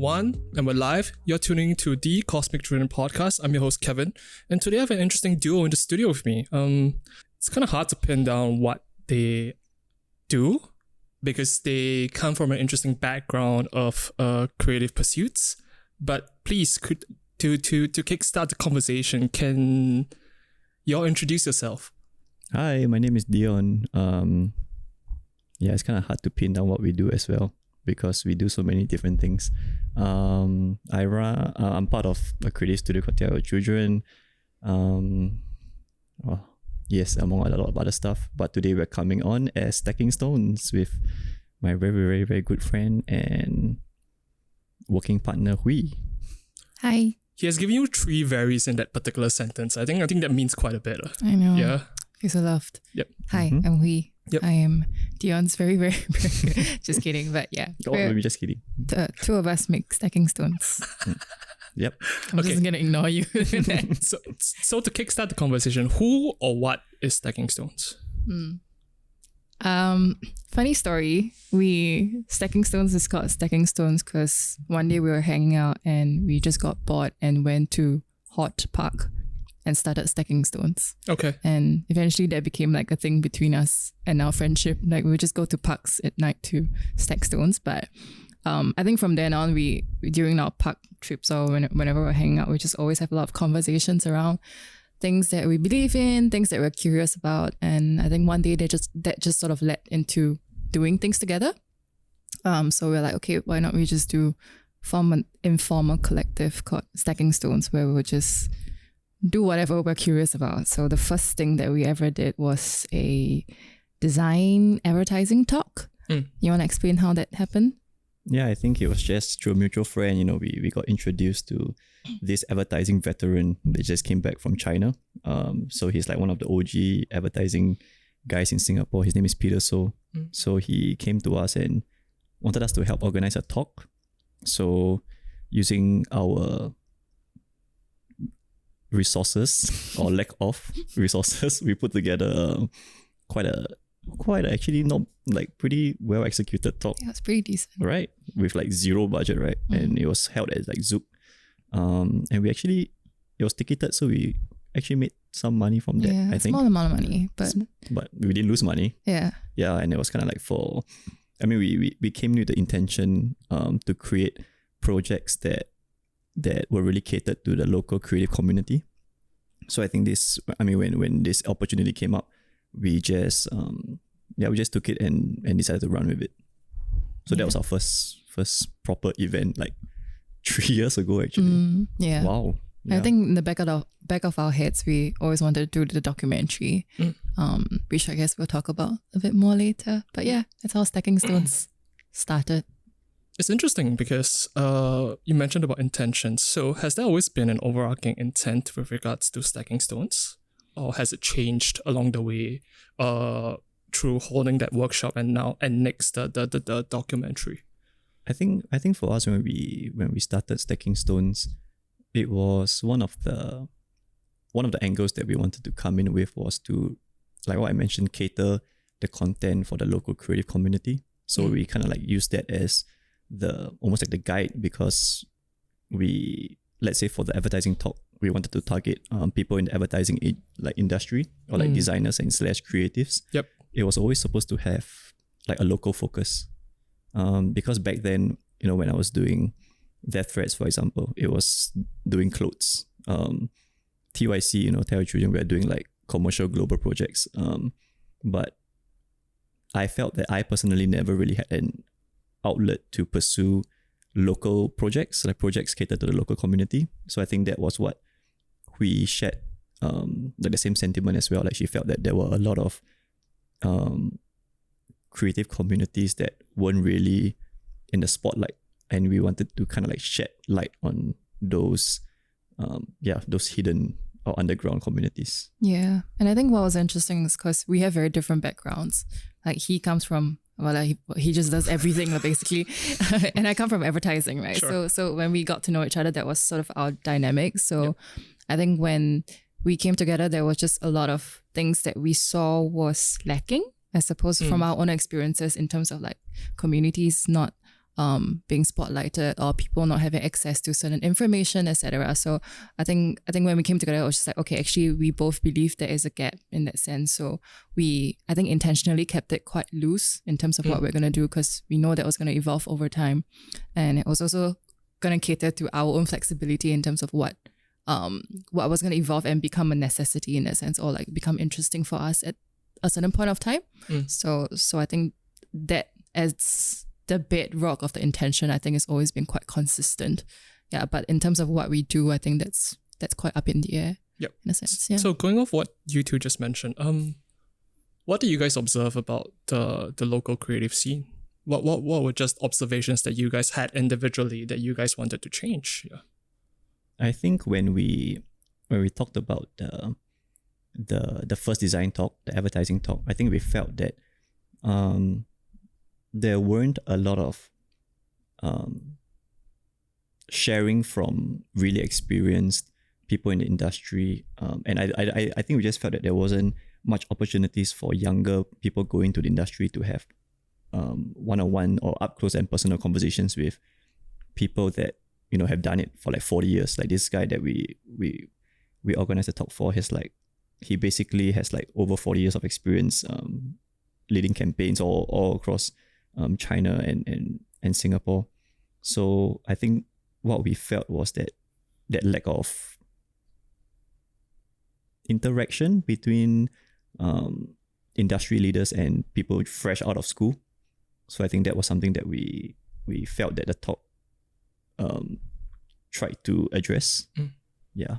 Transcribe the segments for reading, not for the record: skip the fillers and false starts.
one, and we're live. You're tuning to the Cosmic Driven Podcast. I'm your host, Kevin, and today I have an interesting duo in the studio with me. It's kind of hard to pin down what they do because they come from an interesting background of creative pursuits. But please, to kickstart the conversation, can y'all introduce yourself? Hi, my name is Deon. It's kind of hard to pin down what we do as well, because we do so many different things. I'm part of a creative studio called Casual Children. Among a lot of other stuff. But today we're coming on as Stacking Stones with my very, very, very good friend and working partner, Hwee. Hi. He has given you 3 varies in that particular sentence. I think that means quite a bit. I know. Yeah. Feel so loved. Yep. Hi, I'm Hwee. Yep. I am Deon's very, very, very good. Just kidding, but yeah. Oh, maybe just kidding. The two of us make Stacking Stones. Yep. I'm just going to ignore you. So to kickstart the conversation, who or what is Stacking Stones? Funny story. Stacking Stones is called Stacking Stones because one day we were hanging out and we just got bored and went to Hot Park and started stacking stones. Okay. And eventually that became like a thing between us and our friendship. Like we would just go to parks at night to stack stones. But I think from then on, we during our park trips or whenever we're hanging out, we just always have a lot of conversations around things that we believe in, things that we're curious about. And I think one day that just sort of led into doing things together. So we're like, okay, why not we just form an informal collective called Stacking Stones, where we'll just do whatever we're curious about. So the first thing that we ever did was a design advertising talk. You want to explain how that happened? Yeah, I think it was just through a mutual friend. We got introduced to this advertising veteran that just came back from China. So he's like one of the OG advertising guys in Singapore. His name is Peter So. So he came to us and wanted us to help organize a talk. So using our resources or lack of resources, we put together quite actually not like pretty well executed talk. Yeah, it's pretty decent, right? With like zero budget, right? And it was held at like Zouk, and it was ticketed, so we actually made some money from that. Yeah, I think small amount of money, but we didn't lose money. Yeah, and it was kind of like we came with the intention to create projects that were really catered to the local creative community. So I think when this opportunity came up, we just took it and decided to run with it. So that was our first proper event, like 3 years ago actually. Yeah. Wow. Yeah. I think in the back of our heads, we always wanted to do the documentary, which I guess we'll talk about a bit more later. But yeah, that's how Stacking Stones started. It's interesting because you mentioned about intentions. So has there always been an overarching intent with regards to Stacking Stones? Or has it changed along the way through holding that workshop and next the documentary? I think for us when we started Stacking Stones, it was one of the angles that we wanted to come in with was to, like what I mentioned, cater the content for the local creative community. So we kind of like use that as almost like the guide, because let's say for the advertising talk, we wanted to target people in the advertising industry or like designers and / creatives. Yep. It was always supposed to have like a local focus, because back then, when I was doing Death Threats, for example, it was doing clothes. TYC, Tell Children, we are doing like commercial global projects. But I felt that I personally never really had an outlet to pursue local projects, like projects catered to the local community. So I think that was what we shared, like the same sentiment as well. Like she felt that there were a lot of creative communities that weren't really in the spotlight, and we wanted to kind of like shed light on those hidden or underground communities. Yeah, and I think what was interesting is because we have very different backgrounds. Like he comes from he just does everything basically, and I come from advertising, right? Sure. So when we got to know each other, that was sort of our dynamic. So I think when we came together, there was just a lot of things that we saw was lacking, I suppose, from our own experiences in terms of like communities not being spotlighted or people not having access to certain information, etc. So I think when we came together, it was just like, okay, actually we both believe there is a gap in that sense. So I think intentionally kept it quite loose in terms of what we're gonna do, because we know that was gonna evolve over time, and it was also gonna cater to our own flexibility in terms of what was gonna evolve and become a necessity in that sense, or like become interesting for us at a certain point of time. So I think that as the bedrock of the intention, I think has always been quite consistent. Yeah, but in terms of what we do, I think that's quite up in the air. Yep. In a sense. Yeah. So going off what you two just mentioned, what do you guys observe about the local creative scene? What were just observations that you guys had individually that you guys wanted to change? Yeah. I think when we talked about the first design talk, the advertising talk, I think we felt that there weren't a lot of sharing from really experienced people in the industry, and I think we just felt that there wasn't much opportunities for younger people going to the industry to have one-on-one or up close and personal conversations with people that have done it for like 40 years. Like this guy that we organized a talk for he basically has like over 40 years of experience leading campaigns all across China and Singapore. So I think what we felt was that lack of interaction between industry leaders and people fresh out of school. So I think that was something that we felt that the talk tried to address. Yeah.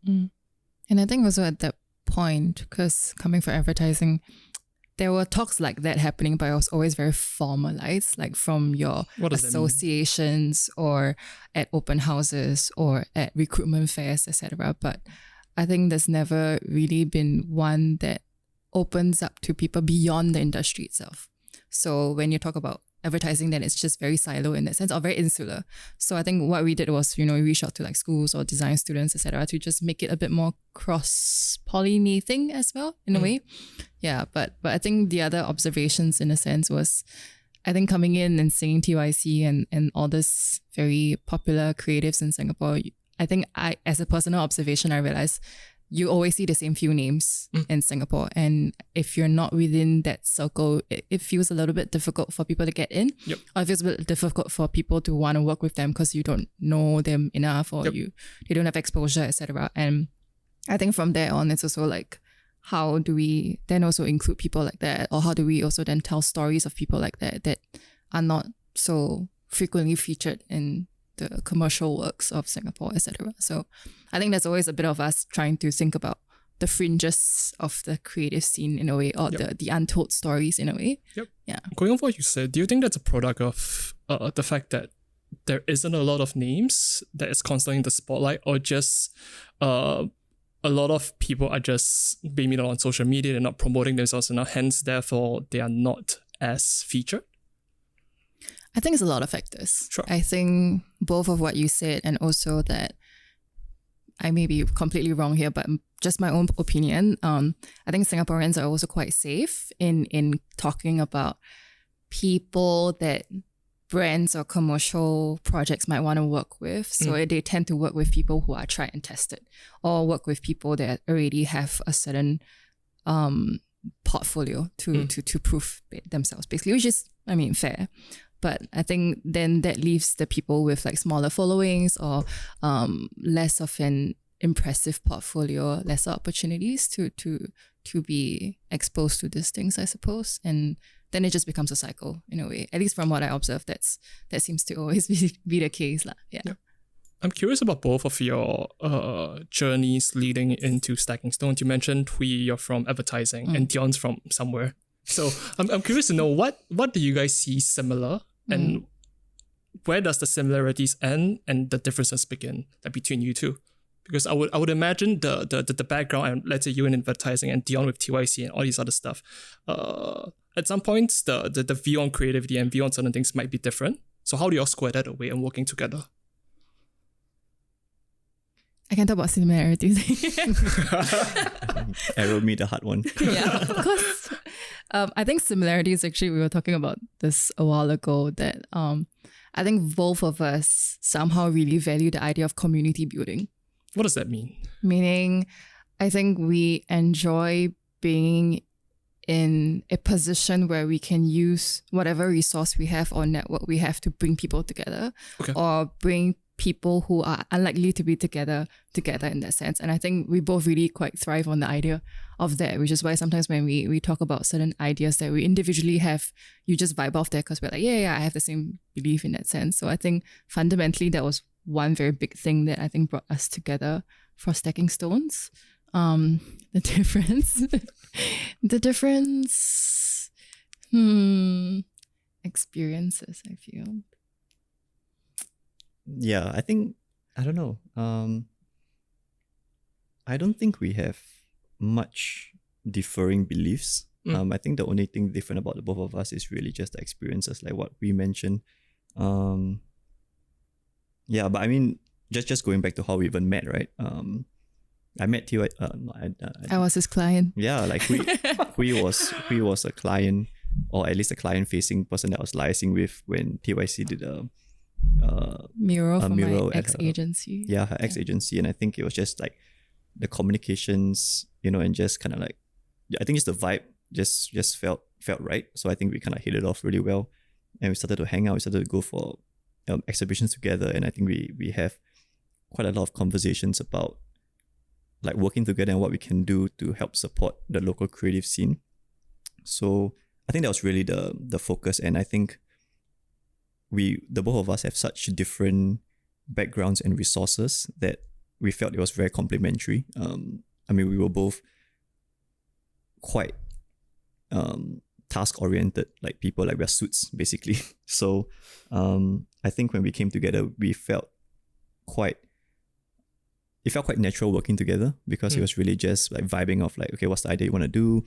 And I think also at that point, because coming from advertising, there were talks like that happening, but it was always very formalized, like from your associations or at open houses or at recruitment fairs, etc. But I think there's never really been one that opens up to people beyond the industry itself. So when you talk about advertising, then it's just very silo in that sense, or very insular. So I think what we did was, we reached out to like schools or design students, etc., to just make it a bit more cross-pollinating as well, in a way. Yeah, but I think the other observations in a sense was, I think coming in and singing TYC and all this very popular creatives in Singapore, I think as a personal observation, I realized you always see the same few names in Singapore. And if you're not within that circle, it feels a little bit difficult for people to get in. Yep. Or it feels a bit difficult for people to want to work with them because you don't know them enough, or you don't have exposure, etc. And I think from there on, it's also like, how do we then also include people like that? Or how do we also then tell stories of people like that are not so frequently featured in the commercial works of Singapore, etc. So I think there's always a bit of us trying to think about the fringes of the creative scene in a way, or the untold stories in a way. Yep. Yeah. Going off what you said, do you think that's a product of the fact that there isn't a lot of names that is constantly in the spotlight, or just a lot of people are just being on social media, they're not promoting themselves enough, hence therefore they are not as featured? I think it's a lot of factors. Sure. I think both of what you said, and also that I may be completely wrong here, but just my own opinion. I think Singaporeans are also quite safe in talking about people that brands or commercial projects might want to work with. So they tend to work with people who are tried and tested, or work with people that already have a certain portfolio to prove themselves, basically, which is, fair. But I think then that leaves the people with like smaller followings, or less of an impressive portfolio, lesser opportunities to be exposed to these things, I suppose. And then it just becomes a cycle in a way. At least from what I observe, that seems to always be the case. Yeah. I'm curious about both of your journeys leading into Stacking Stones. You mentioned Hwee, you're from advertising, and Deon's from somewhere. So I'm curious to know what do you guys see similar, and where does the similarities end and the differences begin between you two? Because I would imagine the background, and let's say you in advertising and Deon with TYC and all these other stuff, at some points the view on creativity and view on certain things might be different. So how do you all square that away and working together? I can talk about similarities. Arrow me the hard one. Yeah, of course. I think similarities, actually, we were talking about this a while ago, that I think both of us somehow really value the idea of community building. What does that mean? Meaning, I think we enjoy being in a position where we can use whatever resource we have or network we have to bring people together, Okay. or bring people who are unlikely to be together in that sense. And I think we both really quite thrive on the idea of that, which is why sometimes when we talk about certain ideas that we individually have, you just vibe off there because we're like, yeah, I have the same belief in that sense. So I think fundamentally that was one very big thing that I think brought us together for Stacking Stones. The difference, experiences, I feel. Yeah, I think, I don't know. I don't think we have much differing beliefs. I think the only thing different about the both of us is really just the experiences, like what we mentioned. Yeah, but I mean, just going back to how we even met, right? I met you. I was his client. Yeah, like Hwee was a client, or at least a client-facing person that I was liaising with when TYC did a mural for my at ex-agency. her ex-agency, and I think it was just like the communications, and just kind of like, I think just the vibe just felt right. So I think we kind of hit it off really well, and we started to hang out. We started to go for exhibitions together, and I think we have quite a lot of conversations about like working together and what we can do to help support the local creative scene. So I think that was really the focus, and I think the both of us have such different backgrounds and resources that we felt it was very complementary. I mean, we were both quite task oriented, like people, like we're suits basically. So I think when we came together, it felt quite natural working together, because it was really just like vibing off like, okay, what's the idea you want to do?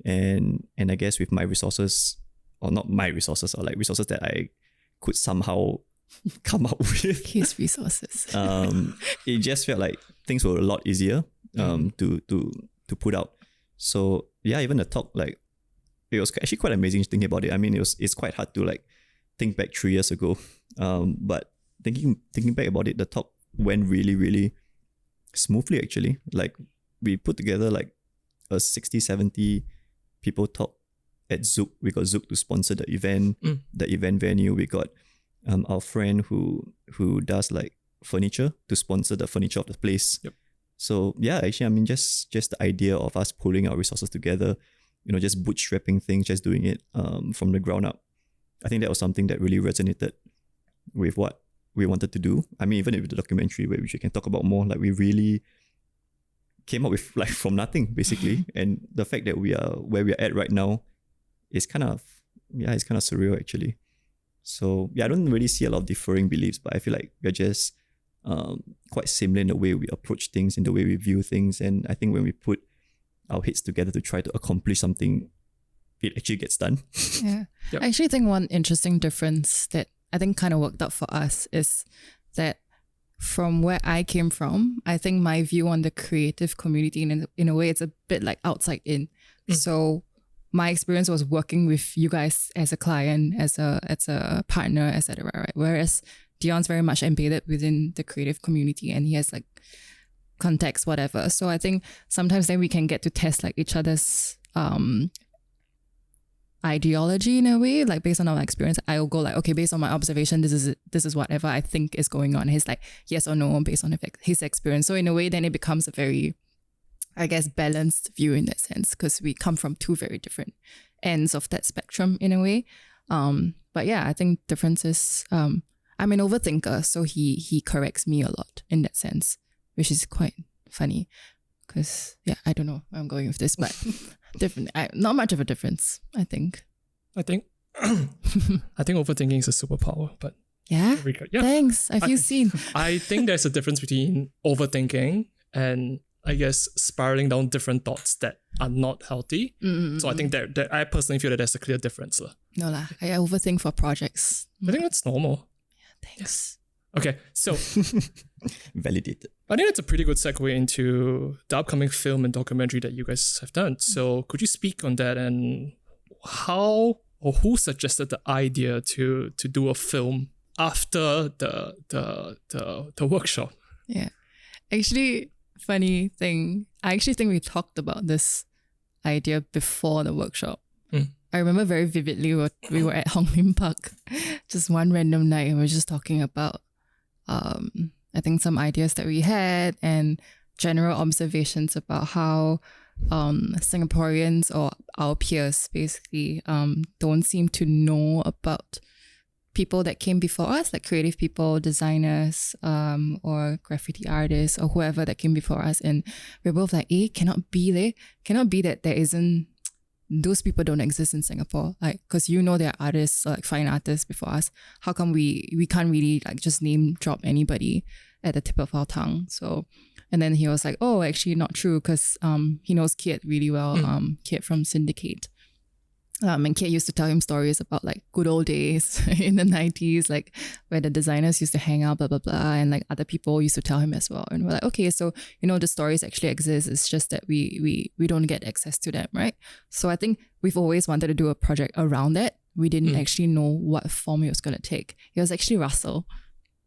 And I guess with my resources, or not my resources, or like resources that I could somehow come up with. His resources. It just felt like things were a lot easier to put out. So yeah, even the talk, like, it was actually quite amazing thinking about it. I mean, it's quite hard to like think back 3 years ago. But thinking back about it, the talk went really, really smoothly actually. Like, we put together like a 60-70 people talk at Zook. We got Zook to sponsor the event, the event venue. We got our friend who does like furniture to sponsor the furniture of the place. Yep. So yeah, actually, I mean, just the idea of us pulling our resources together, just bootstrapping things, just doing it from the ground up. I think that was something that really resonated with what we wanted to do. I mean, even with the documentary, which we can talk about more, like we really came up with like from nothing basically. And the fact that we are where we are at right now is kind of surreal actually. So yeah, I don't really see a lot of differing beliefs, but I feel like we're just quite similar in the way we approach things, in the way we view things. And I think when we put our heads together to try to accomplish something, it actually gets done. Yeah. Yep. I actually think one interesting difference that I think kind of worked out for us is that from where I came from, I think my view on the creative community in a way, it's a bit like outside in. So my experience was working with you guys as a client, as a partner, etc. Right? Whereas Deon's very much embedded within the creative community, and he has like contacts, whatever. So I think sometimes then we can get to test like each other's ideology in a way, like based on our experience. I'll go like, okay, based on my observation, this is whatever I think is going on. He's like, yes or no based on his experience. So in a way, then it becomes a very, I guess, balanced view in that sense, because we come from two very different ends of that spectrum in a way. But yeah, I think differences. I'm an overthinker, so he corrects me a lot in that sense, which is quite funny. Because yeah, I don't know where I'm going with this, but different. Not much of a difference, I think. I think overthinking is a superpower, but yeah. Yeah. Thanks. I feel seen. I think there's a difference between overthinking and, I guess, spiraling down different thoughts that are not healthy. So I think that I personally feel that there's a clear difference. No lah, I overthink for projects. I think that's normal. Yeah, thanks. Okay, so Validated. I think that's a pretty good segue into the upcoming film and documentary that you guys have done. So could you speak on that and how or who suggested the idea to do a film after the workshop? Yeah. Actually, funny thing, I actually think we talked about this idea before the workshop. I remember very vividly we were at Hong Lim Park just one random night, and we were just talking about I think some ideas that we had and general observations about how Singaporeans or our peers basically don't seem to know about people that came before us, like creative people, designers, or graffiti artists or whoever that came before us. And we're both like, cannot be that there isn't, those people don't exist in Singapore. Like, because there are artists, like fine artists before us. How come we can't really like just name drop anybody at the tip of our tongue? So, and then he was like, oh, actually not true, because he knows Kiet really well, Kiet from Syndicate. And Kiet used to tell him stories about like good old days in the 90s, like where the designers used to hang out, blah, blah, blah. And like other people used to tell him as well. And we're like, okay, so, the stories actually exist. It's just that we don't get access to them, right? So I think we've always wanted to do a project around that. We didn't actually know what form it was going to take. It was actually Russell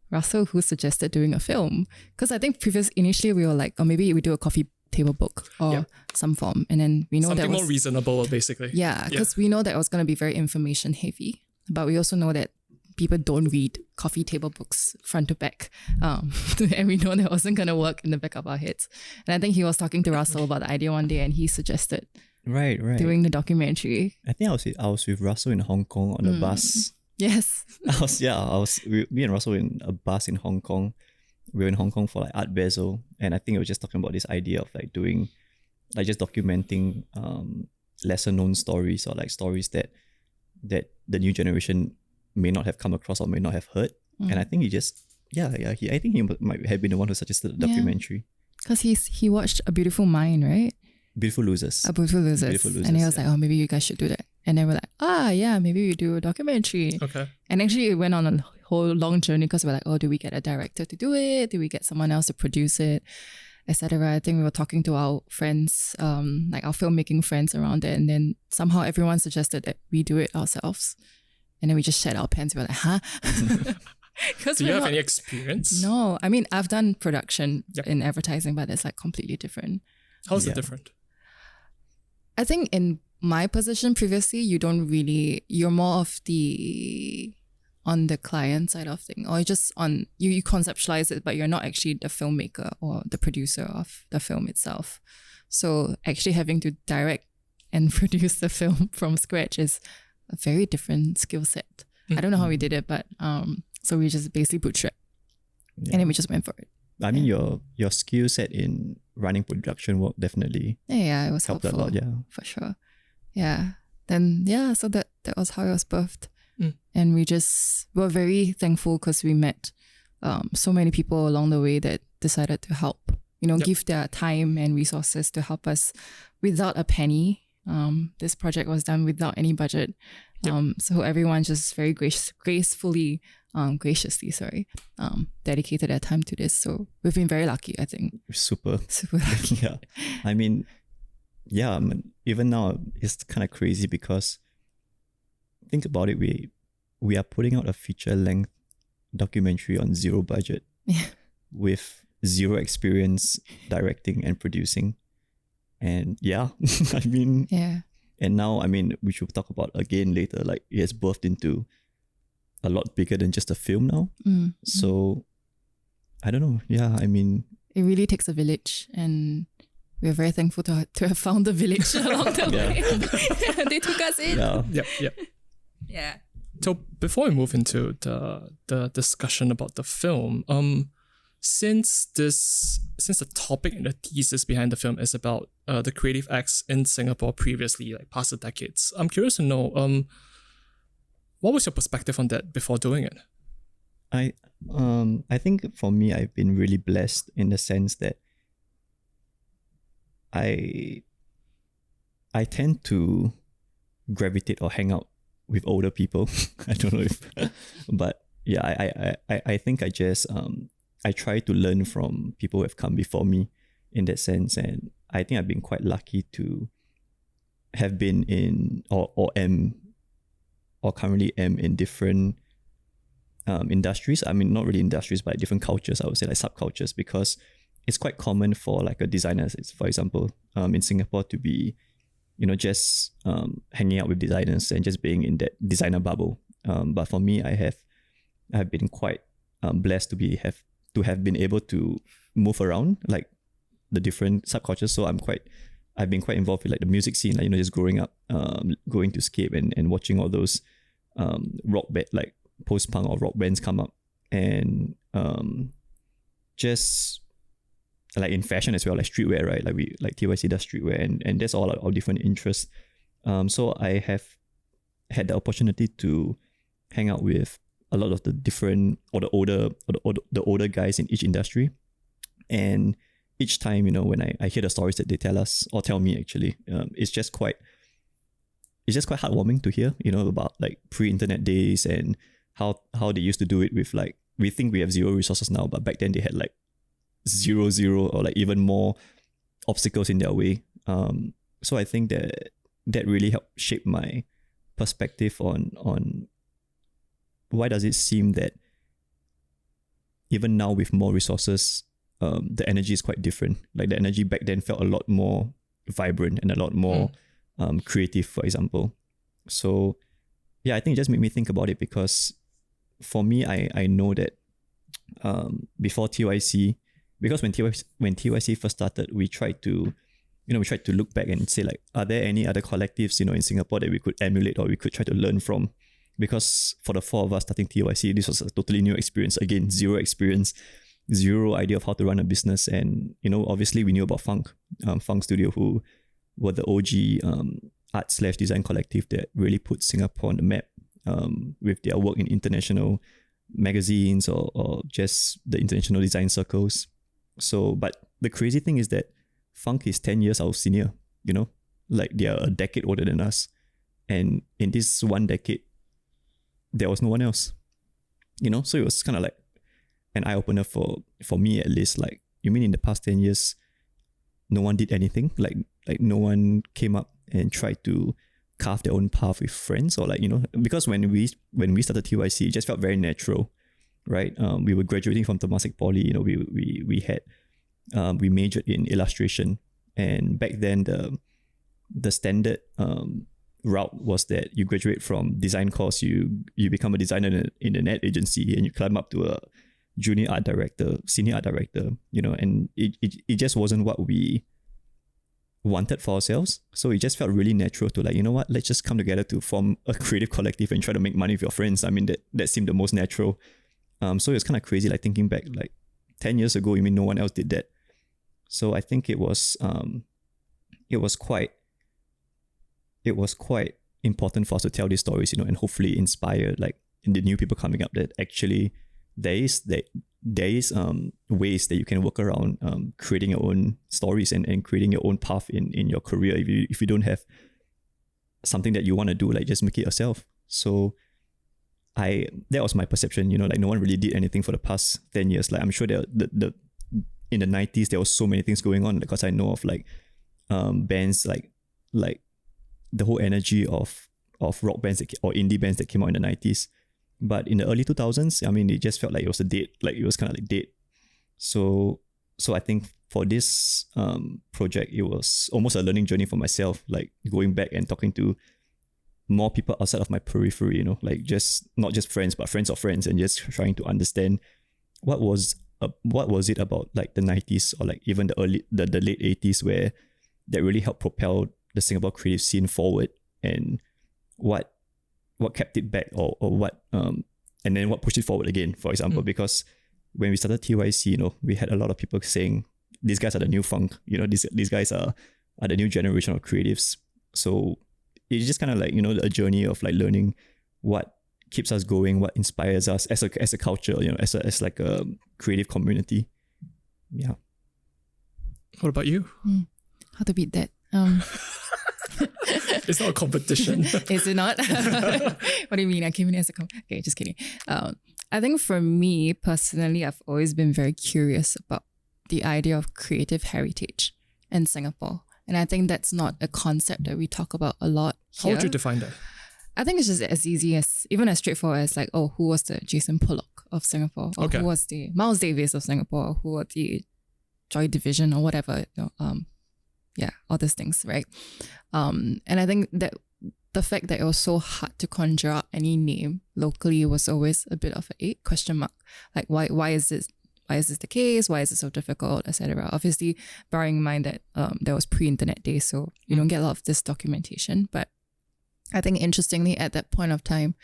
who suggested doing a film. Because I think initially we were like, oh, maybe we do a coffee table book or some form, and then we know something that was more reasonable, basically. Because we know that it was going to be very information heavy, but we also know that people don't read coffee table books front to back, and we know that wasn't going to work in the back of our heads. And I think he was talking to Russell about the idea one day, and he suggested right doing the documentary. I think I was with Russell in Hong Kong on a bus. Yes. Me and Russell in a bus in Hong Kong. We were in Hong Kong for like Art Basel, and I think we were just talking about this idea of like doing, like just documenting lesser known stories, or like stories that the new generation may not have come across or may not have heard. And I think I think he might have been the one who suggested the documentary. Because he watched A Beautiful Mind, right? Beautiful Losers. Beautiful Losers. And he was like, oh, maybe you guys should do that. And then we're like, maybe we do a documentary. Okay. And actually it went on a whole long journey, because we're like, oh, do we get a director to do it? Do we get someone else to produce it? Etc. I think we were talking to our friends, like our filmmaking friends around it. And then somehow everyone suggested that we do it ourselves. And then we just shat our pants. We were like, huh? Do you have any experience? No. I mean, I've done production in advertising, but it's like completely different. How's it different? I think in my position previously, you're more of on the client side of things, or just on, you conceptualize it, but you're not actually the filmmaker or the producer of the film itself. So actually having to direct and produce the film from scratch is a very different skill set. I don't know how we did it, but so we just basically bootstrapped and then we just went for it. I mean, your skill set in running production work definitely it was helped helpful, a lot, for sure. Then so that was how it was birthed. And we just were very thankful because we met so many people along the way that decided to help, give their time and resources to help us without a penny. This project was done without any budget. So everyone just very graciously dedicated their time to this. So we've been very lucky, I think. Super lucky. Yeah. I mean, even now it's kind of crazy because think about it, we are putting out a feature-length documentary on zero budget with zero experience directing and producing. And and now, we should talk about again later, like it has birthed into a lot bigger than just a film now. So, I don't know. It really takes a village, and we're very thankful to have found the village along the way. They took us in. Yeah. So before we move into the discussion about the film, since the topic and the thesis behind the film is about the creative acts in Singapore previously, like past the decades, I'm curious to know what was your perspective on that before doing it? I think for me, I've been really blessed in the sense that I tend to gravitate or hang out with older people. I don't know if, but I think I just I try to learn from people who have come before me in that sense, and I think I've been quite lucky to have been in or currently am in different industries. I mean, not really industries, but different cultures, I would say, like subcultures, because it's quite common for like a designer, for example, in Singapore to be, just hanging out with designers and just being in that designer bubble. But for me, I have been quite blessed to have been able to move around like the different subcultures. So I've been quite involved with like the music scene, like, just growing up, going to Scape and watching all those rock band, like post-punk or rock bands come up, and just like in fashion as well, like streetwear, right? Like TYC does streetwear, and that's all our different interests. So I have had the opportunity to hang out with a lot of the different or the older guys in each industry, and each time, when I hear the stories that they tell us or tell me, actually, it's just quite heartwarming to hear, about like pre-internet days and how they used to do it with, like, we think we have zero resources now, but back then they had like zero or like even more obstacles in their way. So I think that really helped shape my perspective on why does it seem that even now with more resources, the energy is quite different. Like the energy back then felt a lot more vibrant and a lot more creative, for example. So yeah, I think it just made me think about it, because for me, I know that before TYC, because when TYC first started, we tried to look back and say, like, are there any other collectives, in Singapore that we could emulate or we could try to learn from? Because for the four of us starting TYC, this was a totally new experience. Again, zero experience, zero idea of how to run a business. And, obviously we knew about Funk Studio, who were the OG art/design collective that really put Singapore on the map with their work in international magazines or just the international design circles. So, but the crazy thing is that Funk is 10 years our senior, like they are a decade older than us. And in this one decade, there was no one else, so it was kind of like an eye-opener for me, at least. Like, you mean in the past 10 years, no one did anything? Like no one came up and tried to carve their own path with friends, or like, because when we started TYC, it just felt very natural, right? We were graduating from Temasek Poly, we majored in illustration, and back then the standard route was that you graduate from design course, you become a designer in an ad agency, and you climb up to a junior art director, senior art director, and it just wasn't what we wanted for ourselves. So it just felt really natural to, like, let's just come together to form a creative collective and try to make money with your friends. I mean, that seemed the most natural. So it was kind of crazy, like, thinking back, like 10 years ago, you mean no one else did that? So I think it was quite important for us to tell these stories, and hopefully inspire, like, the new people coming up, that actually there is ways that you can work around creating your own stories and creating your own path in your career. If you don't have something that you want to do, like, just make it yourself. So that was my perception, like, no one really did anything for the past 10 years. Like, I'm sure the in the 90s there was so many things going on, because I know of like bands like the whole energy of rock bands or indie bands that came out in the 90s. But in the early 2000s, I mean, it just felt like it was it was kind of like dead. So I think for this project, it was almost a learning journey for myself, like going back and talking to more people outside of my periphery, like just not just friends, but friends of friends, and just trying to understand what was it about like the 90s or like even the late 80s that really helped propel the Singapore creative scene forward, and what kept it back, or what and then what pushed it forward again, for example. Because when we started TYC, we had a lot of people saying, these guys are the new funk, these guys are the new generation of creatives. So it's just kind of like, a journey of like learning what keeps us going, what inspires us as a culture, as like a creative community. Yeah. What about you? How to beat that? It's not a competition. Is it not? What do you mean? I came in as a okay, just kidding. I think for me personally, I've always been very curious about the idea of creative heritage in Singapore. And I think that's not a concept that we talk about a lot How here. would you define that? I think it's just as easy as, even as straightforward as like, oh, who was the Jason Pollock of Singapore? Or Okay. who was the Miles Davis of Singapore? Or who were the Joy Division or whatever? All these things, right? And I think that the fact that it was so hard to conjure up any name locally was always a bit of a question mark. Like, why is this? Why is this the case? Why is it so difficult, etc.? Obviously, bearing in mind that there was pre-internet days, so you don't get a lot of this documentation. But I think interestingly, at that point of time,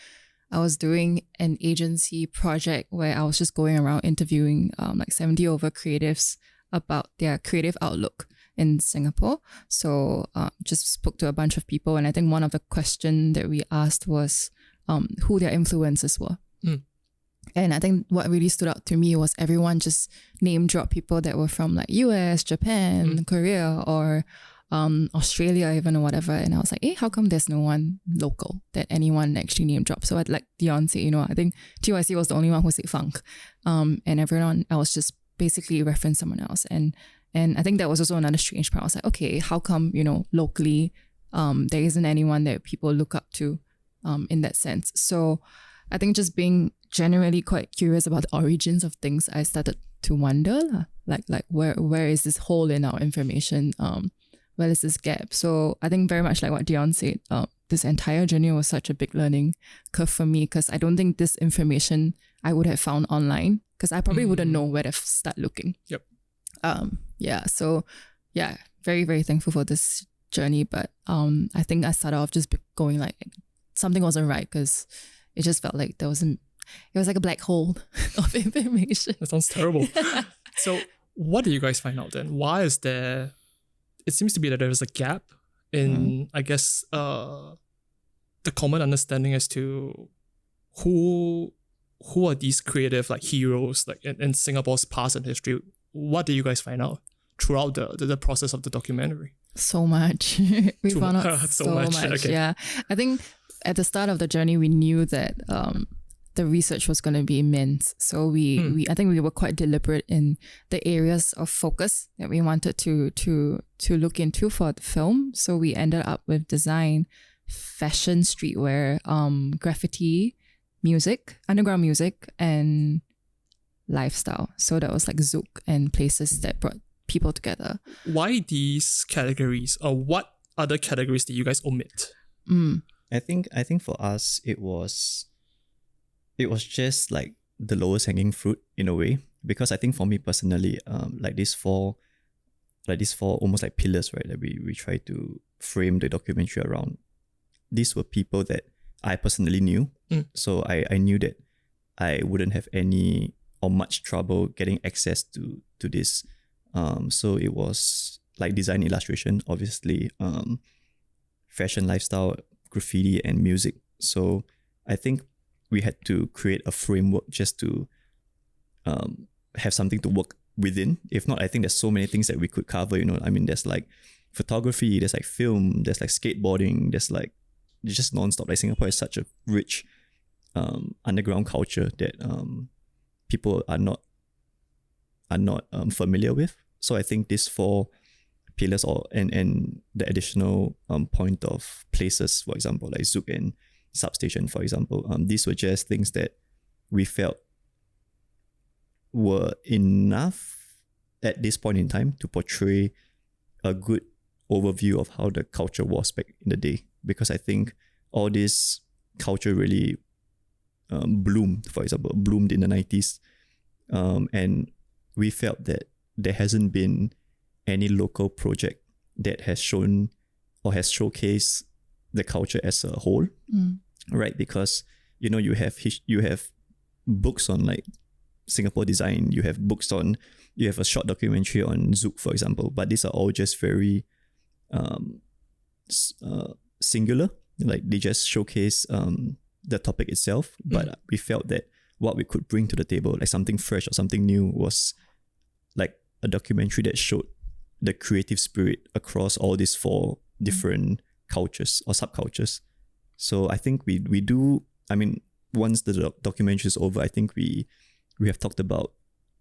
I was doing an agency project where I was just going around interviewing like 70 over creatives about their creative outlook in Singapore. So just spoke to a bunch of people, and I think one of the questions that we asked was who their influences were. And I think what really stood out to me was everyone just name dropped people that were from like US, Japan, Korea, or Australia even, or whatever. And I was like, how come there's no one local that anyone actually name dropped? So I'd like Deon say, I think TYC was the only one who said funk. And everyone else just basically referenced someone else. And I think that was also another strange part. I was like, okay, how come, locally there isn't anyone that people look up to in that sense? So I think just being generally quite curious about the origins of things, I started to wonder, like where is this hole in our information? Where is this gap? So I think very much like what Deon said, this entire journey was such a big learning curve for me, because I don't think this information I would have found online, because I probably wouldn't know where to start looking. Yep. So very, very thankful for this journey. But I think I started off just going like something wasn't right, because it just felt like it was like a black hole of information. That sounds terrible. So what did you guys find out then? Why is there, it seems to be that there's a gap in, I guess, the common understanding as to who are these creative like heroes like in Singapore's past and history. What did you guys find out throughout the process of the documentary? So much. We found out so much. Okay. Yeah. I think at the start of the journey, we knew that the research was going to be immense. So I think we were quite deliberate in the areas of focus that we wanted to look into for the film. So we ended up with design, fashion, streetwear, graffiti, music, underground music, and lifestyle. So that was like Zouk and places that brought people together. Why these categories, or what other categories did you guys omit? I think for us it was just like the lowest hanging fruit in a way, because I think for me personally, like these four almost like pillars, right, that we try to frame the documentary around. These were people that I personally knew, so I knew that I wouldn't have any or much trouble getting access to this. So it was like design, illustration, obviously, fashion, lifestyle, graffiti, and music. So I think we had to create a framework just to have something to work within. If not, I think there's so many things that we could cover, I mean, there's like photography, there's like film, there's like skateboarding, there's like just nonstop. Like Singapore is such a rich underground culture that people are not familiar with. So I think these four pillars and the additional point of places, for example, like Zouk and Substation, for example, these were just things that we felt were enough at this point in time to portray a good overview of how the culture was back in the day. Because I think all this culture really bloomed in the 90s. And we felt that there hasn't been any local project that has shown or has showcased the culture as a whole, right? Because you have books on like Singapore design, you have a short documentary on Zouk, for example, but these are all just very singular, like they just showcase the topic itself. But we felt that what we could bring to the table, like something fresh or something new, was like a documentary that showed the creative spirit across all these four different cultures or subcultures. So I think we do, I mean, once the documentary is over, I think we have talked about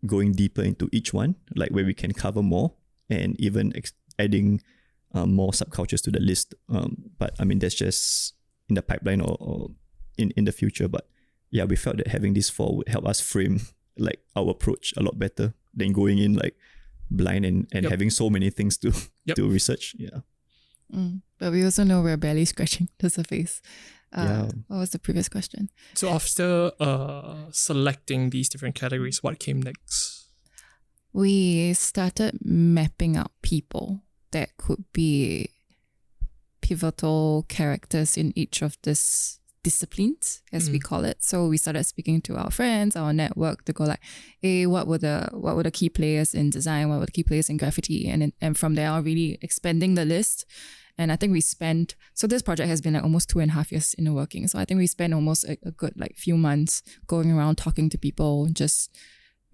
going deeper into each one, like where we can cover more and even adding more subcultures to the list. But I mean, that's just in the pipeline or in the future. But yeah, we felt that having these 4 would help us frame like our approach a lot better than going in like blind and having so many things to research. Yeah. But we also know we're barely scratching the surface. What was the previous question? So after selecting these different categories, what came next? We started mapping out people that could be pivotal characters in each of these disciplines, as we call it. So we started speaking to our friends, our network, to go like, hey, what were the key players in design? What were the key players in graffiti? And from there on, really expanding the list. And I think so this project has been like almost 2.5 years in the working. So I think we spent almost a good like few months going around talking to people, just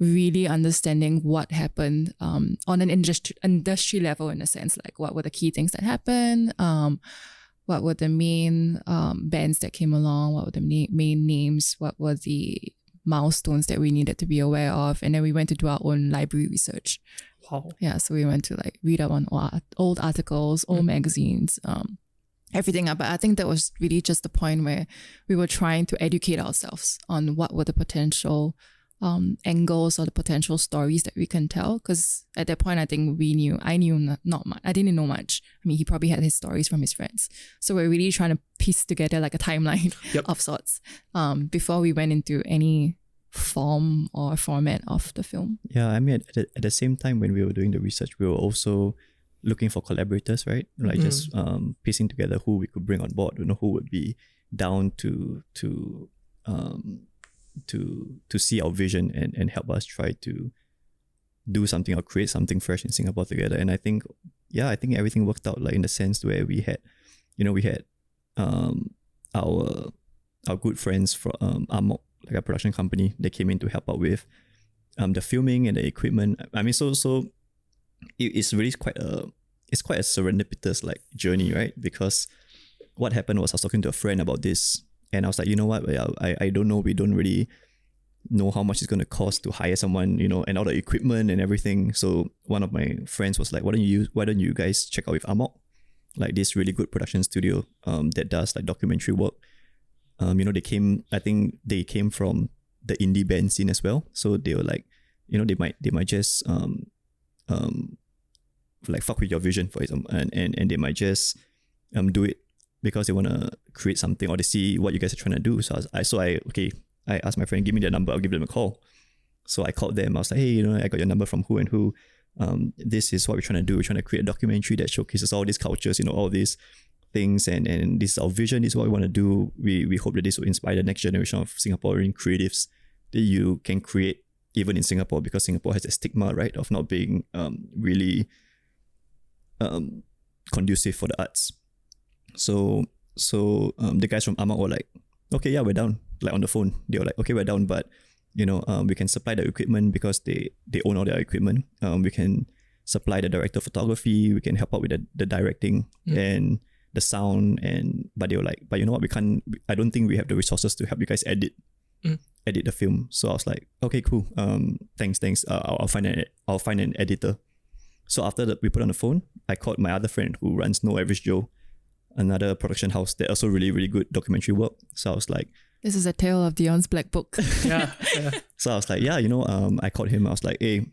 really understanding what happened on an industry level, in a sense, like what were the key things that happened, what were the main bands that came along, what were the main names, what were the milestones that we needed to be aware of. And then we went to do our own library research. Wow. Yeah, so we went to like read up on old articles, old magazines, everything. But I think that was really just the point where we were trying to educate ourselves on what were the potential angles or the potential stories that we can tell. Because at that point, I think I knew not much. I didn't know much. I mean, he probably had his stories from his friends. So we're really trying to piece together like a timeline of sorts before we went into any form or format of the film. Yeah, I mean, at the same time when we were doing the research, we were also looking for collaborators, right? Like just piecing together who we could bring on board, who would be down to see our vision and help us try to do something or create something fresh in Singapore together. And I think everything worked out, like in the sense where we had our good friends from Amok, like a production company, they came in to help out with the filming and the equipment. I mean, so it's really quite a serendipitous like journey, right? Because what happened was I was talking to a friend about this, and I was like, you know what, I don't know, we don't really know how much it's going to cost to hire someone, and all the equipment and everything. So one of my friends was like, why don't you guys check out with Amok, like this really good production studio that does like documentary work. They came from the indie band scene as well. So they were like, they might just like fuck with your vision, for example, and they might just do it because they want to create something, or they see what you guys are trying to do. So I asked my friend, give me their number, I'll give them a call. So I called them. I was like, hey, I got your number from who and who. This is what we're trying to do. We're trying to create a documentary that showcases all these cultures, all these things, and this is our vision. This is what we want to do. We hope that this will inspire the next generation of Singaporean creatives that you can create even in Singapore, because Singapore has a stigma, right, of not being really conducive for the arts. So the guys from Amok were like, okay, yeah, we're down. Like on the phone, they were like, okay, we're down, but we can supply the equipment because they own all their equipment. We can supply the director of photography. We can help out with the directing and the sound. But they were like, but you know what? I don't think we have the resources to help you guys edit the film. So I was like, okay, cool. Thanks. I'll find an editor. So after we put on the phone, I called my other friend who runs No Average Joe, another production house that also really, really good documentary work. So I was like, this is a tale of Deon's black book. Yeah. So I was like, yeah, I called him. I was like, hey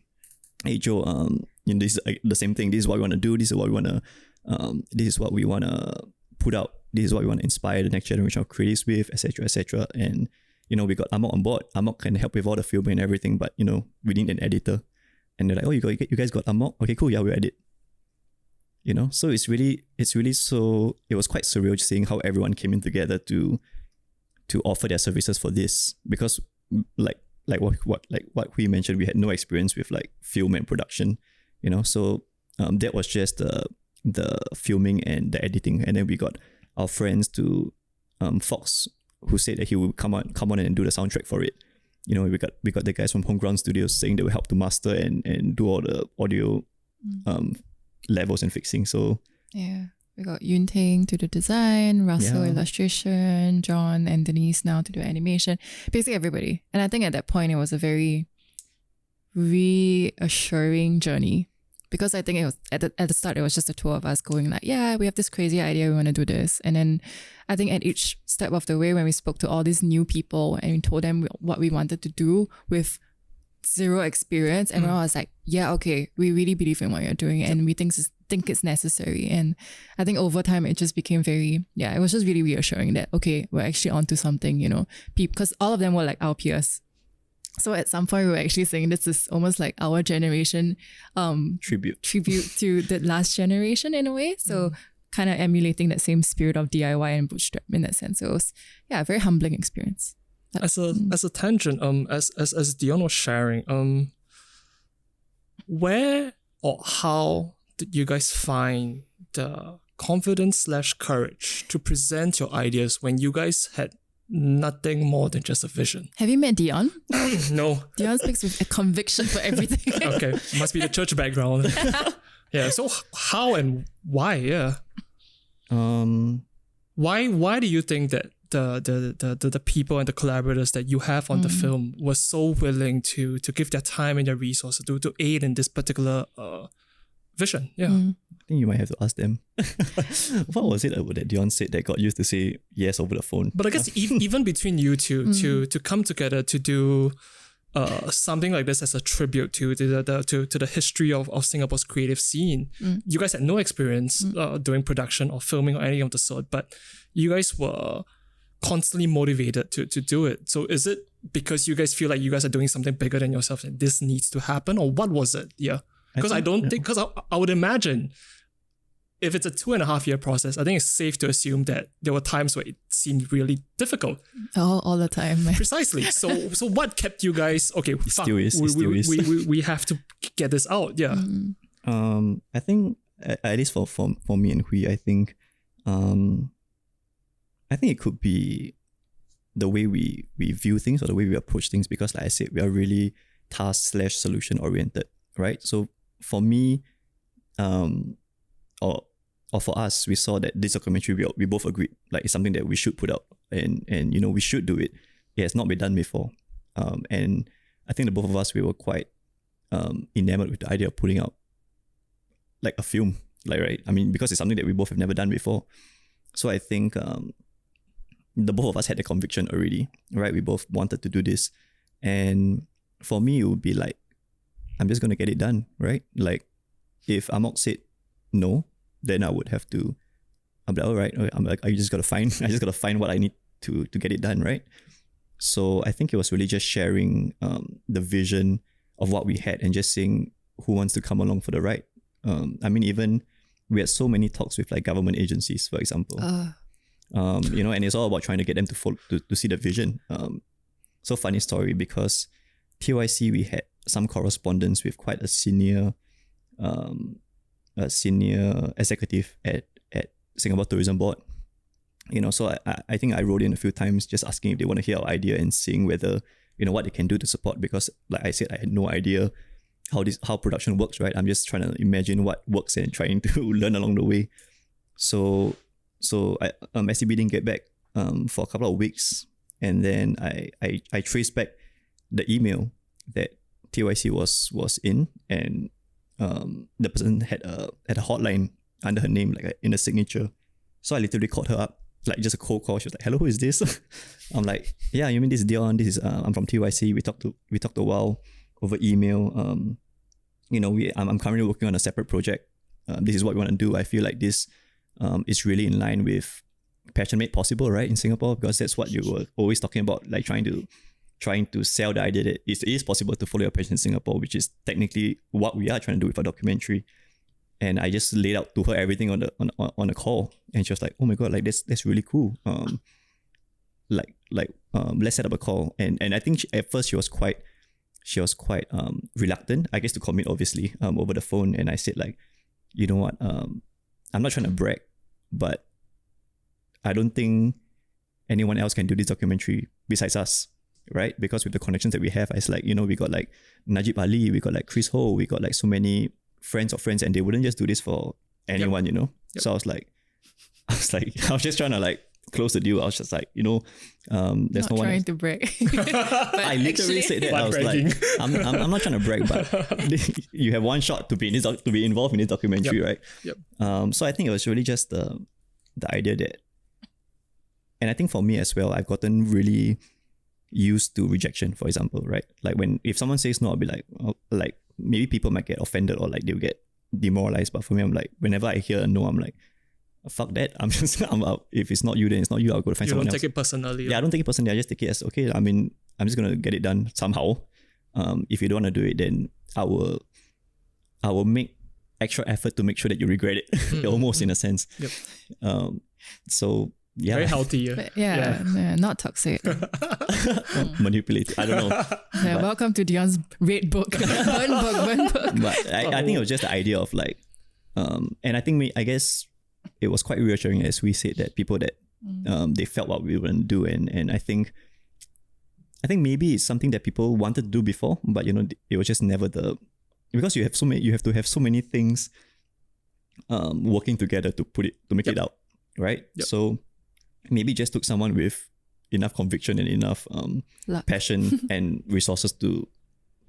Joe, this is the same thing. This is what we want to do. This is what we want to put out. This is what we want to inspire the next generation of creatives with, etc., etc. And we got Amok on board. Amok can help with all the filming and everything, but we need an editor. And they're like, oh, you guys got Amok? Okay, cool. Yeah, we'll edit. So it's really so. It was quite surreal seeing how everyone came in together to offer their services for this, because like what we mentioned, we had no experience with like film and production, so that was just the filming and the editing. And then we got our friends to Fox, who said that he would come on and do the soundtrack for it. We got the guys from Homeground Studios saying they will help to master and do all the audio levels and fixing. So yeah, we got Yun Ting to do design, Russell illustration, John and Denise now to do animation, basically everybody. And I think at that point it was a very reassuring journey because I think it was at the start, it was just the two of us going like, yeah, we have this crazy idea, we want to do this. And then I think at each step of the way, when we spoke to all these new people and we told them what we wanted to do with zero experience, everyone was like, yeah, okay, we really believe in what you're doing and we think it's necessary. And I think over time it just became very, it was just really reassuring that, okay, we're actually onto something, you know, because all of them were like our peers. So at some point we were actually saying this is almost like our generation Tribute to the last generation in a way. So kind of emulating that same spirit of DIY and bootstrap in that sense. So it was a very humbling experience. As a tangent, as Deon was sharing, where or how did you guys find the confidence / courage to present your ideas when you guys had nothing more than just a vision? Have you met Deon? No. Deon speaks with a conviction for everything. Okay, must be the church background. Yeah. So how and why? Yeah. Why do you think that the people and the collaborators that you have on the film were so willing to give their time and their resources to aid in this particular vision? Yeah. I think you might have to ask them. What was it that Deon said that got you to say yes over the phone? But I guess even between you two to come together to do something like this as a tribute to the history of Singapore's creative scene. You guys had no experience doing production or filming or anything of the sort, but you guys were constantly motivated to do it. So is it because you guys feel like you guys are doing something bigger than yourself and this needs to happen, or what was it? Yeah. Because I would imagine if it's a 2.5 year process, I think it's safe to assume that there were times where it seemed really difficult. All the time. Precisely. So what kept you guys, okay, still is. We have to get this out. Yeah. I think at least for me and Hwee, I think it could be the way we view things or the way we approach things, because like I said, we are really task / solution oriented, right? So for me, or for us, we saw that this documentary, we both agreed like it's something that we should put out and you know, we should do it. It has not been done before. And I think the both of us, we were quite enamored with the idea of putting out like a film, like, right? I mean, because it's something that we both have never done before. So I think the both of us had the conviction already, right? We both wanted to do this. And for me, it would be like, I'm just going to get it done, right? Like if Amok said no, then I would have to, I'm like, all right, I'm like, I just got to find what I need to get it done, right? So I think it was really just sharing the vision of what we had and just seeing who wants to come along for the ride. I mean, even we had so many talks with like government agencies, for example. You know, and it's all about trying to get them to follow, to see the vision. So funny story, because TYC, we had some correspondence with quite a senior executive at Singapore Tourism Board. You know, so I think I wrote in a few times just asking if they want to hear our idea and seeing whether, you know, what they can do to support, because like I said, I had no idea how production works, right? I'm just trying to imagine what works and trying to learn along the way. So SCB didn't get back for a couple of weeks, and then I traced back the email that TYC was in, and the person had a hotline under her name, like in the signature. So I literally called her up, like just a cold call. She was like, "Hello, who is this?" I'm like, "Yeah, you mean this is Deon? This is I'm from TYC. We talked a while over email. You know, I'm currently working on a separate project. This is what we want to do. I feel like this is really in line with Passion Made Possible, right, in Singapore, because that's what you were always talking about, like trying to sell the idea that it is possible to follow your passion in Singapore, which is technically what we are trying to do with our documentary." And I just laid out to her everything on a call, and she was like, "Oh my god, like that's really cool. Let's set up a call." And I think at first she was quite reluctant, I guess, to commit, obviously, over the phone. And I said, like, you know what, I'm not trying to brag, but I don't think anyone else can do this documentary besides us, right? Because with the connections that we have, it's like, you know, we got like Najib Ali, we got like Chris Ho, we got like so many friends of friends, and they wouldn't just do this for anyone, you know? Yep. So I was just trying to like closed the deal, I was just like, there's Not no one trying else. to brag. I literally said that. I was like, I'm not trying to brag, but you have one shot to be involved in this documentary, right? Yep. So I think it was really just the idea that, and I think for me as well, I've gotten really used to rejection, for example, right? Like if someone says no, I'll be like, oh, like maybe people might get offended or like they'll get demoralized. But for me, I'm like, whenever I hear a no, I'm like, fuck that. I'm out. If it's not you, then it's not you. I'll go to find someone else. You don't take it personally. Yeah, I don't take it personally. I just take it as, okay, I mean, I'm just going to get it done somehow. If you don't want to do it, then I will make extra effort to make sure that you regret it, almost in a sense. Yep. So yeah. Very healthy. But yeah, not toxic. Manipulative. I don't know. Yeah, welcome to Deon's red book. burn book. But I think it was just the idea of like, and I think I guess it was quite reassuring as we said that people that they felt what we were going to do, and I think maybe it's something that people wanted to do before, but it was just never because you have to have so many things working together to make it out, right? Yep. So maybe it just took someone with enough conviction and enough passion and resources to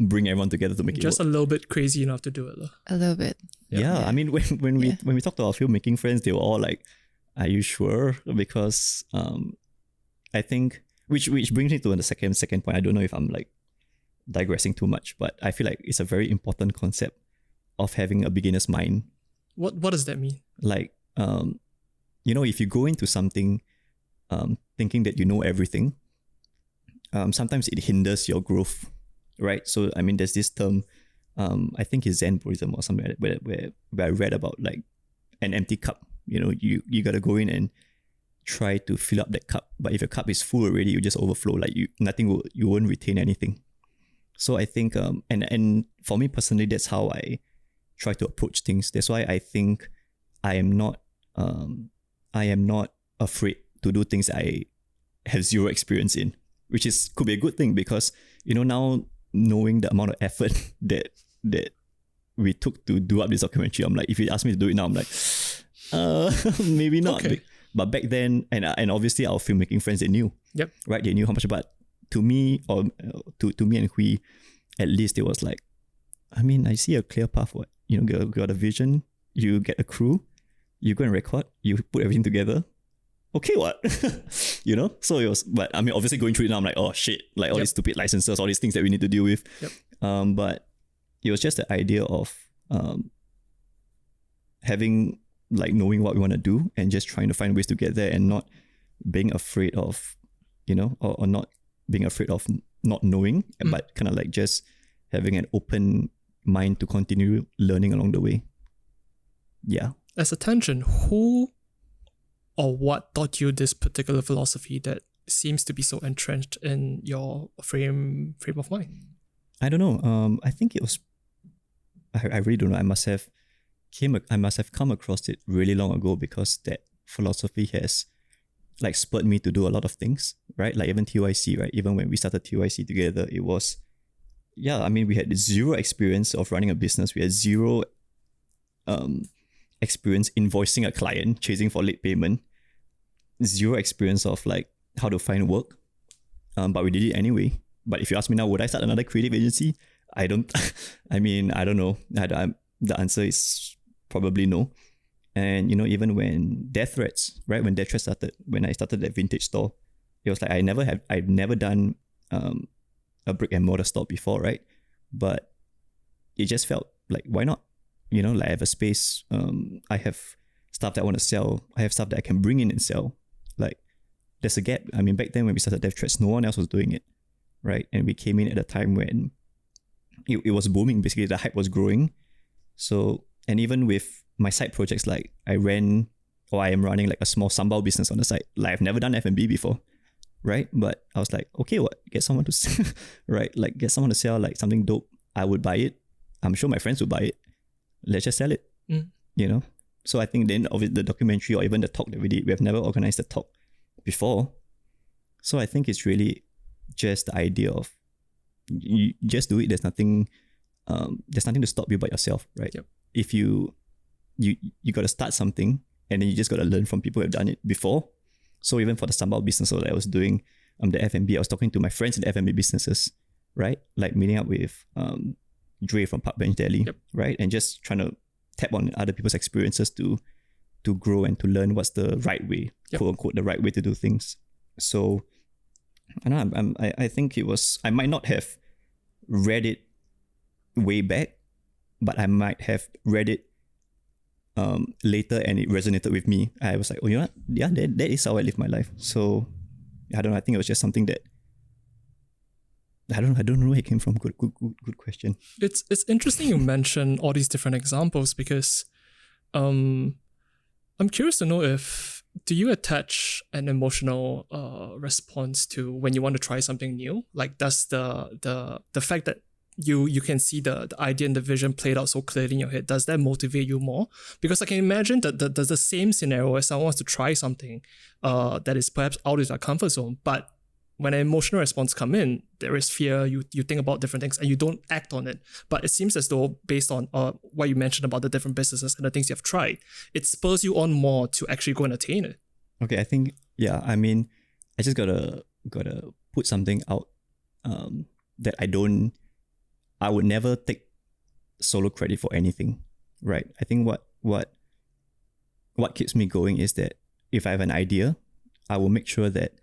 bring everyone together to make just it work. a little bit crazy enough to do it. A little bit. Yeah. I mean, when we talked to our filmmaking friends, they were all like, "Are you sure?" Because I think which brings me to the second point. I don't know if I'm like digressing too much, but I feel like it's a very important concept of having a beginner's mind. What does that mean? Like, if you go into something thinking that you know everything, sometimes it hinders your growth, right? So, I mean, there's this term, I think it's Zen Buddhism or something like that, where I read about like an empty cup. You got to go in and try to fill up that cup. But if your cup is full already, you just overflow. Like you won't retain anything. So I think, and for me personally, that's how I try to approach things. That's why I think I am not afraid to do things I have zero experience in, which could be a good thing because, now knowing the amount of effort that we took to do up this documentary, I'm like, if you ask me to do it now, I'm like, maybe not. Okay. But back then, and obviously our filmmaking friends, they knew. Yep. Right? They knew how much, but to me, or to me and Hwee, at least it was like, I mean, I see a clear path. What? Got a vision, you get a crew, you go and record, you put everything together. Okay, what? So it was, but I mean, obviously going through it now, I'm like, oh shit, like all these stupid licenses, all these things that we need to deal with. Yep. But it was just the idea of having, like, knowing what we want to do and just trying to find ways to get there and not being afraid of, or not being afraid of not knowing, but kind of like just having an open mind to continue learning along the way. Yeah. As a tangent, who or what taught you this particular philosophy that seems to be so entrenched in your frame of mind? I don't know. I think it was. I really don't know. I must have come across it really long ago because that philosophy has like spurred me to do a lot of things. Right, like even TYC. Right, even when we started TYC together, it was. Yeah, I mean, we had zero experience of running a business. We had zero experience invoicing a client, chasing for late payment. Zero experience of like how to find work. But we did it anyway. But if you ask me now, would I start another creative agency? I don't. I mean, I don't know. The answer is probably no. And even when Death Threats, right? When Death Threats started, when I started that vintage store, it was like I've never done a brick and mortar store before, right? But it just felt like, why not? Like I have a space. I have stuff that I want to sell. I have stuff that I can bring in and sell. Like there's a gap. I mean, back then when we started Death Threats, no one else was doing it, right? And we came in at a time when it was booming. Basically, the hype was growing. So, and even with my side projects, like I am running like a small sambal business on the side. Like I've never done F&B before, right? But I was like, okay, what? Get someone to sell, right? Like get someone to sell like something dope. I would buy it. I'm sure my friends would buy it. Let's just sell it, So I think then of the documentary or even the talk that we did, we have never organized a talk before. So I think it's really just the idea of you just do it. There's nothing to stop you but yourself, right? Yep. If you got to start something and then you just got to learn from people who have done it before. So even for the sambal business that I was doing, the F&B, I was talking to my friends in the F&B businesses, right? Like meeting up with Dre from Park Bench Deli, right? And just trying to tap on other people's experiences to grow and to learn what's the right way, quote unquote, the right way to do things. So I know I think it was, I might not have read it way back, but I might have read it later and it resonated with me. I was like, oh, you know what? Yeah, that is how I live my life. So I don't know. I think it was just something that I don't know where it came from. Good question. It's interesting you mention all these different examples because I'm curious to know do you attach an emotional response to when you want to try something new? Like does the fact that you can see the idea and the vision played out so clearly in your head, does that motivate you more? Because I can imagine that the same scenario where someone wants to try something that is perhaps out of their comfort zone, but when an emotional response come in, there is fear, you think about different things and you don't act on it. But it seems as though based on what you mentioned about the different businesses and the things you have tried, it spurs you on more to actually go and attain it. Okay, I think, I mean, I just gotta put something out that I would never take solo credit for anything, right? I think what keeps me going is that if I have an idea, I will make sure that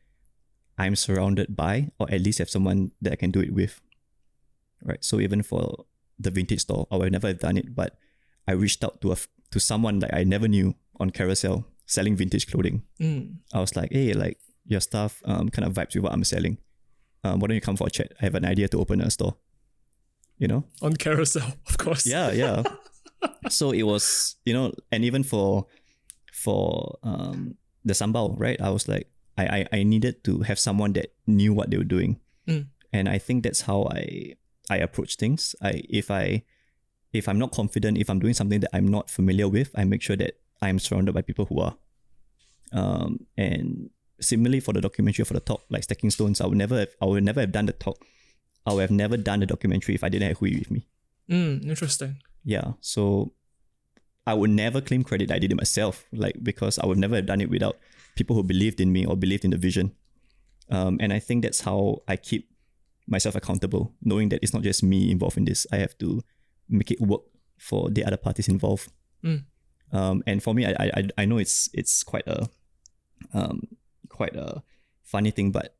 I'm surrounded by, or at least have someone that I can do it with, right? So even for the vintage store, I would never have done it, but I reached out to someone that I never knew on Carousel selling vintage clothing. I was like, hey, like your stuff kind of vibes with what I'm selling. Why don't you come for a chat? I have an idea to open a store. You know? On Carousel, of course. Yeah. So it was, and even for the sambal, right? I was like, I needed to have someone that knew what they were doing. And I think that's how I approach things. If I'm not confident, if I'm doing something that I'm not familiar with, I make sure that I'm surrounded by people who are. And similarly for the documentary for the talk, like Stacking Stones, I would never have done the talk. I would have never done the documentary if I didn't have Hwee with me. Interesting. Yeah. So I would never claim credit that I did it myself, because I would never have done it without people who believed in me or believed in the vision. And I think that's how I keep myself accountable, knowing that it's not just me involved in this. I have to make it work for the other parties involved. And for me, I know it's quite a funny thing, but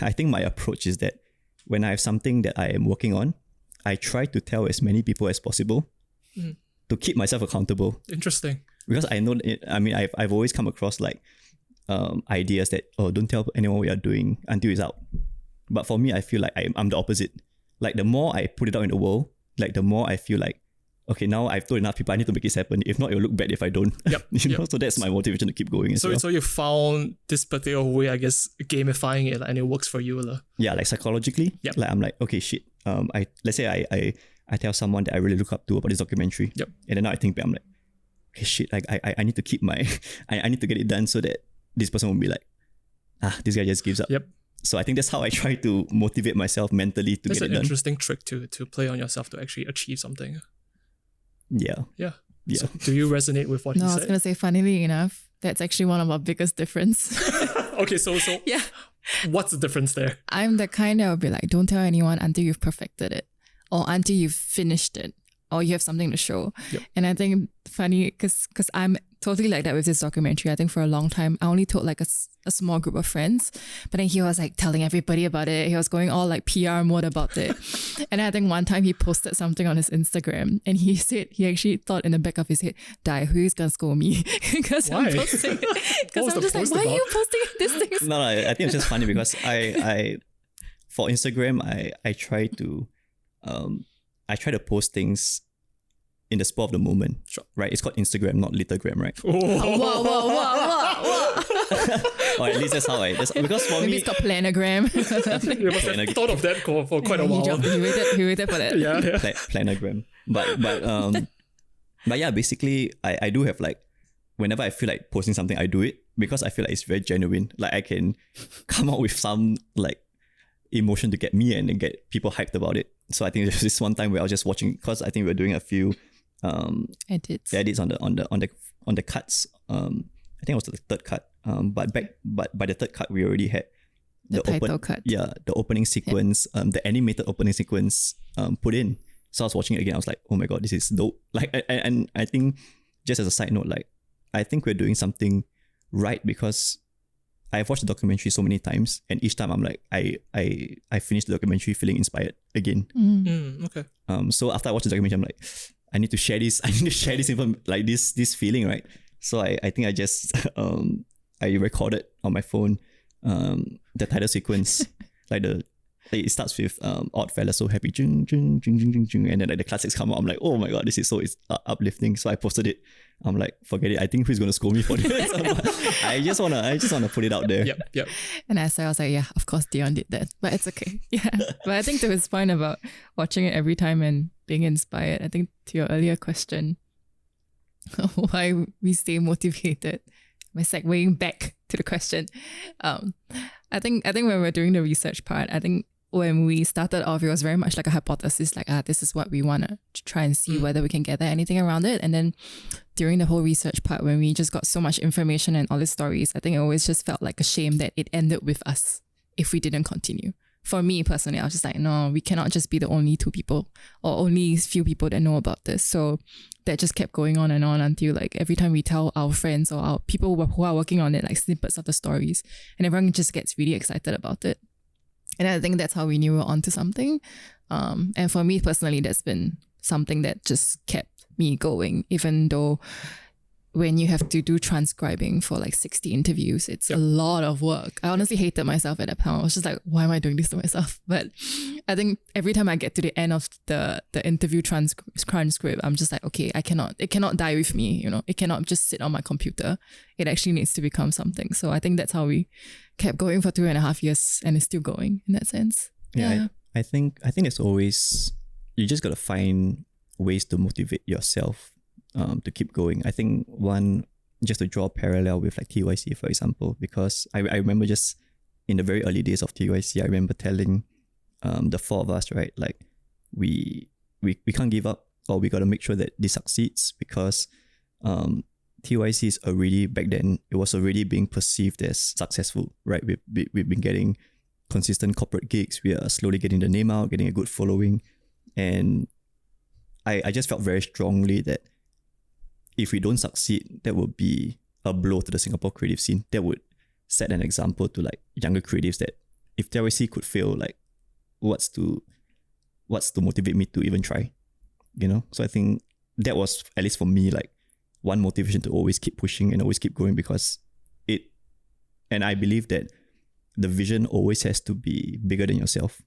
I think my approach is that when I have something that I am working on, I try to tell as many people as possible to keep myself accountable. Interesting. Because I know, I've always come across ideas that, don't tell anyone what you're doing until it's out. But for me, I feel like I'm the opposite. Like the more I put it out in the world, the more I feel like, okay, now I've told enough people, I need to make it happen. If not, it'll look bad if I don't. So that's my motivation to keep going. So you found this particular way, I guess, gamifying it, and it works for you. Yeah, psychologically. I'm like, okay, shit. Let's say I tell someone that I really look up to about this documentary. And then now I think back, I'm like, okay, shit, I need to keep I need to get it done so that this person will be like, this guy just gives up. So I think that's how I try to motivate myself mentally to get it done. That's an interesting trick to play on yourself to actually achieve something. Yeah. So do you resonate with what he said? No, I was going to say, funnily enough, that's actually one of our biggest difference. Okay, so yeah. What's the difference there? I'm the kind that will be like, don't tell anyone until you've perfected it or until you've finished it or you have something to show. And I think funny because I'm totally like that with this documentary. I think for a long time, I only told a small group of friends, but then he was telling everybody about it. He was going all PR mode about it. And I think one time he posted something on his Instagram and he said he actually thought in the back of his head, who's gonna scold me? Because I'm posting it. Because I'm just like, why are you posting this thing? No, I think it's just funny because I for Instagram, I try to post things in the spur of the moment, right? It's called Instagram, not Littlegram, right? Whoa. Or at least that's how because for Maybe me... it's called Planogram. You must have thought of that for quite a while. He waited for that. Yeah. Planogram. But yeah, basically, I do have whenever I feel like posting something, I do it because I feel like it's very genuine. I can come out with some emotion to get me and get people hyped about it. So I think there's this one time where I was just watching, because I think we were doing a few edits on the cuts. I think it was the third cut But by the third cut, we already had The title cut. Yeah, the opening sequence, the animated opening sequence put in. So I was watching it again. I was like, oh my god, this is dope. Like, and I think just as a side note, like, I think we're doing something right because I've watched the documentary so many times, and each time I'm like, I finished the documentary feeling inspired again. Okay. So after I watched the documentary, I'm like, I need to share this. I need to share this info, like this feeling, right? So I think I just I recorded on my phone the title sequence, like it starts with Odd Fella So Happy, jing, jing, jing, jing, jing, jing, and then like the classics come out. I'm like, oh my god, this is so uplifting. So I posted it. I'm like, forget it. I think who's gonna scold me for this? I just wanna put it out there. Yep. And I was like, yeah, of course Deon did that, but it's okay. Yeah, but I think to his point about watching it every time and being inspired, I think to your earlier question, why we stay motivated, by segueing back to the question, I think when we're doing the research part, I think when we started off, it was very much like a hypothesis, like, this is what we want to try and see whether we can gather anything around it. And then during the whole research part, when we just got so much information and all these stories, I think it always just felt like a shame that it ended with us if we didn't continue. For me personally, I was just like, no, we cannot just be the only two people or only few people that know about this. So that just kept going on and on until like every time we tell our friends or our people who are working on it, like snippets of the stories, and everyone just gets really excited about it. And I think that's how we knew we were onto something. And for me personally, that's been something that just kept me going, even though when you have to do transcribing for like 60 interviews, it's a lot of work. I honestly hated myself at that point. I was just like, why am I doing this to myself? But I think every time I get to the end of the interview transcript, I'm just like, okay, it cannot die with me, you know, it cannot just sit on my computer. It actually needs to become something. So I think that's how we kept going for 2.5 years, and it's still going in that sense. Yeah. I think it's always, you just got to find ways to motivate yourself to keep going. I think one, just to draw a parallel with like TYC, for example, because I remember just in the very early days of TYC, I remember telling the four of us, right, like we can't give up, or we got to make sure that this succeeds, because TYC is already, back then, it was already being perceived as successful, right? We've been getting consistent corporate gigs. We are slowly getting the name out, getting a good following. And I just felt very strongly that if we don't succeed, that would be a blow to the Singapore creative scene. That would set an example to like younger creatives that if TYC could fail, like what's to motivate me to even try, you know? So I think that was, at least for me, like one motivation to always keep pushing and always keep going, because and I believe that the vision always has to be bigger than yourself,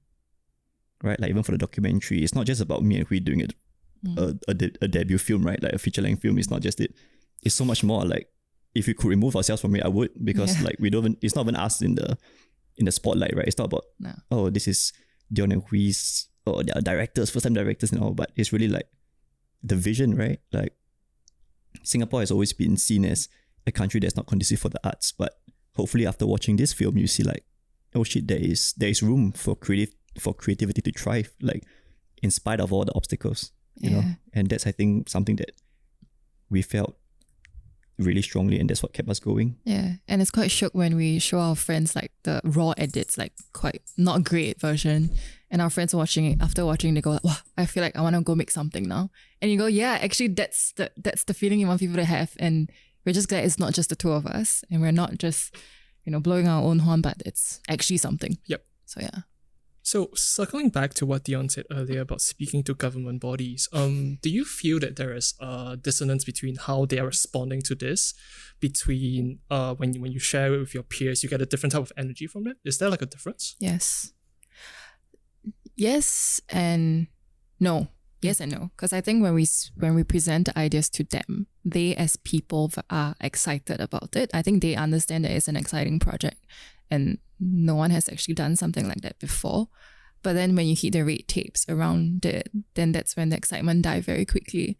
right? Like even for the documentary, it's not just about me and Hwee doing it. A debut film, right? Like a feature-length film is not just it. It's so much more. Like if we could remove ourselves from it, I would, because like we don't. It's not even us in the spotlight, right? It's not about oh, this is Deon and Hwee's, or they are directors, first-time directors and all. But it's really like the vision, right? Like Singapore has always been seen as a country that's not conducive for the arts, but hopefully after watching this film, you see like, oh shit, there is room for creativity to thrive, like in spite of all the obstacles. You know, and that's, I think, something that we felt really strongly, and that's what kept us going. Yeah, and it's quite shook when we show our friends like the raw edits, like quite not great version, and our friends watching it, after watching, they go like, wow, I feel like I want to go make something now. And you go, yeah, actually that's the feeling you want people to have, and we're just glad it's not just the two of us, and we're not just, you know, blowing our own horn, but it's actually something. Yep. So yeah. So circling back to what Deon said earlier about speaking to government bodies, do you feel that there is a dissonance between how they are responding to this, between when you share it with your peers, you get a different type of energy from it? Is there like a difference? Yes and no. Yes and no. Because I think when we present the ideas to them, they as people are excited about it. I think they understand that it's an exciting project, and no one has actually done something like that before. But then when you hit the red tapes around it, then that's when the excitement died very quickly.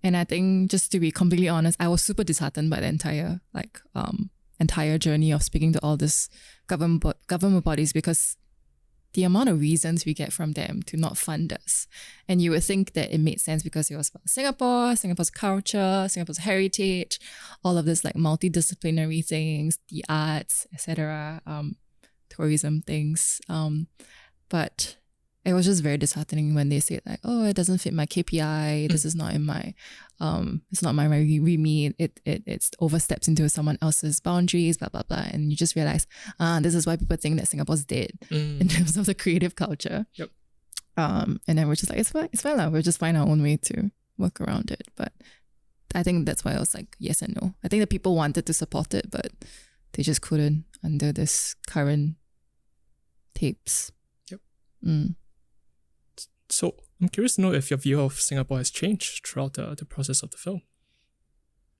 And I think, just to be completely honest, I was super disheartened by the entire journey of speaking to all this government bodies, because the amount of reasons we get from them to not fund us. And you would think that it made sense because it was about Singapore, Singapore's culture, Singapore's heritage, all of this like multidisciplinary things, the arts, etc., tourism things. But it was just very disheartening when they said like, oh, it doesn't fit my KPI. This is not in my, it's not my remit. It oversteps into someone else's boundaries, blah, blah, blah. And you just realize, this is why people think that Singapore's dead in terms of the creative culture. Yep. And then we're just like, it's fine lah. We'll just find our own way to work around it. But I think that's why I was like, yes and no. I think the people wanted to support it, but they just couldn't under this current tapes. Yep. Mm. So I'm curious to know if your view of Singapore has changed throughout the process of the film.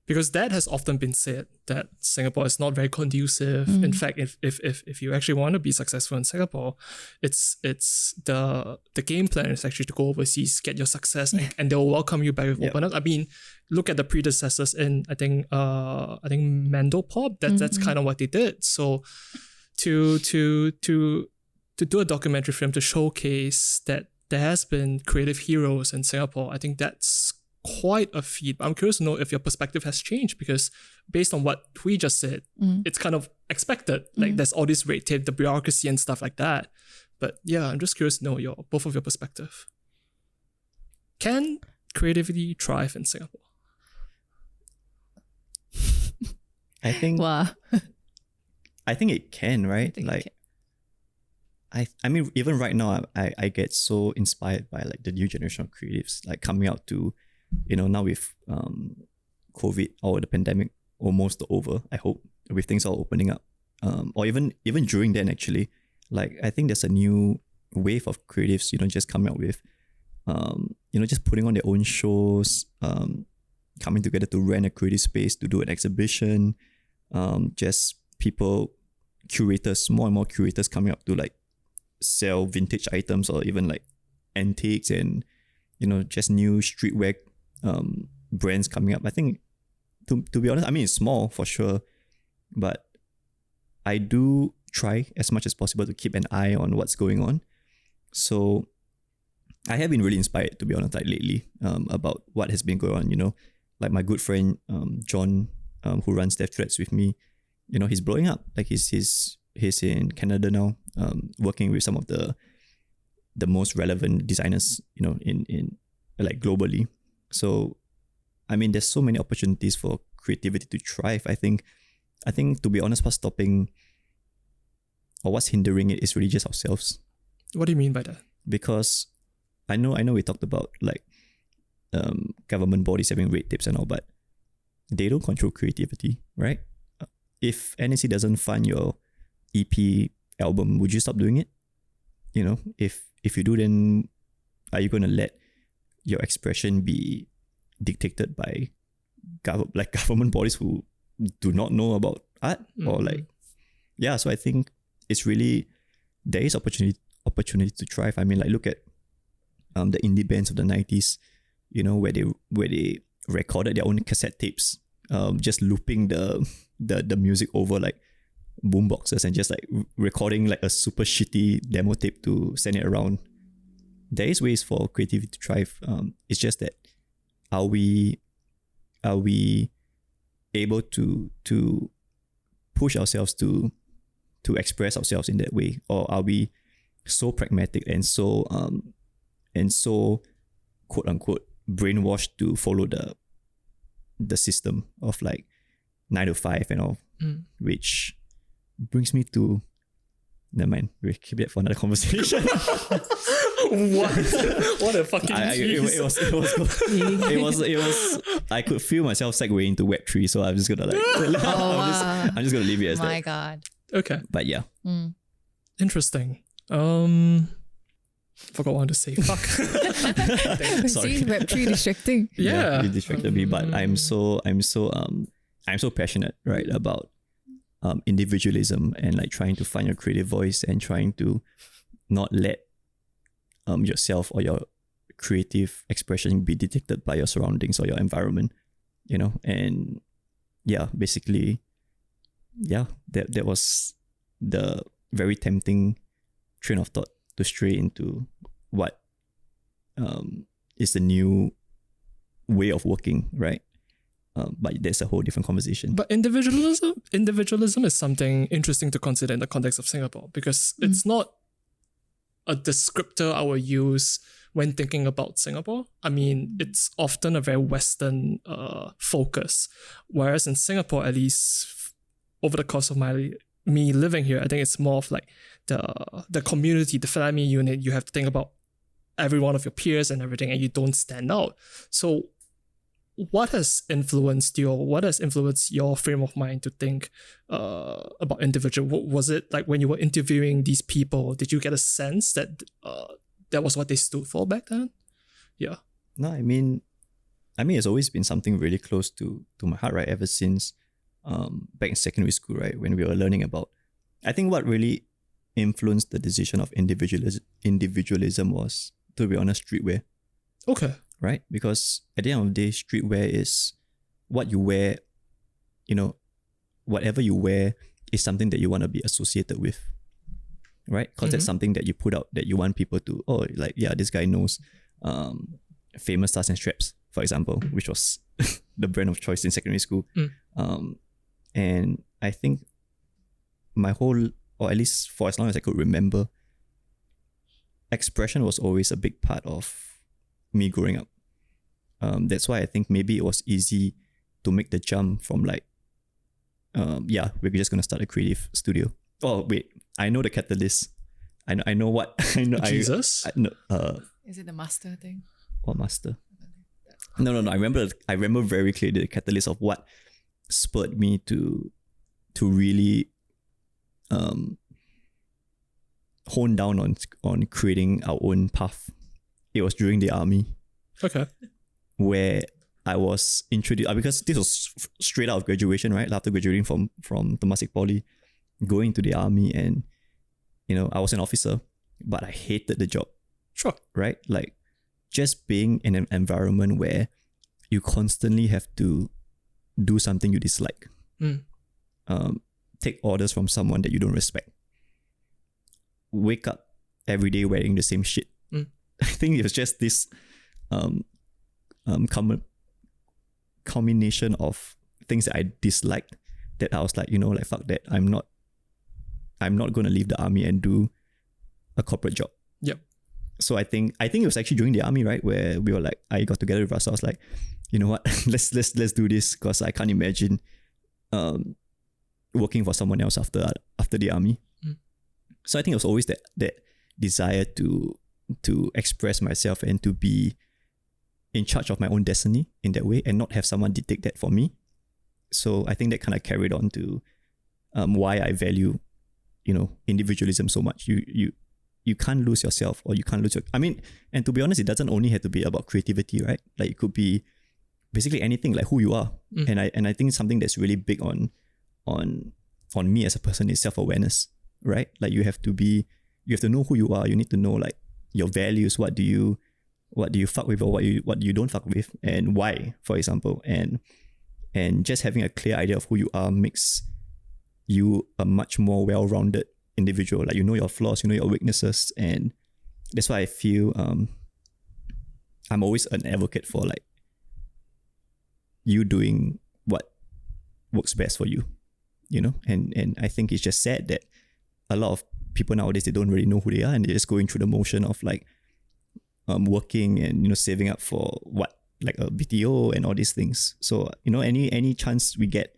Because that has often been said, that Singapore is not very conducive. In fact, if you actually want to be successful in Singapore, it's the game plan is actually to go overseas, get your success, and they'll welcome you back with open arms. I mean, look at the predecessors in I think Mandopop. That's kind of what they did. So to do a documentary film to showcase that there has been creative heroes in Singapore, I think that's quite a feat. I'm curious to know if your perspective has changed, because based on what we just said, it's kind of expected. Like there's all this red tape, the bureaucracy and stuff like that. But yeah, I'm just curious to know both of your perspective. Can creativity thrive in Singapore? I think Wow. I think it can, right? I mean, even right now, I get so inspired by like the new generation of creatives, like coming out to, now with COVID or the pandemic almost over, I hope, with things all opening up. Or even during then, actually, like I think there's a new wave of creatives, just coming out with, just putting on their own shows, coming together to rent a creative space, to do an exhibition, just people, curators, more and more curators coming up to like sell vintage items or even like antiques and just new streetwear brands coming up. I think to be honest, I mean, it's small for sure, but I do try as much as possible to keep an eye on what's going on. So I have been really inspired, to be honest, like lately, about what has been going on. Like my good friend John, who runs Death Threats with me, he's blowing up. Like he's in Canada now, working with some of the most relevant designers, in like globally. So, I mean, there's so many opportunities for creativity to thrive. I think to be honest, what's stopping or what's hindering it is really just ourselves. What do you mean by that? Because I know we talked about like government bodies having red tapes and all, but they don't control creativity, right? If NSC doesn't fund your EP album, would you stop doing it? If you do, then are you going to let your expression be dictated by government bodies who do not know about art? Or like, yeah, so I think it's really, there is opportunity to thrive. I mean, like look at the indie bands of the 90s, where they recorded their own cassette tapes, just looping the music over like boom boxes and just like recording like a super shitty demo tape to send it around. There is ways for creativity to thrive. It's just that are we able to push ourselves to express ourselves in that way, or are we so pragmatic and so quote unquote brainwashed to follow the system of like 9 to 5 and all, which brings me to, never mind, we'll keep that for another conversation. What a fucking it was I could feel myself segueing into Web3, so I'm just gonna like I'm just gonna leave it as that. My God. Okay. But yeah. Interesting. Forgot what I wanted to say. Fuck. Sorry. See, Web3 distracting. Yeah. You distracted me, but I'm so passionate, right, about individualism and like trying to find your creative voice and trying to not let yourself or your creative expression be dictated by your surroundings or your environment, and yeah, basically, yeah, that was the very tempting train of thought to stray into what is the new way of working, right? But that's a whole different conversation. But individualism is something interesting to consider in the context of Singapore, because it's not a descriptor I will use when thinking about Singapore. I mean, it's often a very Western focus, whereas in Singapore, at least over the course of me living here, I think it's more of like the community, the family unit. You have to think about every one of your peers and everything, and you don't stand out. So what has influenced your frame of mind to think about individual? Was it like when you were interviewing these people, did you get a sense that that was what they stood for back then? Yeah. No, I mean it's always been something really close to my heart, right? Ever since back in secondary school, right? When we were learning about, I think what really influenced the decision of individualism was, to be honest, streetwear. Okay. Right? Because at the end of the day, streetwear is what you wear, whatever you wear is something that you want to be associated with. Right? Because that's something that you put out that you want people to, this guy knows Famous Stars and Straps, for example, which was the brand of choice in secondary school. And I think my whole, or at least for as long as I could remember, expression was always a big part of me growing up. That's why I think maybe it was easy to make the jump from like, we're just going to start a creative studio. Oh, wait, I know the catalyst. I know what. I know. Jesus? Is it the master thing? What master? No. I remember very clearly the catalyst of what spurred me to really hone down on creating our own path. It was during the army. Okay. Where I was introduced, because this was straight out of graduation, right? After graduating from Temasek Poly, going to the army, and I was an officer, but I hated the job. Sure. Right? Like just being in an environment where you constantly have to do something you dislike. Take orders from someone that you don't respect. Wake up every day wearing the same shit. I think it was just this combination of things that I disliked, that I was like, fuck that. I'm not going to leave the army and do a corporate job. Yep. So I think it was actually during the army, right, where we were like, I got together with us. I was like, you know what, let's do this, because I can't imagine working for someone else after the army. So I think it was always that desire to express myself and to be in charge of my own destiny in that way, and not have someone dictate that for me. So I think that kind of carried on to why I value, individualism so much. You can't lose yourself, or you can't lose and to be honest, it doesn't only have to be about creativity, right? Like it could be basically anything, like who you are. And I think something that's really big on me as a person is self-awareness, right? Like you have to know who you are. You need to know like your values. What do you fuck with, or what you don't fuck with, and why, for example. And just having a clear idea of who you are makes you a much more well-rounded individual. Like your flaws, your weaknesses, and that's why I feel I'm always an advocate for like you doing what works best for you, and I think it's just sad that a lot of people nowadays, they don't really know who they are, and they're just going through the motion of like working and saving up for what, like a BTO and all these things. So any chance we get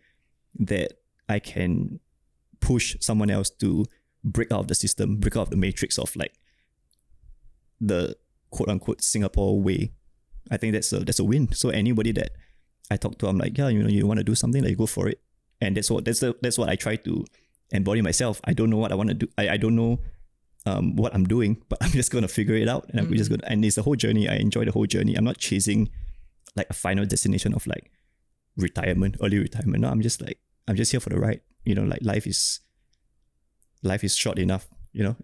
that I can push someone else to break out of the system, break out of the matrix of like the quote unquote Singapore way, I think that's a win. So anybody that I talk to, I'm like, yeah, you want to do something, like go for it. And that's what I try to embody myself. I don't know what I want to do. I don't know what I'm doing, but I'm just gonna figure it out, and I'm just gonna. And it's the whole journey. I enjoy the whole journey. I'm not chasing like a final destination of like early retirement. No, I'm just here for the ride. Like life is short enough.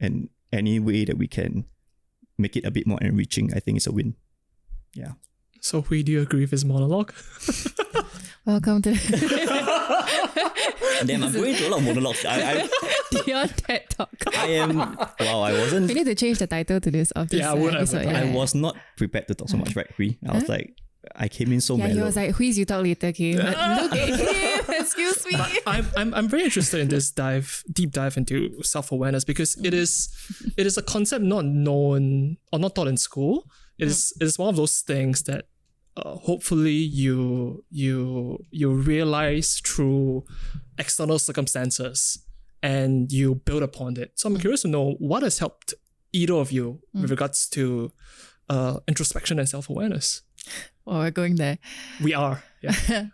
And any way that we can make it a bit more enriching, I think it's a win. Yeah. So, Hwee, do you agree with his monologue? Welcome to Damn, I'm going to a lot of monologues. Deon TED Talk. I am. Wow, I wasn't. We need to change the title to this of this Yeah, I would. episode. I was not prepared to talk so much, right, Hwee? I was like, I came in so Yeah, mellow. he was like, "Wheeze, you talk later, okay?" But look at him. Excuse me. I'm very interested in this deep dive into self-awareness because it is a concept not known or not taught in school. It is one of those things that hopefully you realize through external circumstances and you build upon it. So I'm curious to know what has helped either of you with regards to introspection and self-awareness. Oh, we're going there. We are. Yeah.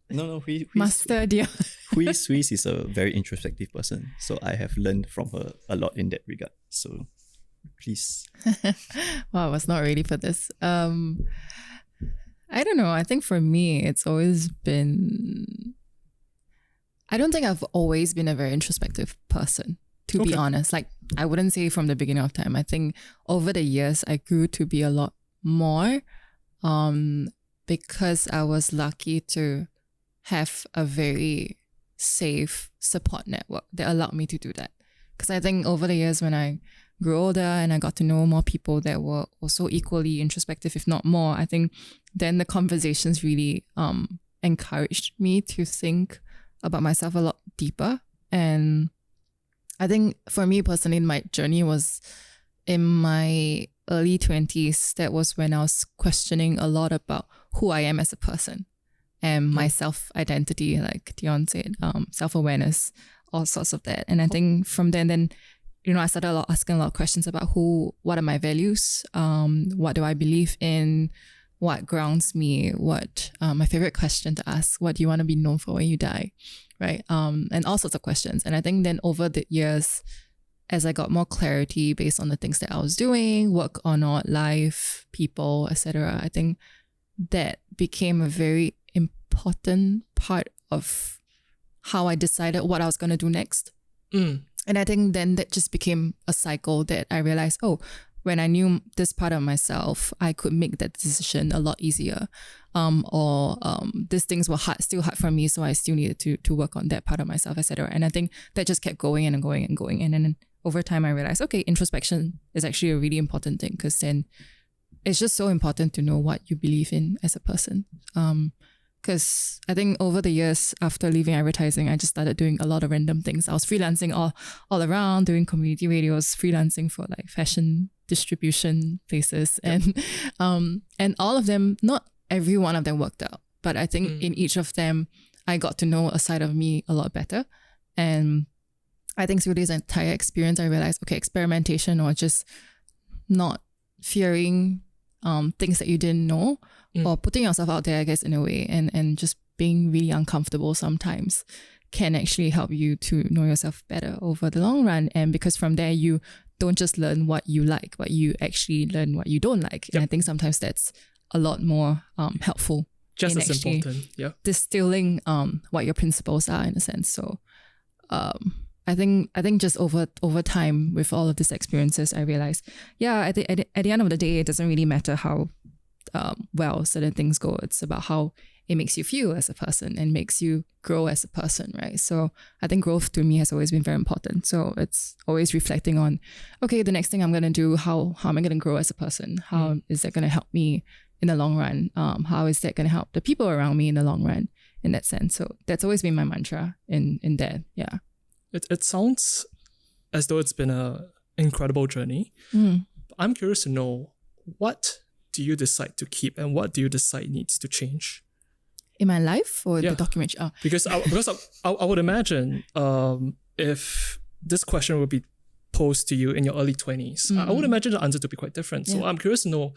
No, Master Deon. Hwee is a very introspective person. So I have learned from her a lot in that regard. So please. Wow, I was not ready for this. I don't know. I think for me, it's always been... I don't think I've always been a very introspective person, to be honest. Like, I wouldn't say from the beginning of time. I think over the years, I grew to be a lot more because I was lucky to have a very safe support network that allowed me to do that. Because I think over the years when I grew older and I got to know more people that were also equally introspective, if not more, I think then the conversations really encouraged me to think about myself a lot deeper. And I think for me personally, my journey was in my early 20s. That was when I was questioning a lot about who I am as a person and my self-identity, like Deon said, self-awareness, all sorts of that. And I think from then, I started asking a lot of questions about what are my values? What do I believe in? What grounds me? What my favorite question to ask? What do you want to be known for when you die? Right? And all sorts of questions. And I think then over the years, as I got more clarity based on the things that I was doing, work or not, life, people, etc., I think that became a very important part of how I decided what I was going to do next. And I think then that just became a cycle that I realized, when I knew this part of myself, I could make that decision a lot easier. These things were still hard for me, so I still needed to work on that part of myself, etc. And I think that just kept going and going and going. And then over time, I realized, introspection is actually a really important thing because then it's just so important to know what you believe in as a person. Because I think over the years after leaving advertising, I just started doing a lot of random things. I was freelancing all around, doing community radios, freelancing for like fashion distribution places, and all of them, not every one of them worked out, but I think in each of them, I got to know a side of me a lot better. And I think through this entire experience, I realized, experimentation or just not fearing things that you didn't know, or putting yourself out there, I guess, in a way, and just being really uncomfortable sometimes can actually help you to know yourself better over the long run. And because from there, you don't just learn what you like, but you actually learn what you don't like. And I think sometimes that's a lot more helpful. Just as important, yeah. Distilling what your principles are in a sense. So I think just over time with all of these experiences, I realized, at the end of the day, it doesn't really matter how well certain things go. It's about how it makes you feel as a person and makes you grow as a person, right? So I think growth to me has always been very important. So it's always reflecting on, the next thing I'm going to do, how am I going to grow as a person? How is that going to help me in the long run? How is that going to help the people around me in the long run in that sense? So that's always been my mantra in that, yeah. It sounds as though it's been an incredible journey. I'm curious to know, what do you decide to keep and what do you decide needs to change? In my life or the documentary? Because I would imagine if this question would be posed to you in your early 20s, I would imagine the answer to be quite different. So I'm curious to know,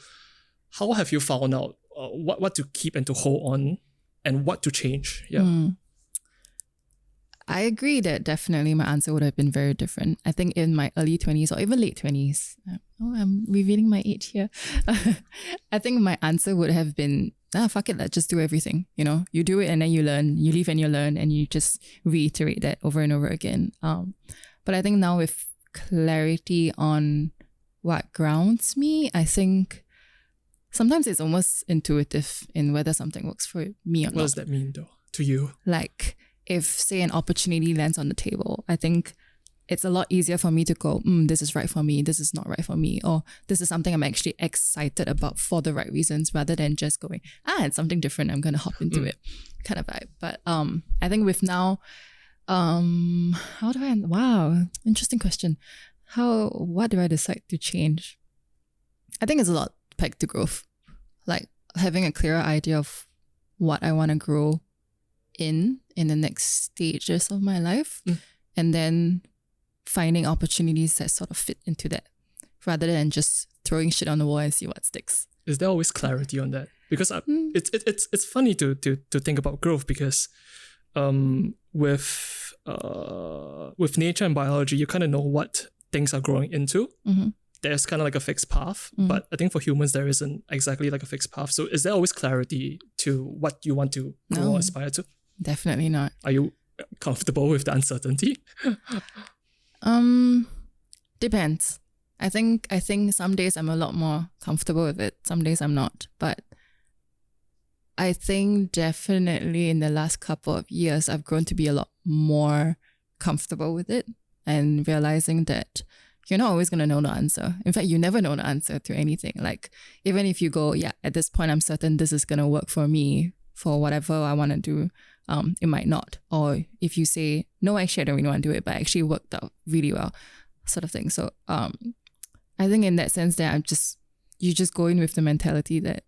how have you found out what to keep and to hold on and what to change? I agree that definitely my answer would have been very different. I think in my early 20s or even late 20s, I'm revealing my age here. I think my answer would have been, fuck it, let's just do everything. You do it and then you learn, you leave and you learn, and you just reiterate that over and over again. But I think now with clarity on what grounds me, I think sometimes it's almost intuitive in whether something works for me or What not. does that mean though to you? Like if, say, an opportunity lands on the table, I think it's a lot easier for me to go, this is right for me, this is not right for me, or this is something I'm actually excited about for the right reasons, rather than just going, it's something different, I'm going to hop into it kind of vibe. But I think with now, interesting question. What do I decide to change? I think it's a lot pegged to growth. Like having a clearer idea of what I want to grow in the next stages of my life, and then finding opportunities that sort of fit into that, rather than just throwing shit on the wall and see what sticks. Is there always clarity on that? Because it's funny to think about growth, because with nature and biology, you kind of know what things are growing into. There's kind of like a fixed path, but I think for humans there isn't exactly like a fixed path. So is there always clarity to what you want to grow or aspire to? Definitely not. Are you comfortable with the uncertainty? Depends. I think some days I'm a lot more comfortable with it. Some days I'm not. But I think definitely in the last couple of years, I've grown to be a lot more comfortable with it, and realizing that you're not always going to know the answer. In fact, you never know the answer to anything. Like even if you go, at this point, I'm certain this is going to work for me for whatever I want to do. It might not. Or if you say, no, actually, I don't really want to do it, but actually worked out really well, sort of thing. So I think in that sense that you just go in with the mentality that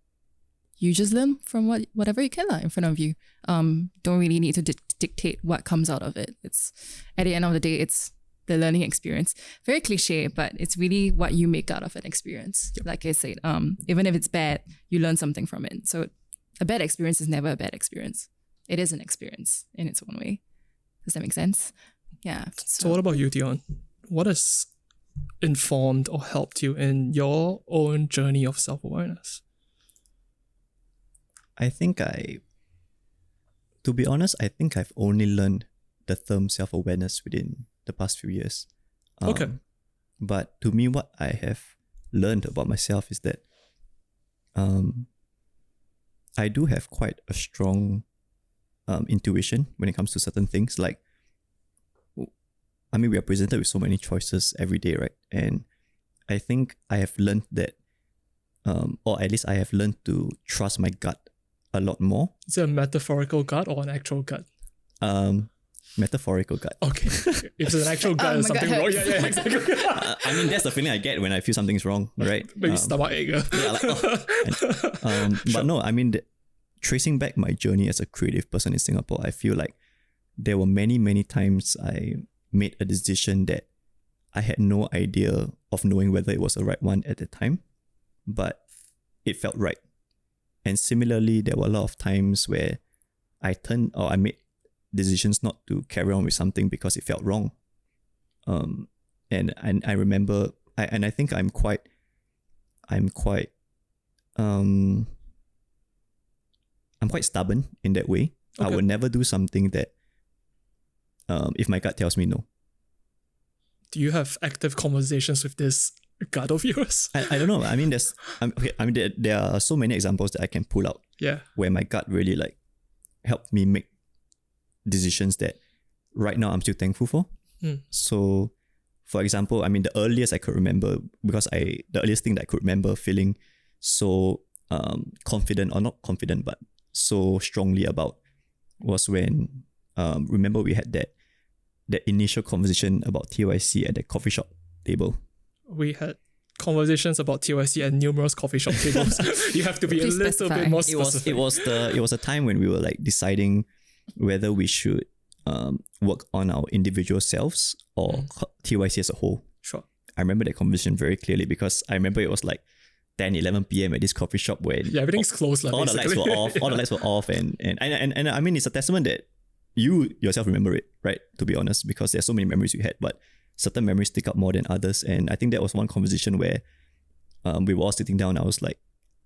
you just learn from whatever you can in front of you. Don't really need to dictate what comes out of it. It's at the end of the day, it's the learning experience. Very cliche, but it's really what you make out of an experience. Yep. Like I said, even if it's bad, you learn something from it. So a bad experience is never a bad experience. It is an experience in its own way. Does that make sense? Yeah. So what about you, Deon? What has informed or helped you in your own journey of self-awareness? To be honest, I think I've only learned the term self-awareness within the past few years. Okay. But to me, what I have learned about myself is that I do have quite a strong intuition when it comes to certain things. Like, we are presented with so many choices every day, right? And I think I have learned that, or at least I have learned to trust my gut a lot more. Is it a metaphorical gut or an actual gut? Metaphorical gut. Okay. If it's an actual gut, there's something wrong. Yeah, exactly. That's the feeling I get when I feel something's wrong, right? Maybe stomach ache. But no, tracing back my journey as a creative person in Singapore, I feel like there were many, many times I made a decision that I had no idea of knowing whether it was the right one at the time, but it felt right. And similarly, there were a lot of times where I made decisions not to carry on with something because it felt wrong. And I remember, I think I'm quite stubborn in that way. Okay. I would never do something that, if my gut tells me no. Do you have active conversations with this gut of yours? I don't know. There are so many examples that I can pull out. Yeah. Where my gut really helped me make decisions that right now I'm still thankful for. So, for example, the earliest I could remember, the earliest thing that I could remember feeling so confident, or not confident, but so strongly about, was when remember we had that initial conversation about TYC at the coffee shop table. We had conversations about TYC at numerous coffee shop tables. You have to be Please a little specify. bit more specific. It was a time when we were deciding whether we should work on our individual selves or TYC as a whole. Sure. I remember that conversation very clearly because I remember it was 10, 11 p.m. at this coffee shop where everything's closed. All the lights were off. All the lights were off, and it's a testament that you yourself remember it, right? To be honest, because there's so many memories you had, but certain memories stick out more than others. And I think that was one conversation where we were all sitting down. I was like,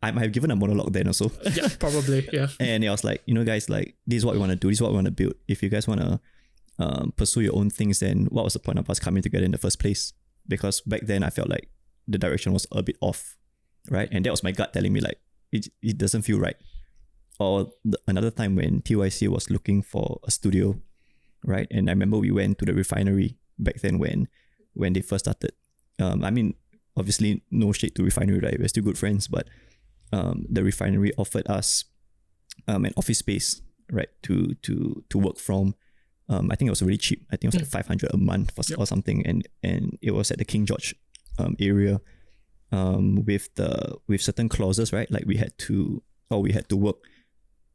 I might have given a monologue then also. Yeah, probably. Yeah. And I was like, guys, this is what we want to do. This is what we want to build. If you guys want to pursue your own things, then what was the point of us coming together in the first place? Because back then I felt like the direction was a bit off, right? And that was my gut telling me it doesn't feel right. Or another time when TYC was looking for a studio, right? And I remember we went to the refinery back then when they first started. I mean, obviously no shade to refinery, right? We're still good friends, but the refinery offered us an office space, right, to work from. I think it was really cheap. I think it was like 500 a month or something, and it was at the King George area, with certain clauses, right? Like we had to work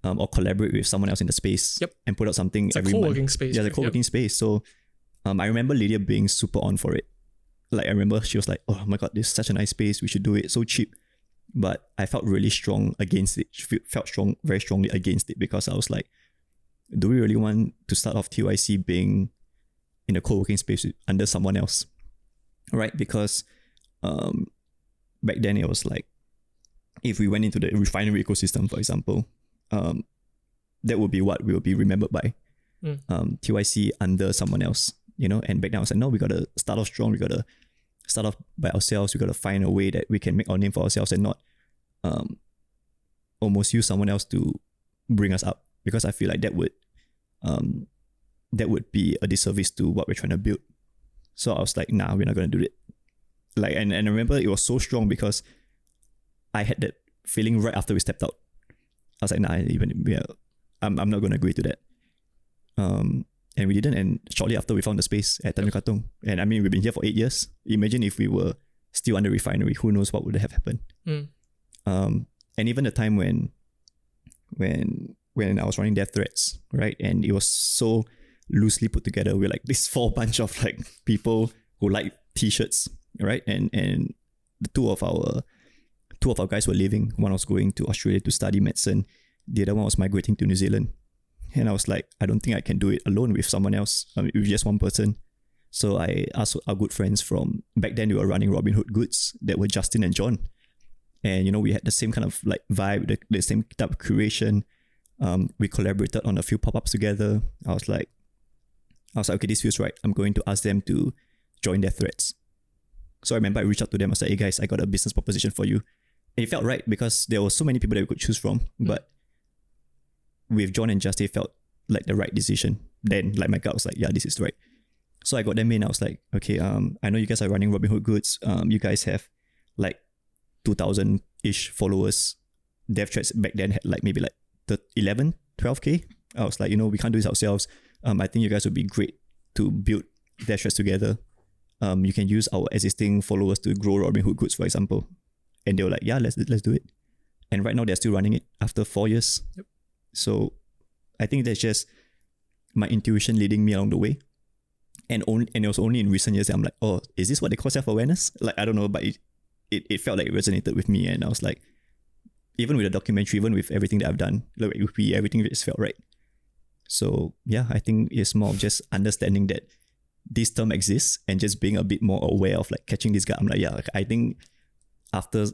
or collaborate with someone else in the space, and put out something It's every a month. co-working space. Yeah, the co-working space. So I remember Lydia being super on for it. Like I remember she was like, "Oh my god, this is such a nice space. We should do it. So cheap." But I felt really strong against it. Very strongly against it, because I was like, do we really want to start off TYC being in a co-working space under someone else? Right? Because back then it was like, if we went into the refinery ecosystem, for example, that would be what we will be remembered by. TYC under someone else, you know? And back then I was like, no, we got to start off strong. We got to start off by ourselves. We got to find a way that we can make our name for ourselves and not almost use someone else to bring us up, because I feel like that would be a disservice to what we're trying to build. So I was like, nah, we're not going to do it. Like, and I remember it was so strong because I had that feeling right after we stepped out. I was like, nah, I'm not going to agree to that. And we didn't. And shortly after, we found the space at Tanjung Katong. And I mean, we've been here for 8 years. Imagine if we were still under refinery, who knows what would have happened. And even the time when I was running Death Threats, right? And it was so loosely put together. We're like this 4 bunch of like people who like t-shirts, right? And the two of our guys were leaving. One was going to Australia to study medicine. The other one was migrating to New Zealand. And I was like, I don't think I can do it alone with someone else, with just one person. So I asked our good friends from back then, we were running Robin Hood Goods, that were Justin and John. And, you know, we had the same kind of like vibe, the same type of curation. We collaborated on a few pop-ups together. I was like, okay, this feels right. I'm going to ask them to join Death Threats. So I remember I reached out to them. I was like, hey guys, I got a business proposition for you. And it felt right because there were so many people that we could choose from. But with John and Justin, it felt like the right decision. Then, like my gut was like, yeah, this is right. So I got them in. I was like, okay, I know you guys are running Robin Hood Goods. You guys have like 2,000-ish followers. Death Threats back then had like maybe like 11, 12K. I was like, you know, we can't do this ourselves. I think you guys would be great to build Death Threats together. You can use our existing followers to grow Robin Hood Goods, for example. And they were like, yeah, let's do it. And right now they're still running it after 4 years. Yep. So I think that's just my intuition leading me along the way. And it was only in recent years that I'm like, oh, is this what they call self-awareness? Like, I don't know, but it felt like it resonated with me. And I was like, even with the documentary, even with everything that I've done, like everything just felt right. So yeah, I think it's more of just understanding that this term exists and just being a bit more aware of like catching this gut. I'm like, yeah, like, I think after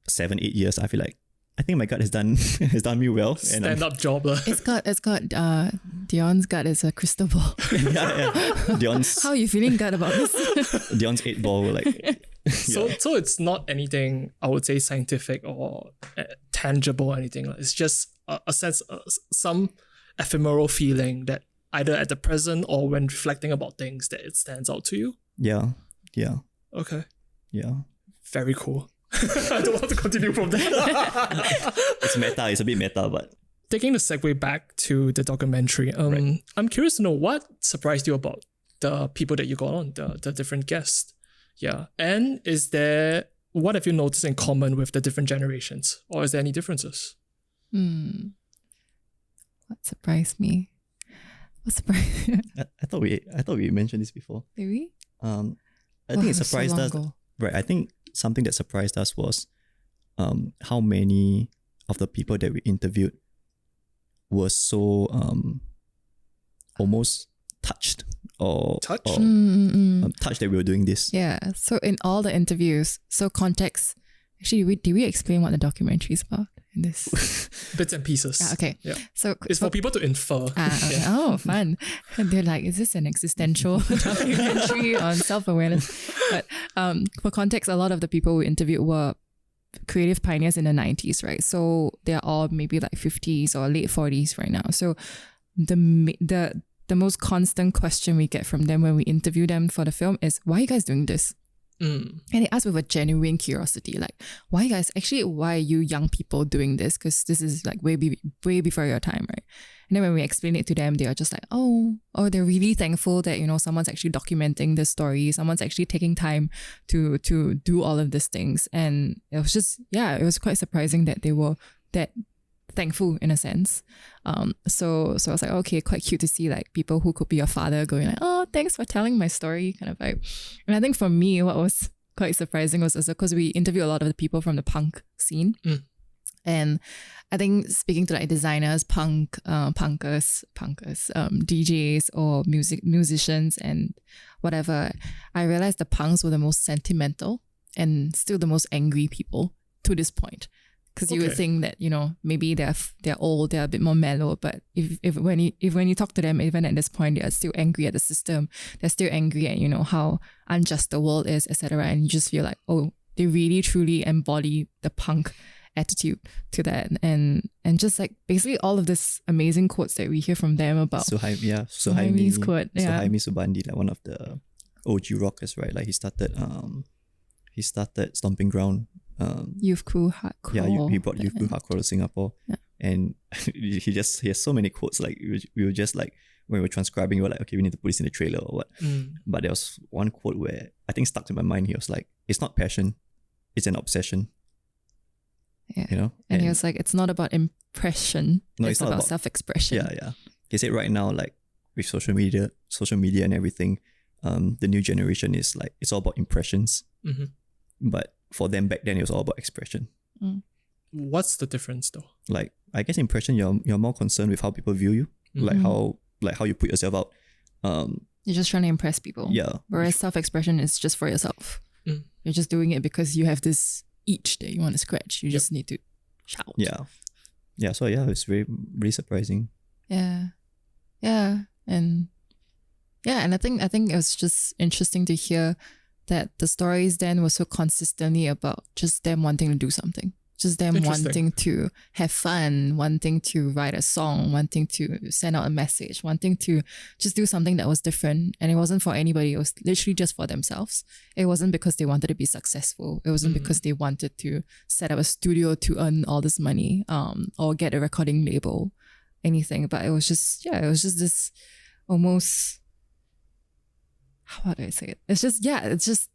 7-8 years, I feel like I think my gut has done me well. Stand up job. It's got Deon's gut is a crystal ball. yeah. Deon's, how are you feeling gut about this? Deon's 8 ball, like So it's not anything I would say scientific or tangible or anything. It's just a sense, some ephemeral feeling that either at the present or when reflecting about things that it stands out to you. Yeah. Okay. Yeah. Very cool. I don't want to continue from there. It's meta. It's a bit meta, but taking the segue back to the documentary, right. I'm curious to know what surprised you about the people that you got on, the different guests. Yeah. And what have you noticed in common with the different generations? Or is there any differences? What surprised me? I thought we mentioned this before. Did we? I think it surprised us. Ago. Right. I think something that surprised us was how many of the people that we interviewed were so almost touched touched that we were doing this. Yeah. So in all the interviews, so context. Actually, did we explain what the documentary is about in this? Bits and pieces. Okay. Yeah. So it's for people to infer. Okay. Oh, fun. And they're like, is this an existential documentary on self-awareness? But for context, a lot of the people we interviewed were creative pioneers in the 90s, right? So they're all maybe like 50s or late 40s right now. So the most constant question we get from them when we interview them for the film is, why are you guys doing this? And they ask with a genuine curiosity, like, why are you young people doing this? Because this is like way before your time, right? And then when we explain it to them, they are just like, oh, they're really thankful that, someone's actually documenting this story. Someone's actually taking time to do all of these things. And it was just, it was quite surprising that they were that thankful in a sense. So I was like, okay, quite cute to see like people who could be your father going like, oh, thanks for telling my story kind of vibe. And I think for me, what was quite surprising was also because we interview a lot of the people from the punk scene. And I think speaking to like designers, punkers, DJs or musicians and whatever, I realized the punks were the most sentimental and still the most angry people to this point. Because you would think that, maybe they're old, they're a bit more mellow, but if when you talk to them, even at this point, they are still angry at the system. They're still angry at, how unjust the world is, etc. And you just feel like, oh, they really truly embody the punk attitude to that. And just like basically all of this amazing quotes that we hear from them about. Suhaimi's quote. Yeah. Suhaimi Subandi, like one of the OG rockers, right? Like he started Stomping Ground. Youth Crew Hardcore. Yeah, he brought Youth Crew Hardcore to Singapore. Yeah. And he has so many quotes. Like we were just like, when we were transcribing, we were like, okay, we need to put this in the trailer or what. But there was one quote where I think stuck in my mind. He was like, it's not passion, it's an obsession. Yeah. And he was like, it's not about impression. No, it's about self-expression. Yeah. He said right now, like with social media and everything, the new generation is like, it's all about impressions. But for them back then, it was all about expression. What's the difference though? Like, I guess impression, you're more concerned with how people view you, like how you put yourself out. You're just trying to impress people. Yeah. Whereas self-expression is just for yourself. You're just doing it because you have this itch that you want to scratch. You just need to shout. Yeah. So it's really surprising. Yeah. And I think it was just interesting to hear that the stories then were so consistently about just them wanting to do something. Just them wanting to have fun, wanting to write a song, wanting to send out a message, wanting to just do something that was different. And it wasn't for anybody. It was literally just for themselves. It wasn't because they wanted to be successful. It wasn't because they wanted to set up a studio to earn all this money, or get a recording label, anything. But it was just this almost, how do I say it? It's just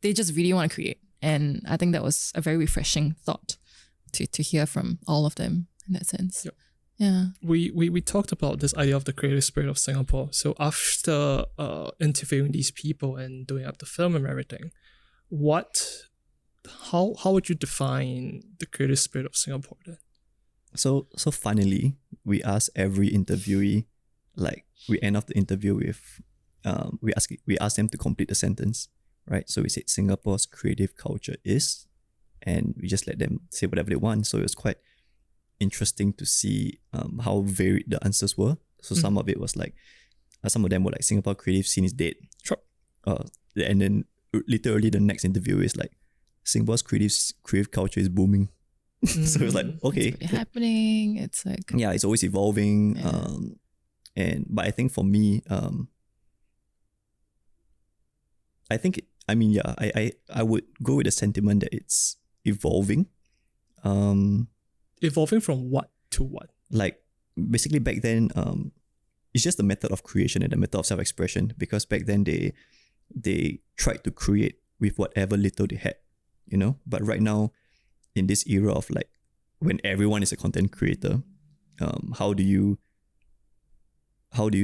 they just really want to create. And I think that was a very refreshing thought to hear from all of them in that sense. Yeah. We talked about this idea of the creative spirit of Singapore. So after interviewing these people and doing up the film and everything, how would you define the creative spirit of Singapore then? So funnily, we ask every interviewee, like we end off the interview with we ask them to complete the sentence, right? So we said Singapore's creative culture is, and we just let them say whatever they want. So it was quite interesting to see how varied the answers were. So some of it was like, some of them were like, Singapore creative scene is dead. Sure. And then literally the next interview is like, Singapore's creative culture is booming. So it's like, okay, it's really happening. It's like, yeah, it's always evolving. Yeah. But I think for me, I would go with the sentiment that it's evolving. Evolving from what to what? Like basically back then, it's just the method of creation and the method of self-expression, because back then they tried to create with whatever little they had, But right now, in this era of like when everyone is a content creator, how do you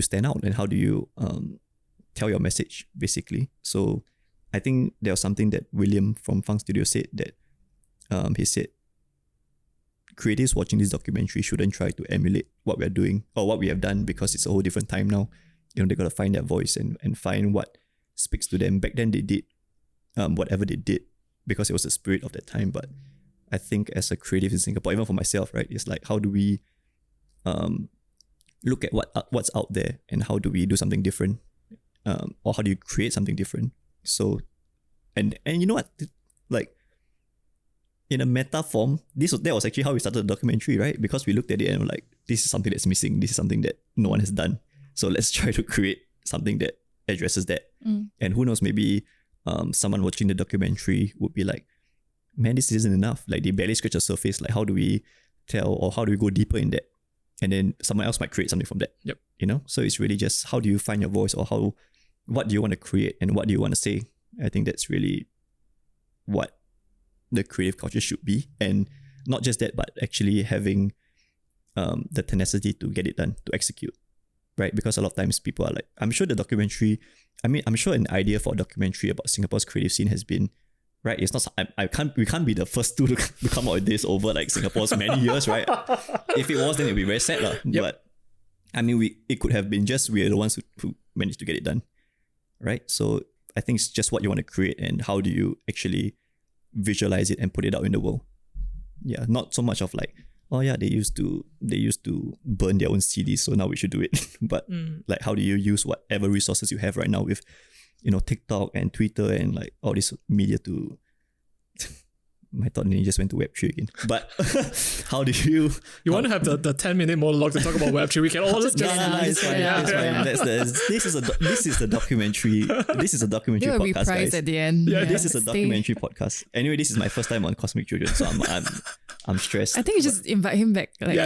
stand out, and how do you tell your message basically? So I think there was something that William from Funk Studio said, that he said creatives watching this documentary shouldn't try to emulate what we're doing or what we have done, because it's a whole different time now. They got to find their voice and find what speaks to them. Back then they did whatever they did because it was the spirit of that time. But I think as a creative in Singapore, even for myself, right, it's like, how do we look at what's out there, and how do we do something different, or how do you create something different? So, and you know what, like in a meta form, that was actually how we started the documentary, right? Because we looked at it and were like, this is something that's missing. This is something that no one has done. So let's try to create something that addresses that. And who knows, maybe someone watching the documentary would be like, man, this isn't enough. Like, they barely scratch the surface. Like, how do we tell, or how do we go deeper in that? And then someone else might create something from that. Yep. You know? So it's really just, how do you find your voice, or what do you want to create and what do you want to say? I think that's really what the creative culture should be. And not just that, but actually having the tenacity to get it done, to execute. Right? Because a lot of times people are like, I'm sure an idea for a documentary about Singapore's creative scene has been, right? It's not, we can't be the first two to come out with this over like Singapore's many years, right? If it was, then it'd be very sad. Yep. But I mean, it could have been just we're the ones who managed to get it done, right? So I think it's just what you want to create and how do you actually visualize it and put it out in the world. Yeah, not so much of like, oh yeah, they used to burn their own CDs, so now we should do it. But like, how do you use whatever resources you have right now with, TikTok and Twitter and like all this media to my thought nearly just went to Web3 again. But how do you... You want to have the 10-minute monologue to talk about Web3? We can all just... It's fine. This is a documentary. This is a documentary There will be podcast, prize guys. at the end. This is a documentary podcast. Anyway, this is my first time on Cosmic Children, so I'm stressed. I think you just invite him back. Like,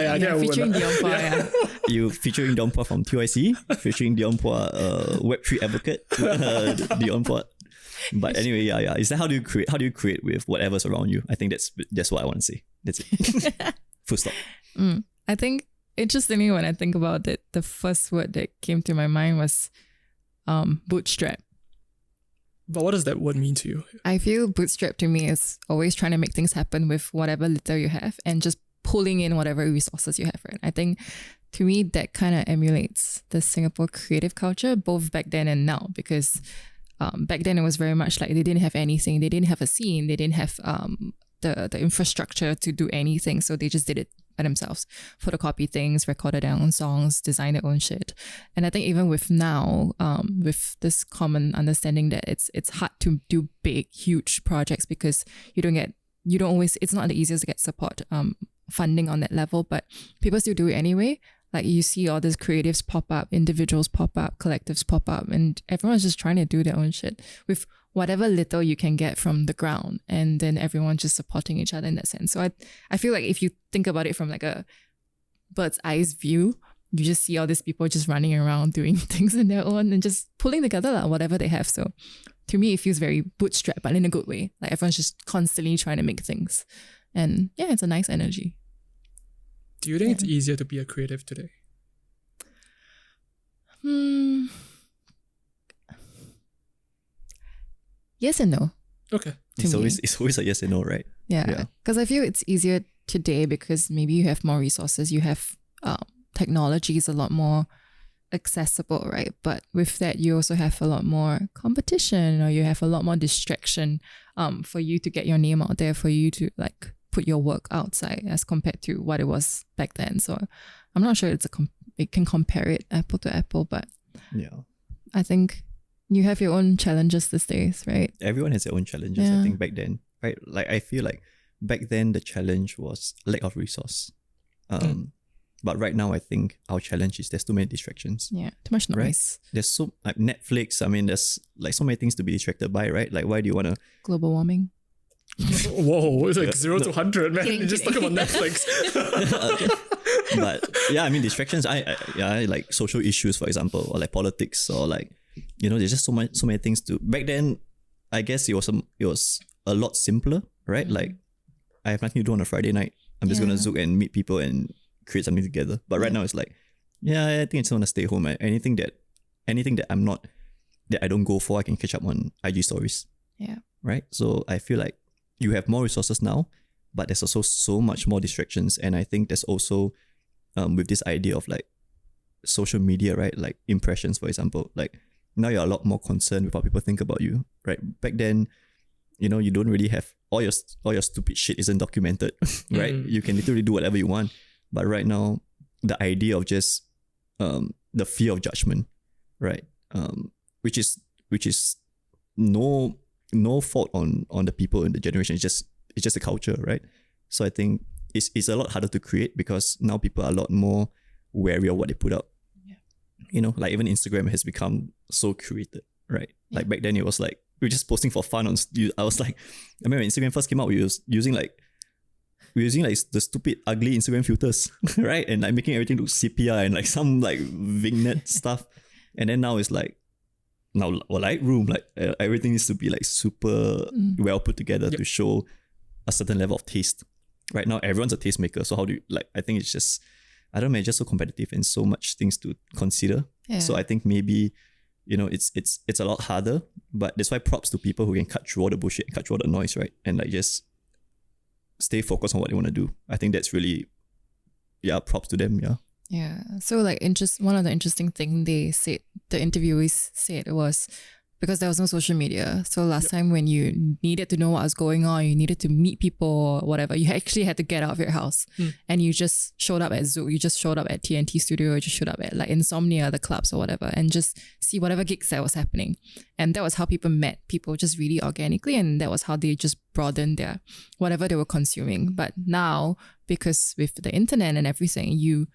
featuring Deon Hwee En. You featuring Deon Hwee from TYC, featuring Deon Hwee, Web3 advocate, Deon Hwee. But anyway, yeah. Is that how do you create with whatever's around you? I think that's what I want to say. That's it. Full stop. I think interestingly, when I think about it, the first word that came to my mind was bootstrap. But what does that word mean to you? I feel bootstrap to me is always trying to make things happen with whatever little you have and just pulling in whatever resources you have. Right? I think to me that kind of emulates the Singapore creative culture, both back then and now, because back then it was very much like they didn't have anything. They didn't have a scene. They didn't have the infrastructure to do anything. So they just did it by themselves. Photocopy things, recorded their own songs, design their own shit. And I think even with now, with this common understanding that it's hard to do big, huge projects because it's not the easiest to get support funding on that level, but people still do it anyway. Like you see all these creatives pop up, individuals pop up, collectives pop up, and everyone's just trying to do their own shit with whatever little you can get from the ground, and then everyone's just supporting each other in that sense. So I feel like if you think about it from like a bird's eyes view, you just see all these people just running around doing things in their own and just pulling together whatever they have. So to me, it feels very bootstrapped, but in a good way. Like everyone's just constantly trying to make things. And yeah, it's a nice energy. Do you think it's easier to be a creative today? Yes and no. Okay. It's always a yes and no, right? Yeah. Because I feel it's easier today because maybe you have more resources. You have technology is a lot more accessible, right? But with that, you also have a lot more competition, or you have a lot more distraction for you to get your name out there, for you to like put your work outside as compared to what it was back then. So I'm not sure it can compare it apple to apple, but yeah, I think you have your own challenges these days, right? Everyone has their own challenges. I think back then, right? Like I feel like back then the challenge was lack of resource. But right now I think our challenge is there's too many distractions. Yeah, too much noise. Right? There's so like Netflix. I mean, there's like so many things to be distracted by, right? Like why do you want to global warming? Whoa, it's like 0 to 100, man. You just talk about Netflix. But yeah, I mean distractions. I like social issues, for example, or like politics, or like there's just so many things to. Back then, I guess it was a lot simpler, right? Like I have nothing to do on a Friday night. I'm just gonna zoom and meet people and create something together. But right now it's like, I think I just want to stay home. Anything that I don't go for, I can catch up on IG stories. Yeah. Right. So I feel like you have more resources now, but there's also so much more distractions. And I think there's also with this idea of like social media, right? Like impressions, for example. Like now you're a lot more concerned with what people think about you, right? Back then, you don't really have all your stupid shit isn't documented, right? You can literally do whatever you want. But right now, the idea of just the fear of judgment, right? Which is no fault on the people in the generation. It's just it's just a culture, right? So I think it's a lot harder to create because now people are a lot more wary of what they put out. Yeah. You know, like even Instagram has become so curated, right? Yeah. Like back then it was like we were just posting for fun I was like, I remember when Instagram first came out, we were using like the stupid ugly Instagram filters, right? And like making everything look sepia and like some like vignette stuff. And then now it's like Lightroom, like everything needs to be like super well put together to show a certain level of taste. Right now, everyone's a tastemaker. So how do you like? I think it's just, I don't know, it's just so competitive and so much things to consider. Yeah. So I think maybe, you know, it's a lot harder. But that's why props to people who can cut through all the bullshit and cut through all the noise, right? And like just stay focused on what they want to do. I think that's really, props to them. Yeah. Yeah. So like one of the interesting things they said, the interviewees said was because there was no social media. So last time when you needed to know what was going on, you needed to meet people or whatever, you actually had to get out of your house and you just showed up at Zook, you just showed up at TNT Studio, you just showed up at like Insomnia, the clubs or whatever, and just see whatever gigs that was happening. And that was how people met people, just really organically, and that was how they just broadened their whatever they were consuming. But now, because with the internet and everything, you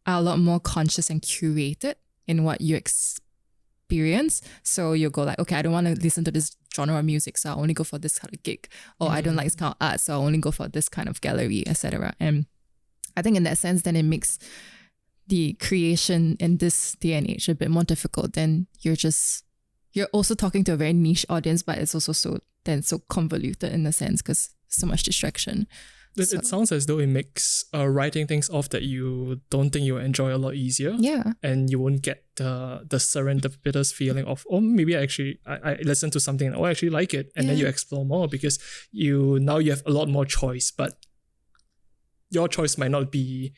are a lot more conscious and curated in what you experience. So you'll go like, okay, I don't want to listen to this genre of music, so I only go for this kind of gig. Or I don't like this kind of art, so I only go for this kind of gallery, etc. And I think in that sense, then it makes the creation in this day and age a bit more difficult. Then you're also talking to a very niche audience, but it's also so convoluted in a sense because so much distraction. It sounds as though it makes writing things off that you don't think you'll enjoy a lot easier. Yeah. And you won't get the serendipitous feeling of, oh, maybe I listened to something and I actually like it. And then you explore more because you have a lot more choice, but your choice might not be...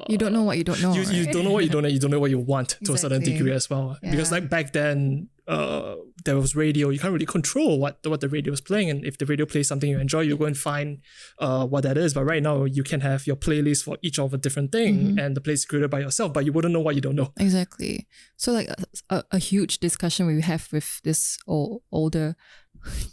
you don't know what you don't know. You don't know what you don't know. You don't know what you want to a certain degree as well. Yeah. Because like back then, there was radio. You can't really control what the radio is playing. And if the radio plays something you enjoy, you go and find what that is. But right now, you can have your playlist for each of a different thing and the playlist is created by yourself, but you wouldn't know what you don't know. Exactly. So like a huge discussion we have with this older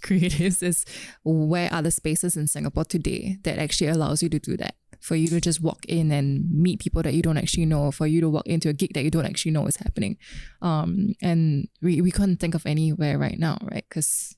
creatives is where are the spaces in Singapore today that actually allows you to do that? For you to just walk in and meet people that you don't actually know, for you to walk into a gig that you don't actually know is happening. And we couldn't think of anywhere right now, right? Because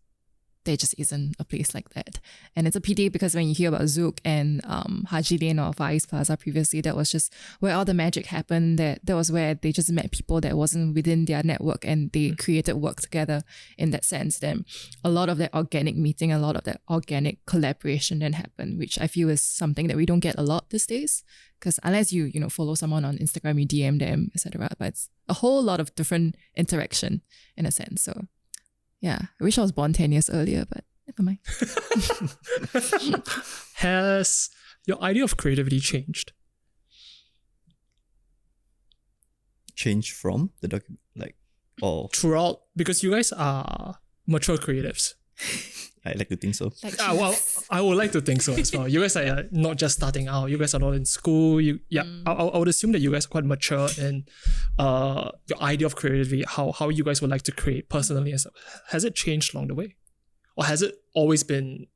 there just isn't a place like that. And it's a pity because when you hear about Zook and Haji Lane or Far East Plaza previously, that was just where all the magic happened. That was where they just met people that wasn't within their network and they created work together in that sense. Then a lot of that organic meeting, a lot of that organic collaboration then happened, which I feel is something that we don't get a lot these days. Because unless you follow someone on Instagram, you DM them, etc. But it's a whole lot of different interaction in a sense. So yeah, I wish I was born 10 years earlier, but never mind. Has your idea of creativity changed? Changed from the document, throughout, because you guys are mature creatives. I like to think so. Well, I would like to think so as well. You guys are not just starting out. You guys are not in school. I would assume that you guys are quite mature in your idea of creativity, how you guys would like to create personally. And stuff. Has it changed along the way? Or has it always been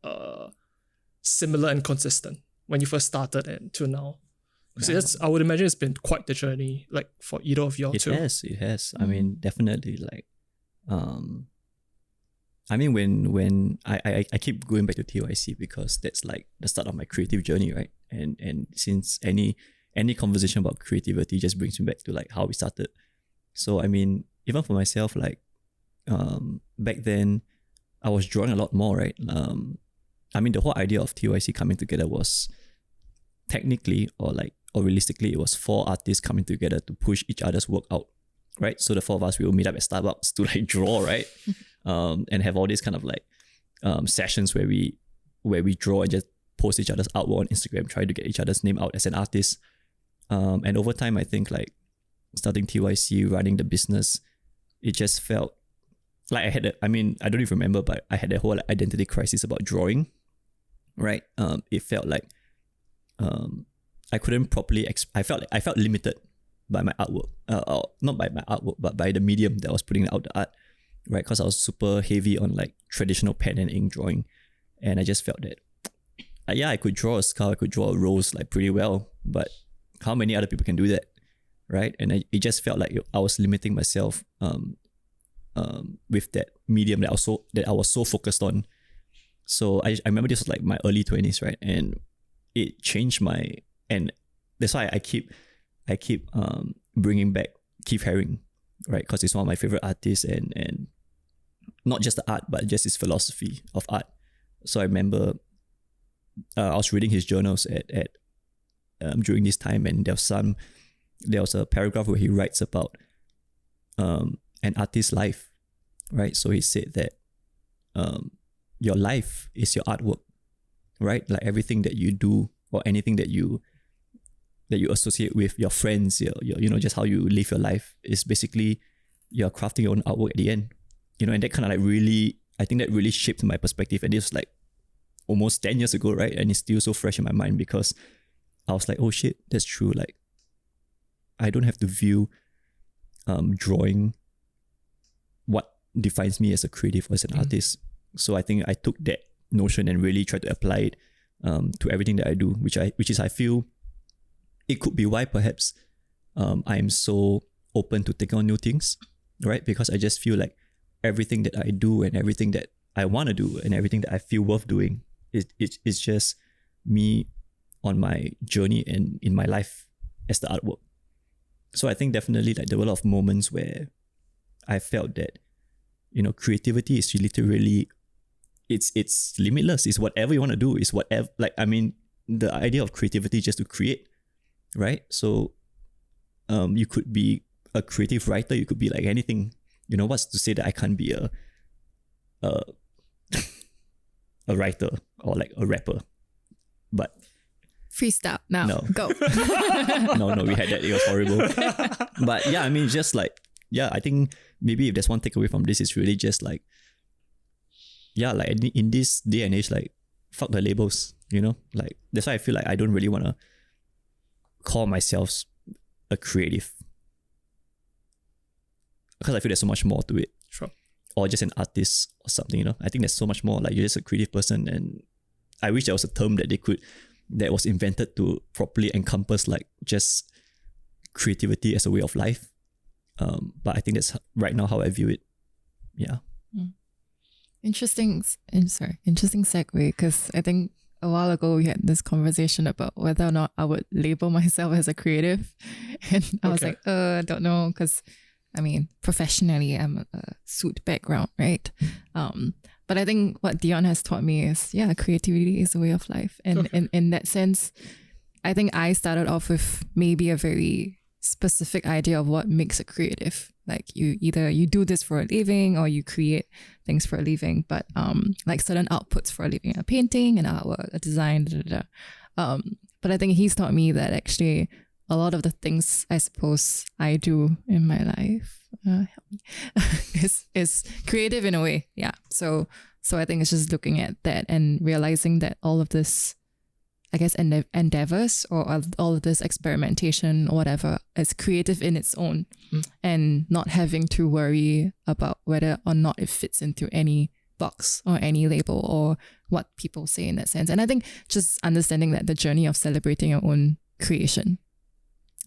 similar and consistent when you first started and to now? Because I would imagine it's been quite the journey, like for either of you too. It has. I mean, definitely I mean, when I keep going back to TYC because that's like the start of my creative journey, right? And since any conversation about creativity just brings me back to like how we started. So I mean, even for myself, like back then, I was drawing a lot more, right? I mean, the whole idea of TYC coming together was technically or realistically, it was 4 artists coming together to push each other's work out, right? So the 4 of us, we will meet up at Starbucks to like draw, right? And have all these kind of like sessions where we draw and just post each other's artwork on Instagram, try to get each other's name out as an artist. And over time, I think like starting TYC, running the business, it just felt like I don't even remember, but I had a whole identity crisis about drawing, right? It felt like I couldn't properly, I felt limited by my artwork, not by my artwork, but by the medium that I was putting out the art, right? Because I was super heavy on like traditional pen and ink drawing. And I just felt that I could draw a skull, I could draw a rose like pretty well, but how many other people can do that, right? And it just felt like I was limiting myself with that medium that I was so focused on. So I remember this was like my early 20s, right? And it changed and that's why I keep bringing back Keith Haring, right? Because he's one of my favorite artists, and not just the art, but just his philosophy of art. So I remember I was reading his journals at during this time, and there was a paragraph where he writes about an artist's life, right? So he said that your life is your artwork, right? Like everything that you do or anything that you associate with your friends, your just how you live your life is basically you're crafting your own artwork at the end, and that kind of like really, I think that really shaped my perspective. And this was like almost 10 years ago, right? And it's still so fresh in my mind because I was like, oh shit, that's true. Like I don't have to view drawing what defines me as a creative or as an artist. So I think I took that notion and really tried to apply it to everything that I do, which I feel it could be why perhaps I'm so open to taking on new things, right? Because I just feel like everything that I do and everything that I want to do and everything that I feel worth doing it's just me on my journey and in my life as the artwork. So I think definitely like there were a lot of moments where I felt that, creativity is literally, it's limitless. It's whatever you want to do. It's whatever, like, I mean, the idea of creativity is just to create, right? So you could be a creative writer. You could be like anything. What's to say that I can't be a writer or like a rapper? But freestyle now. No. Go. no, we had that. It was horrible. But yeah, I mean, just like, yeah, I think maybe if there's one takeaway from this, it's really just like, yeah, like in this day and age, like, fuck the labels, like that's why I feel like I don't really want to call myself a creative, because I feel there's so much more to it. Sure. Or just an artist or something, I think there's so much more. Like you're just a creative person, and I wish there was a term that was invented to properly encompass like just creativity as a way of life. But I think that's right now how I view it. Yeah. Interesting segue, because I think a while ago we had this conversation about whether or not I would label myself as a creative, and I was like, I don't know, because I mean, professionally I'm a suit background, right? But I think what Deon has taught me is, creativity is a way of life, and in that sense, I think I started off with maybe a very specific idea of what makes a creative. Like you do this for a living or you create things for a living, but like certain outputs for a living, a painting, an artwork, a design, but I think he's taught me that actually a lot of the things I suppose I do in my life is creative in a way. Yeah. So I think it's just looking at that and realizing that all of this, I guess, endeavors or all of this experimentation or whatever is creative in its own, and not having to worry about whether or not it fits into any box or any label or what people say in that sense. And I think just understanding that the journey of celebrating your own creation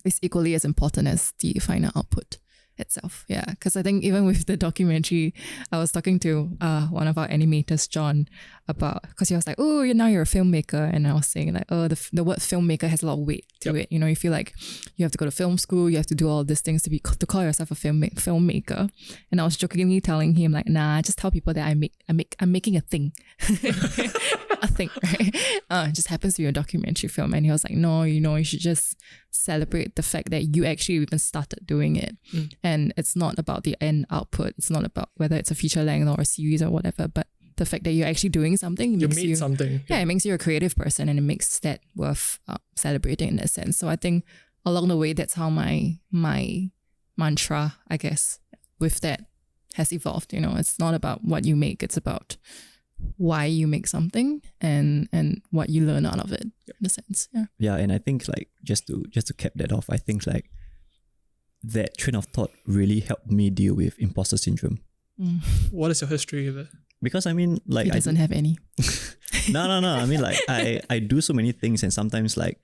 is equally as important as the final output itself. Yeah, because I think even with the documentary, I was talking to one of our animators, John, about, because he was like, oh, now you're a filmmaker, and I was saying like, oh, the word filmmaker has a lot of weight to it. You feel like you have to go to film school, you have to do all these things to call yourself a filmmaker. And I was jokingly telling him like, nah, just tell people that I'm making a thing. A thing, right? It just happens to be a documentary film. And he was like, no, you should just celebrate the fact that you actually even started doing it. And it's not about the end output. It's not about whether it's a feature length or a series or whatever, but the fact that you're actually doing something. You made something. Yeah, it makes you a creative person, and it makes that worth celebrating in that sense. So I think along the way, that's how my mantra, I guess, with that has evolved. It's not about what you make. It's about why you make something and what you learn out of it, in a sense. Yeah, and I think like just to cap that off, I think like that train of thought really helped me deal with imposter syndrome. What is your history of it? Because I mean, like, he doesn't have any. No. I mean, like, I do so many things, and sometimes, like,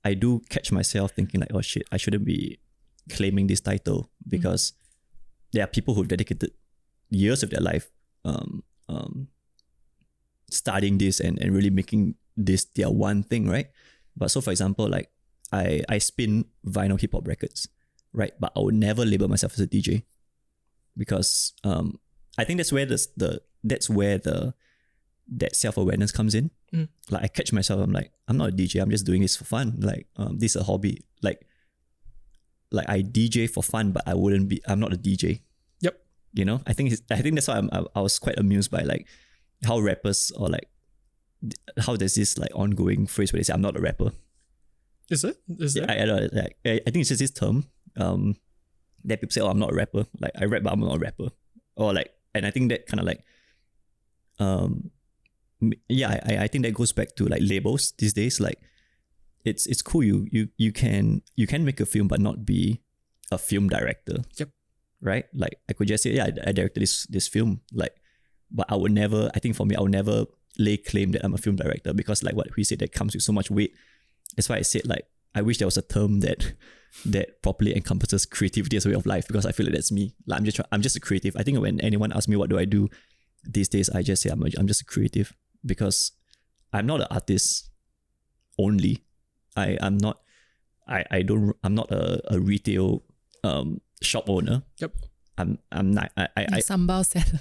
I do catch myself thinking, like, oh shit, I shouldn't be claiming this title, because there are people who've dedicated years of their life studying this and really making this their one thing, right? But so, for example, like, I spin vinyl hip hop records, right? But I would never label myself as a DJ, because I think that's where that self-awareness comes in. Like, I catch myself, I'm like, I'm not a DJ, I'm just doing this for fun. Like, this is a hobby. Like I DJ for fun, but I'm not a DJ. Yep. You know, I think that's why I was quite amused by, like, how rappers, or like how there's this, like, ongoing phrase where they say, I'm not a rapper. Is it? I think it's just this term that people say, oh, I'm not a rapper. Like, I rap, but I'm not a rapper. Or like, and I think that kind of like, I think that goes back to, like, labels these days. Like, it's cool. You can make a film but not be a film director. Yep. Right? Like, I could just say, yeah, I directed this film. Like, but I would never lay claim that I'm a film director, because, like what we said, that comes with so much weight. That's why I said, like, I wish there was a term that properly encompasses creativity as a way of life, because I feel like that's me. Like, I'm just a creative. I think when anyone asks me what do I do these days, I just say I'm just a creative, because I'm not an artist only. I'm not a retail shop owner. Yep. I'm not. Sambal seller.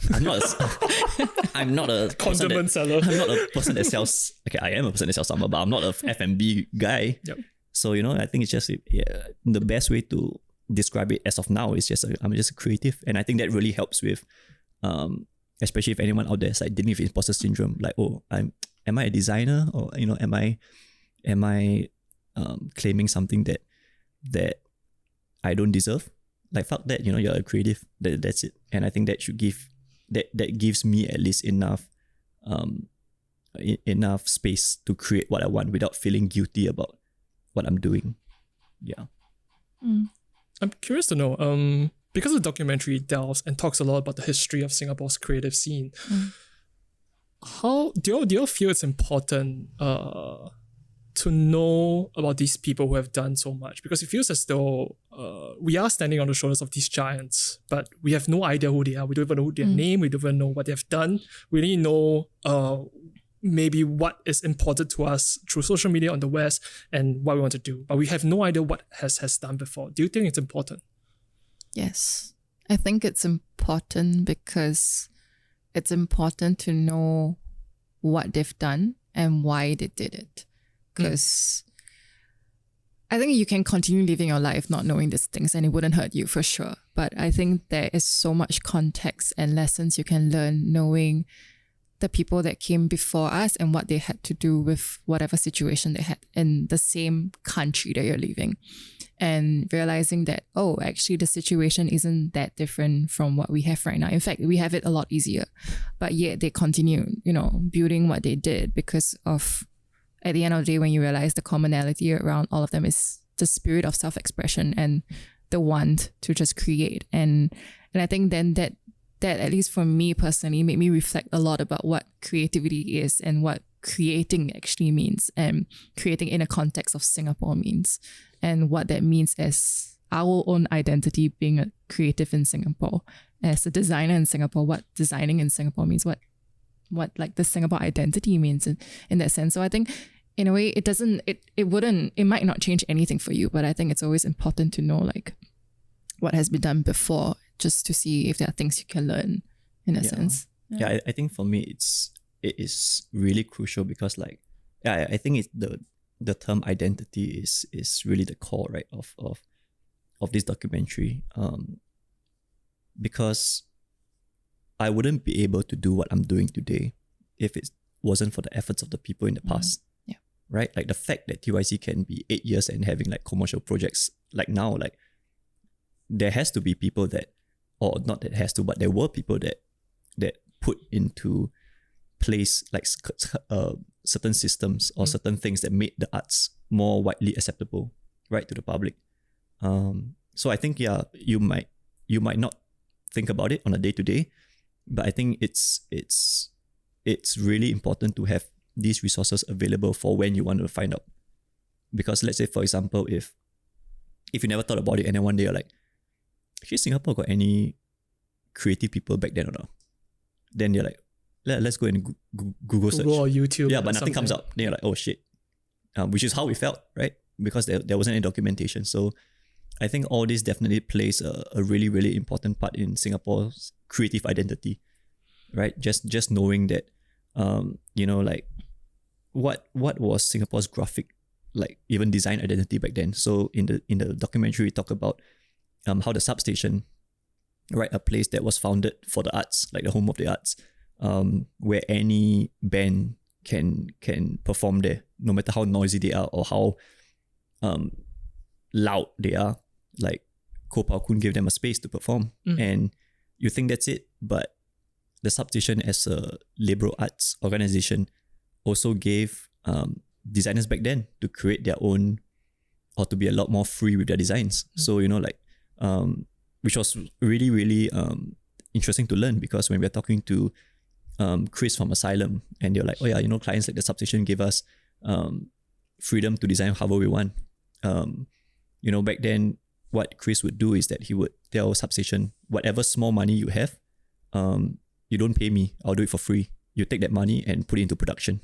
I'm not a condiment seller. I'm not a person that sells. Okay, I am a person that sells sambal, but I'm not a F&B guy. Yep. So, you know, I think it's just the best way to describe it as of now is just I'm just a creative, and I think that really helps with, especially if anyone out there is like dealing with imposter syndrome. Like, oh, am I a designer, or, you know, am I claiming something that I don't deserve? Like, fuck that, you know, you're a creative. That's it. And I think that should that gives me at least enough space to create what I want without feeling guilty about what I'm doing. Yeah. I'm curious to know, because the documentary delves and talks a lot about the history of Singapore's creative scene, how do you feel it's important to know about these people who have done so much? Because it feels as though we are standing on the shoulders of these giants, but we have no idea who they are. We don't even know their name. We don't even know what they've done. We only know maybe what is important to us through social media on the West and what we want to do. But we have no idea what has done before. Do you think it's important? Yes. I think it's important because it's important to know what they've done and why they did it. Because I think you can continue living your life not knowing these things and it wouldn't hurt you for sure. But I think there is so much context and lessons you can learn knowing the people that came before us and what they had to do with whatever situation they had in the same country that you're living. And realizing that, oh, actually the situation isn't that different from what we have right now. In fact, we have it a lot easier. But yet they continue, you know, building what they did because of, at the end of the day, when you realize the commonality around all of them is the spirit of self-expression and the want to just create. And I think then that at least for me personally made me reflect a lot about what creativity is and what creating actually means, and creating in a context of Singapore means, and what that means as our own identity being a creative in Singapore, as a designer in Singapore, what designing in Singapore means, what like the Singapore identity means in that sense. So I think in a way it might not change anything for you, but I think it's always important to know like what has been done before, just to see if there are things you can learn in a sense. Yeah, I think for me it is really crucial because like, yeah, I think it's the term identity is really the core, right, of this documentary. Because I wouldn't be able to do what I'm doing today if it wasn't for the efforts of the people in the past. Yeah. Right? Like the fact that TYC can be 8 years and having like commercial projects like now, like there has to be people that, or not that has to, but there were people that put into place like certain systems or certain things that made the arts more widely acceptable, right, to the public. So I think, yeah, you might not think about it on a day-to-day, but I think it's really important to have these resources available for when you want to find out. Because let's say, for example, if you never thought about it and then one day you're like, actually Singapore got any creative people back then or not? Then you're like, let's go and Google search. Google or YouTube. Yeah, but nothing comes up. Then you're like, oh shit. Which is how we felt, right? Because there wasn't any documentation. So I think all this definitely plays a really, really important part in Singapore's creative identity, right? Just knowing that, like what was Singapore's graphic, like even design identity back then. So in the documentary, we talk about how the substation, right, a place that was founded for the arts, like the home of the arts, where any band can perform there, no matter how noisy they are or how loud they are. Like Koh Pao Kun gave them a space to perform, and you think that's it, but the substation as a liberal arts organization also gave designers back then to create their own, or to be a lot more free with their designs. So which was really, really interesting to learn, because when we're talking to Chris from Asylum, and they're like, oh yeah, clients like the substation give us freedom to design however we want. Back then, what Chris would do is that he would tell substation, whatever small money you have, you don't pay me, I'll do it for free. You take that money and put it into production,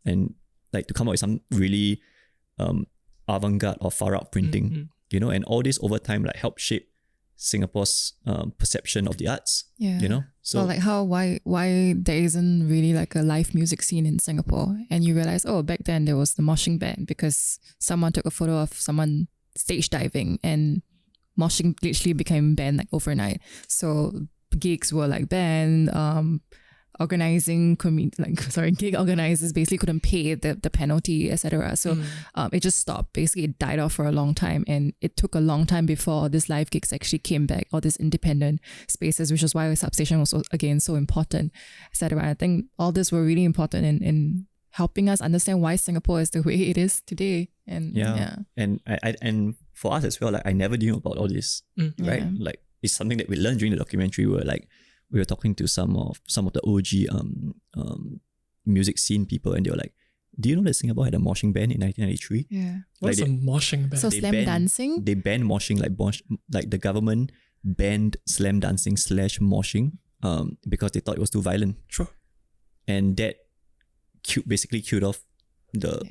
and like to come up with some really avant-garde or far out printing, and all this over time like help shape Singapore's perception of the arts. So like why there isn't really like a live music scene in Singapore, and you realize, oh, back then there was the moshing band because someone took a photo of someone stage diving, and moshing literally became banned like overnight. So gigs were like banned. Gig organizers basically couldn't pay the penalty, etc. So it just stopped. Basically, it died off for a long time, and it took a long time before these live gigs actually came back, or these independent spaces, which is why the substation was so important, etc. I think all this were really important in helping us understand why Singapore is the way it is today. And and for us as well, like I never knew about all this, right? Yeah. Like it's something that we learned during the documentary, where like we were talking to some of the OG music scene people, and they were like, do you know that Singapore had a moshing ban in 1993? Yeah. What's a moshing ban? So slam dancing? They banned moshing, like the government banned slam dancing / moshing because they thought it was too violent. Sure. And that basically killed off the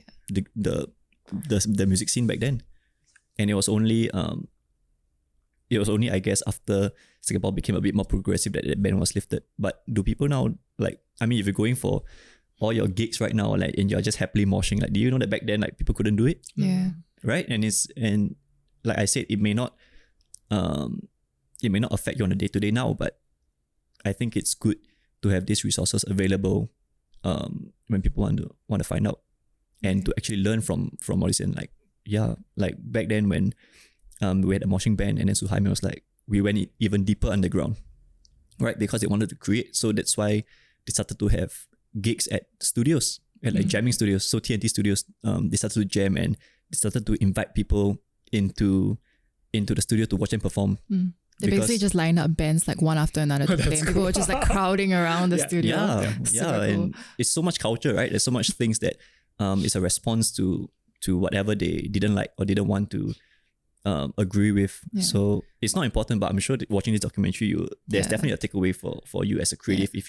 music scene back then. And it was only I guess after Singapore became a bit more progressive that the ban was lifted. But do people now, like, I mean, if you're going for all your gigs right now, like, and you're just happily moshing, like, do you know that back then, like, people couldn't do it? Yeah. Right? And like I said, it may not affect you on a day-to-day now, but I think it's good to have these resources available when people want to find out, and to actually learn from all this. And like, yeah, like back then when we had a moshing ban, and then Suhaimi was like, we went even deeper underground, right? Because they wanted to create. So that's why they started to have gigs at studios, at like jamming studios. So TNT studios, they started to jam, and they started to invite people into the studio to watch them perform. They basically just lined up bands like one after another to play. People were just like crowding around the studio. Yeah. And it's so much culture, right? There's so much things that is a response to whatever they didn't like or didn't want to agree with. Yeah. So it's not important, but I'm sure that watching this documentary, there's definitely a takeaway for you as a creative, if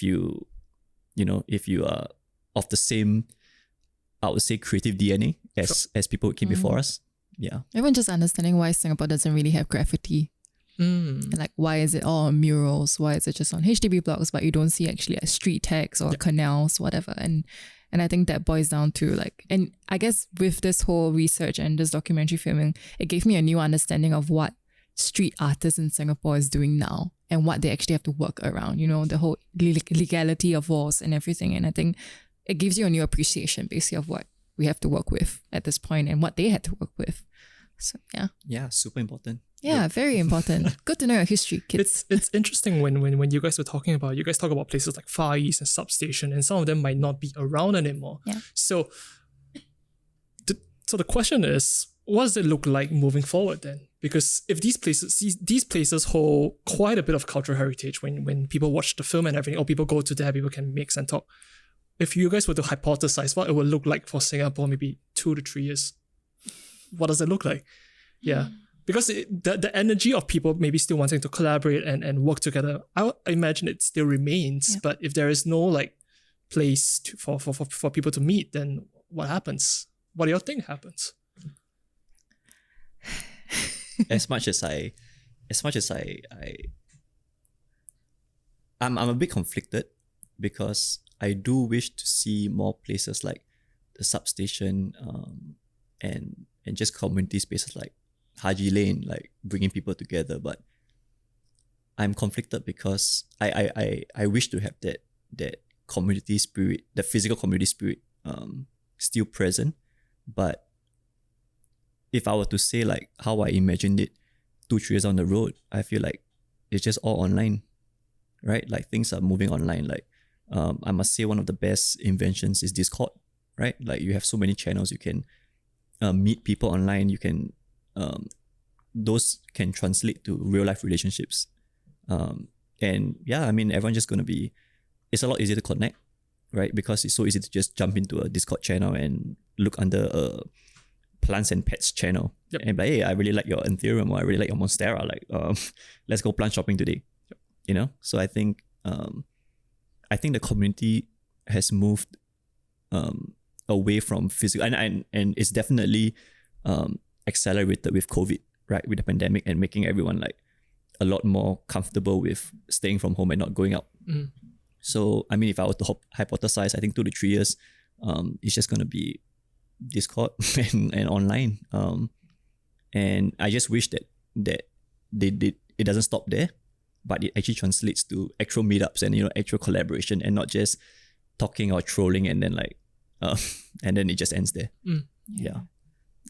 you are of the same, I would say, creative DNA as people who came before us. Yeah. Even just understanding why Singapore doesn't really have graffiti. Like, why is it all on murals? Why is it just on HDB blocks, but you don't see actually like street tags or canals, whatever? And I think that boils down to like, and I guess with this whole research and this documentary filming, it gave me a new understanding of what street artists in Singapore is doing now and what they actually have to work around, the whole legality of laws and everything. And I think it gives you a new appreciation basically of what we have to work with at this point and what they had to work with. So yeah. Yeah, super important. Yeah, very important. Good to know your history, kids. It's interesting when you guys were talking about, you guys talk about places like Far East and Substation, and some of them might not be around anymore. Yeah. So the question is, what does it look like moving forward then? Because if these places hold quite a bit of cultural heritage, when people watch the film and everything, or people go to there, people can mix and talk. if you guys were to hypothesize what it would look like for Singapore, maybe 2 to 3 years, what does it look like? Yeah. Because the energy of people maybe still wanting to collaborate and work together, I imagine it still remains. Yeah. But if there is no like place for people to meet, then what happens? What do you think happens? as much as I'm a bit conflicted because I do wish to see more places like the substation and just community spaces like Haji Lane, like bringing people together. But I'm conflicted because I wish to have that community spirit, the physical community spirit still present. But if I were to say like how I imagined it 2-3 years on the road, I feel like it's just all online, right? Like things are moving online. Like I must say one of the best inventions is Discord, right? Like you have so many channels, you can meet people online, you can those can translate to real life relationships. And yeah, I mean, everyone's just going to be, it's a lot easier to connect, right? Because it's so easy to just jump into a Discord channel and look under a plants and pets channel. Yep. And be like, hey, I really like your Anthurium, or I really like your Monstera. Like, let's go plant shopping today. Yep. You know? So I think the community has moved away from physical, and it's definitely accelerated with COVID, right? With the pandemic and making everyone like a lot more comfortable with staying from home and not going out. Mm. So, I mean, if I were to hypothesize, I think 2 to 3 years, it's just going to be Discord and online. And I just wish that it doesn't stop there, but it actually translates to actual meetups and, you know, actual collaboration, and not just talking or trolling and then like, and then it just ends there. Mm. Yeah.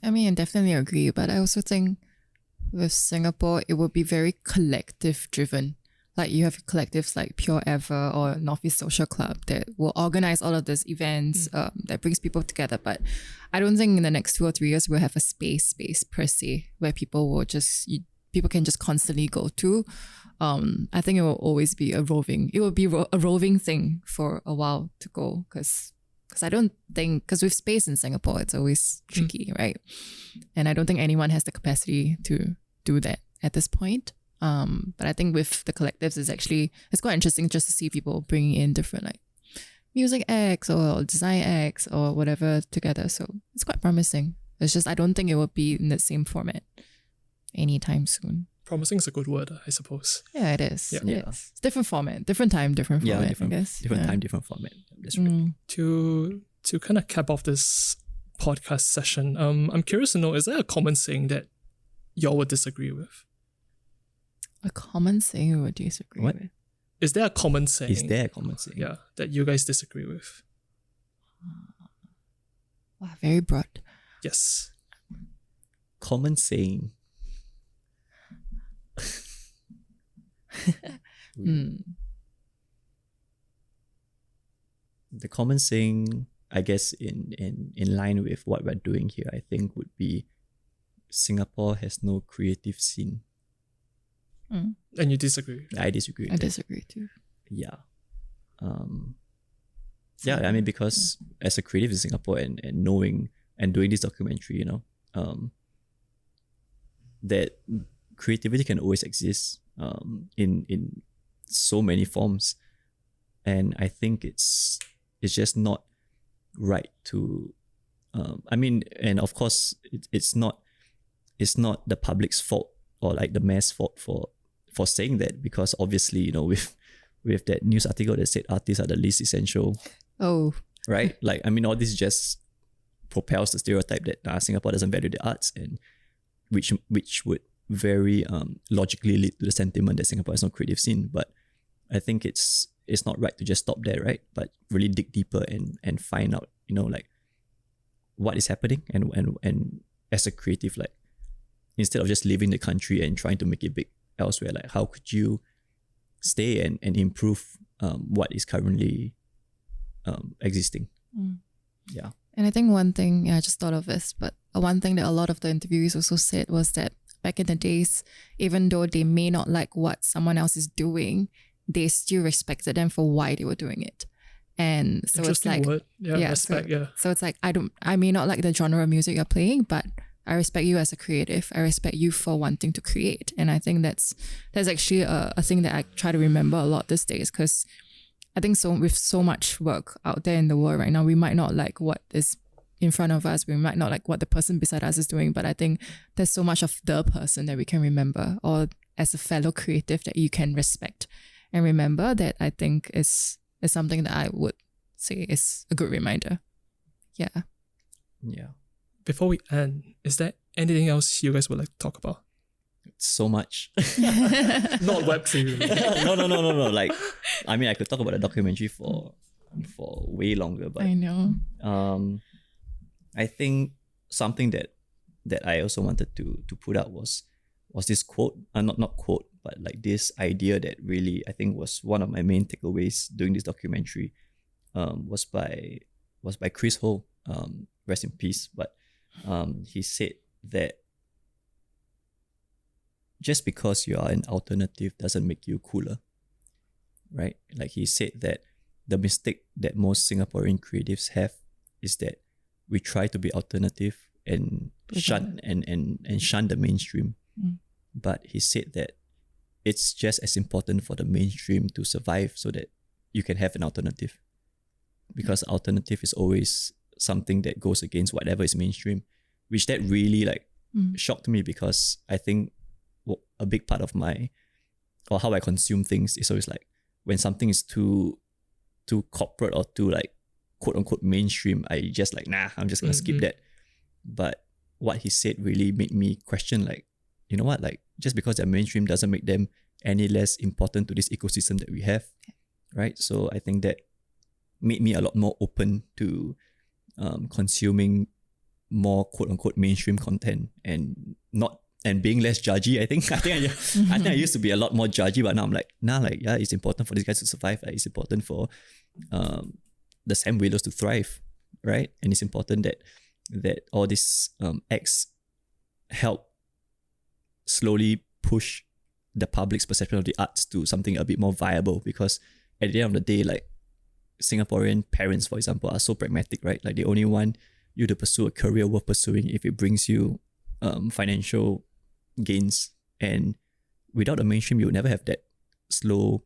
I mean, I definitely agree, but I also think with Singapore, it will be very collective driven. Like you have collectives like Pure Ever or Northeast Social Club that will organize all of these events that brings people together. But I don't think in the next 2 or 3 years we'll have a space per se where people can just constantly go to. I think it will always be a roving thing for a while to go, because I don't think, because with space in Singapore, it's always tricky, right? And I don't think anyone has the capacity to do that at this point. But I think with the collectives, it's quite interesting just to see people bringing in different like music acts or design acts or whatever together. So it's quite promising. It's just I don't think it will be in the same format anytime soon. Promising is a good word, I suppose. Yeah, it is. Yeah. It is. It's different format, different time, different format. Different, I guess. different time, different format. That's right. To kind of cap off this podcast session, I'm curious to know, is there a common saying that y'all would disagree with? A common saying you would disagree What? with? Is there a common saying? Is there a common saying? Yeah, that you guys disagree with? Wow, very broad. Yes. Common saying. The common saying, I guess, in line with what we're doing here, I think would be Singapore has no creative scene. And you disagree? I disagree. I disagree too. Yeah. Yeah, I mean, because as a creative in Singapore and knowing and doing this documentary, you know, that creativity can always exist in so many forms. And I think it's just not right to I mean, and of course it's not the public's fault or like the mass fault for saying that, because obviously, you know, with that news article that said artists are the least essential. Oh. Right? Like, I mean, all this just propels the stereotype that Singapore doesn't value the arts, and which would very logically lead to the sentiment that Singapore has no creative scene. But I think it's not right to just stop there, right? But really dig deeper and find out, you know, like what is happening, and as a creative, like instead of just leaving the country and trying to make it big elsewhere, like how could you stay and improve what is currently existing. Yeah. And I think one thing, I just thought of this, but one thing that a lot of the interviewees also said was that back in the days, even though they may not like what someone else is doing, they still respected them for why they were doing it. And so it's Interesting like, word. Yeah, respect. So it's like, I may not like the genre of music you're playing, but I respect you as a creative. I respect you for wanting to create. And I think that's actually a thing that I try to remember a lot these days, because I think with so much work out there in the world right now, we might not like what is in front of us. We might not like what the person beside us is doing, but I think there's so much of the person that we can remember, or as a fellow creative that you can respect and remember, that I think is something that I would say is a good reminder. Yeah. Yeah. Before we end, is there anything else you guys would like to talk about? So much. Not web series. No. Like, I mean, I could talk about the documentary for way longer, but I know. I think something that I also wanted to put out was this quote, not quote, but like this idea that really I think was one of my main takeaways during this documentary. Was by Chris Ho. Rest in peace. But he said that just because you are an alternative doesn't make you cooler, right? Like, he said that the mistake that most Singaporean creatives have is that we try to be alternative and shun the mainstream. But he said that it's just as important for the mainstream to survive so that you can have an alternative, because alternative is always something that goes against whatever is mainstream, which that really like shocked me, because I think a big part of how I consume things is always like, when something is too corporate or too like quote unquote mainstream, I just like, nah, I'm just gonna skip that. But what he said really made me question, like, you know what, like, just because they're mainstream doesn't make them any less important to this ecosystem that we have, right? So I think that made me a lot more open to consuming more quote unquote mainstream content and being less judgy. I think I used to be a lot more judgy, but now I'm like, yeah, it's important for these guys to survive. Like, it's important for the Sam Willows to thrive, right? And it's important that all these acts help slowly push the public's perception of the arts to something a bit more viable, because at the end of the day, like, Singaporean parents, for example, are so pragmatic, right? Like, they only want you to pursue a career worth pursuing if it brings you financial gains. And without the mainstream, you would never have that slow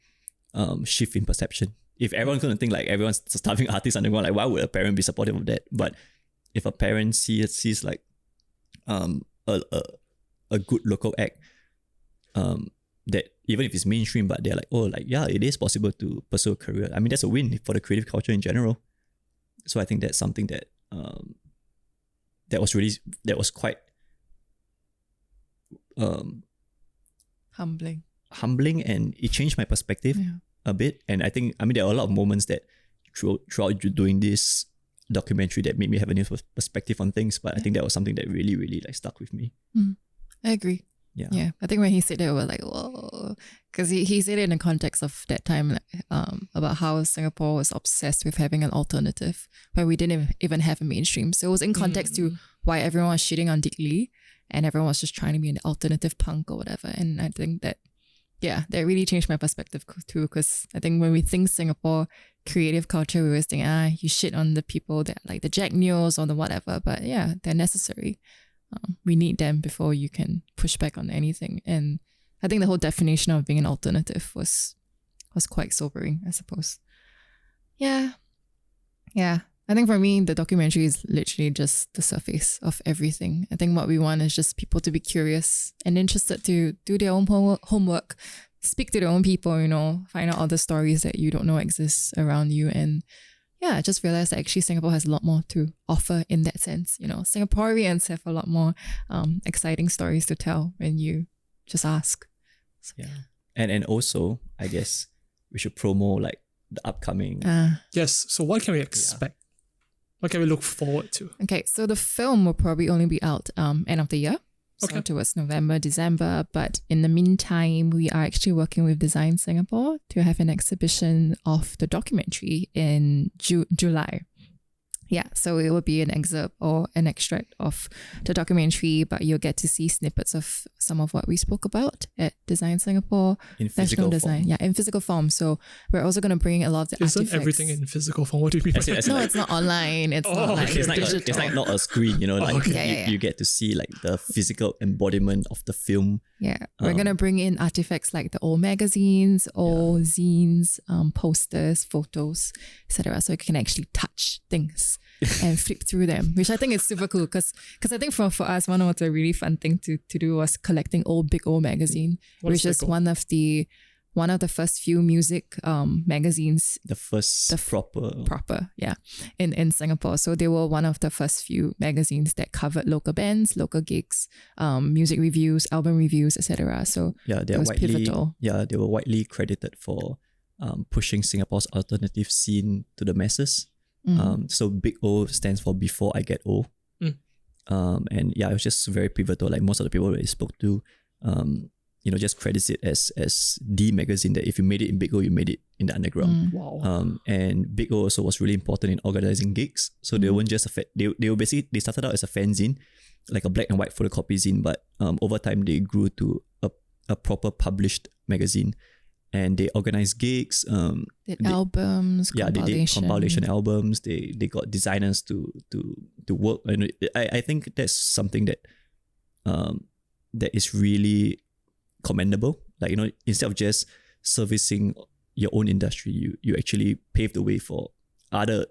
shift in perception. If everyone's going to think like everyone's starving artists underground, like, why would a parent be supportive of that? But if a parent sees like a good local act, that even if it's mainstream, but they're like, oh, like, yeah, it is possible to pursue a career. I mean, that's a win for the creative culture in general. So I think that's something that that was quite humbling, and it changed my perspective a bit. And I think, I mean, there are a lot of moments that throughout doing this documentary that made me have a new perspective on things, but I think that was something that really, really like stuck with me. I agree. Yeah. I think when he said that, we were like, whoa, because he said it in the context of that time, like, about how Singapore was obsessed with having an alternative where we didn't even have a mainstream. So it was in context to why everyone was shitting on Dick Lee and everyone was just trying to be an alternative punk or whatever. And I think that, that really changed my perspective too, because I think when we think Singapore creative culture, we always think, you shit on the people that like the Jack Neos or the whatever, but yeah, they're necessary. We need them before you can push back on anything. And I think the whole definition of being an alternative was quite sobering, I suppose. Yeah. I think for me, the documentary is literally just the surface of everything. I think what we want is just people to be curious and interested to do their own homework, speak to their own people, find out all the stories that you don't know exist around you. And I just realized that actually Singapore has a lot more to offer in that sense. Singaporeans have a lot more exciting stories to tell when you just ask. So, and also, I guess we should promo like the upcoming. Yes. So what can we expect? What can we look forward to? Okay, so the film will probably only be out end of the year. So towards November, December. But in the meantime, we are actually working with Design Singapore to have an exhibition of the documentary in July. Yeah, so it will be an excerpt or an extract of the documentary, but you'll get to see snippets of some of what we spoke about at Design Singapore. In physical National Design. form. Yeah, in physical form. So we're also going to bring a lot of the Isn't artifacts. everything in physical form? What do you mean? As in, No, like, it's not online. It's not like okay, it's like digital. it's like not a screen, you know, like okay. Yeah, yeah, yeah. you get to see like the physical embodiment of the film. Yeah, we're going to bring in artifacts like the old magazines, old zines, posters, photos, etc. So you can actually touch things and flip through them, which I think is super cool because I think for us, one of the really fun thing to do was collecting big old magazine, What which is is Big O? one of the first few music magazines The first proper. proper, yeah, in Singapore. So they were one of the first few magazines that covered local bands, local gigs, music reviews, album reviews, etc. So Yeah, it was pivotal. they were widely credited for pushing Singapore's alternative scene to the masses. So Big O stands for Before I Get O. And yeah, it was just very pivotal. Like most of the people that I spoke to, just credits it as the magazine that if you made it in Big O, you made it in the underground. Wow. And Big O also was really important in organizing gigs. So they weren't just they were basically, they started out as a fanzine, like a black and white photocopy zine, but over time they grew to a proper published magazine. And they organized gigs. Did albums, Yeah, they did compilation. compilation albums. They got designers to work, and I think that's something that that is really commendable. Like, instead of just servicing your own industry, you actually pave the way for other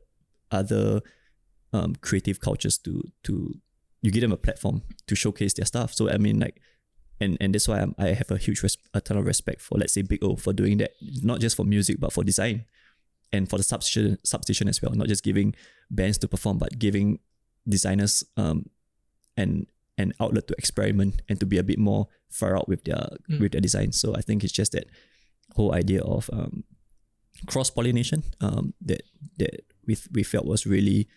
creative cultures to you give them a platform to showcase their stuff. So I mean, like. And that's why I have a ton of respect for, let's say, Big O for doing that, not just for music, but for design and for the substation as well. Not just giving bands to perform, but giving designers an outlet to experiment and to be a bit more far out with their design. So I think it's just that whole idea of cross-pollination that we felt was really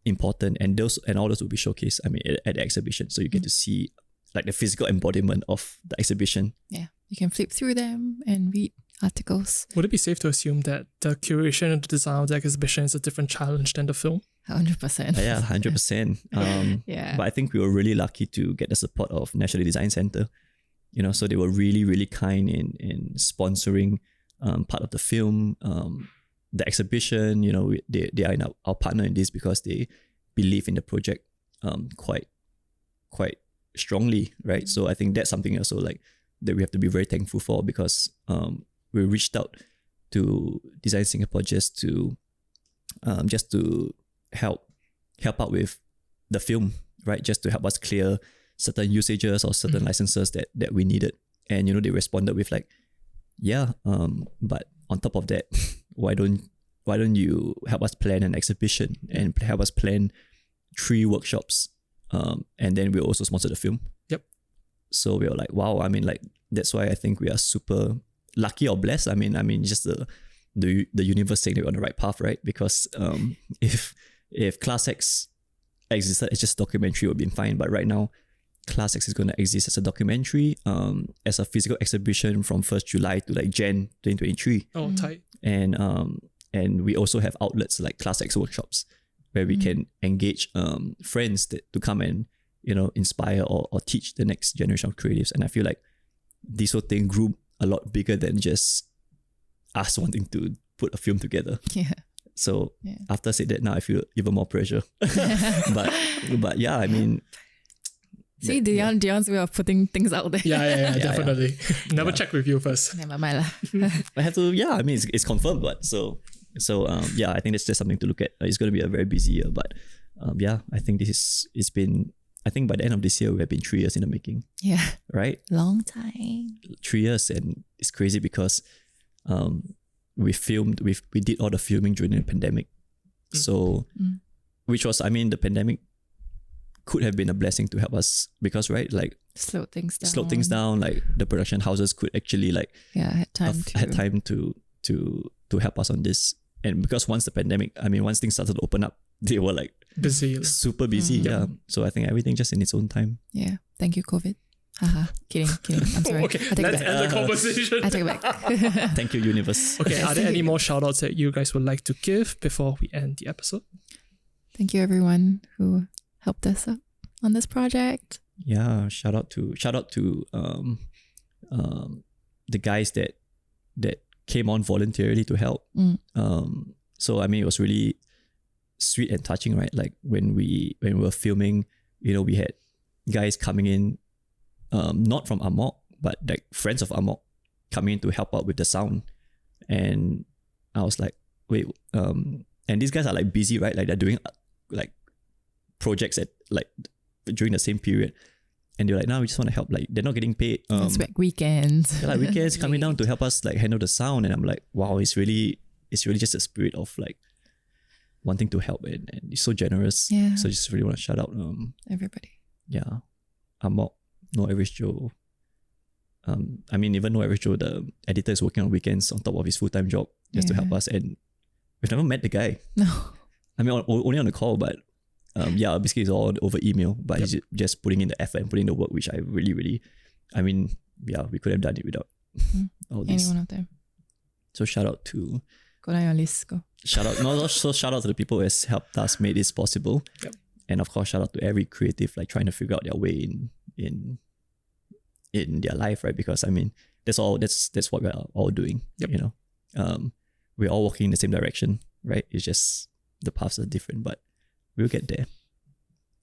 important, and all those will be showcased. I mean, at the exhibition, so you get to see like the physical embodiment of the exhibition. Yeah, you can flip through them and read articles. Would it be safe to assume that the curation and the design of the exhibition is a different challenge than the film? 100%. Yeah, 100%. Yeah. But I think we were really lucky to get the support of National Design Centre. So they were really, really kind in sponsoring part of the film, the exhibition. They are our partner in this because they believe in the project quite strongly, right? So I think that's something also like that we have to be very thankful for, because we reached out to Design Singapore just to help out with the film, right? Just to help us clear certain usages or certain licenses that we needed. And they responded with like, yeah, but on top of that, why don't you help us plan an exhibition and help us plan 3 workshops? And then we also sponsored the film. Yep. So we were like, wow. I mean, like, that's why I think we are super lucky or blessed. I mean, just the universe saying that we're on the right path, right? Because if Class X existed as just a documentary, it would have been fine. But right now, Class X is going to exist as a documentary, as a physical exhibition from 1st July to like Jan 2023. Oh, tight. And we also have outlets like Class X workshops, where we can engage friends to come and inspire or teach the next generation of creatives. And I feel like this whole thing grew a lot bigger than just us wanting to put a film together. Yeah. So after I said that, now I feel even more pressure. but yeah, I mean, See, Deon's way of putting things out there. Yeah, definitely. Never check with you first. Never mind lah. I have to. Yeah, I mean, it's confirmed, but so yeah, I think that's just something to look at. It's going to be a very busy year, but yeah, I think it's been. I think by the end of this year, we have been 3 years in the making. Yeah. Right. Long time. 3 years, and it's crazy because we did all the filming during the pandemic. So, which was, I mean, the pandemic could have been a blessing to help us because, right, like Slow things down. Like the production houses could actually like had time to help us on this. And because once things started to open up, they were like busy, super busy. Yeah. So I think everything just in its own time. Yeah. Thank you, COVID. Haha. Kidding. I'm sorry. Okay, I take let's it back. end the conversation. I take it back. Thank you, universe. Okay, are there any more shout outs that you guys would like to give before we end the episode? Thank you everyone who helped us out on this project. Yeah, shout out to the guys that came on voluntarily to help. So I mean, it was really sweet and touching, right? Like when we were filming, we had guys coming in, not from Amok, but like friends of Amok coming in to help out with the sound. And I was like, wait, and these guys are like busy, right? Like they're doing like projects at like during the same period. And they're like, no, we just want to help. Like they're not getting paid. It's like weekends. Yeah, like weekends coming down to help us like handle the sound. And I'm like, wow, it's really just a spirit of like wanting to help, and it's so generous. Yeah. So just really want to shout out Everybody. yeah, Amok, No Average Joe. I mean, even No Average Joe, the editor, is working on weekends on top of his full-time job just to help us. And we've never met the guy. No. I mean, only on the call, but yeah, basically it's all over email. But he's just putting in the effort and putting in the work, which I really, I mean, yeah, we could have done it without all this. Any one of them. So shout out to Go down your list. Go. shout out to the people who has helped us make this possible. Yep. And of course, shout out to every creative like trying to figure out their way in their life, right? Because I mean, that's what we're all doing. Yep. We're all walking in the same direction, right? It's just the paths are different, but we'll get there.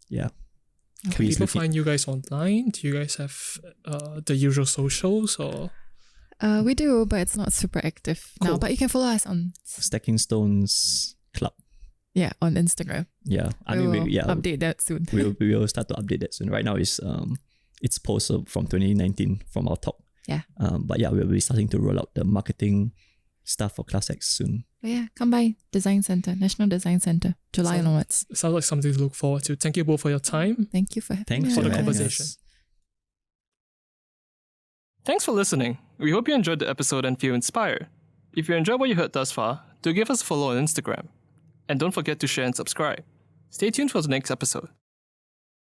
Yeah. Can people find you guys online? Do you guys have the usual socials or? We do, but it's not super active now. But you can follow us on Stacking Stones Club. Yeah, on Instagram. Yeah, We will update that soon. we will start to update that soon. Right now, it's posted from 2019 from our talk. Yeah. But yeah, we'll be starting to roll out the marketing stuff for Class X soon. But yeah, come by Design Center, National Design Center, July onwards. It sounds like something to look forward to. Thank you both for your time. Thank you for having Thanks us. for the having conversation. us. Thanks for listening. We hope you enjoyed the episode and feel inspired. If you enjoyed what you heard thus far, do give us a follow on Instagram. And don't forget to share and subscribe. Stay tuned for the next episode.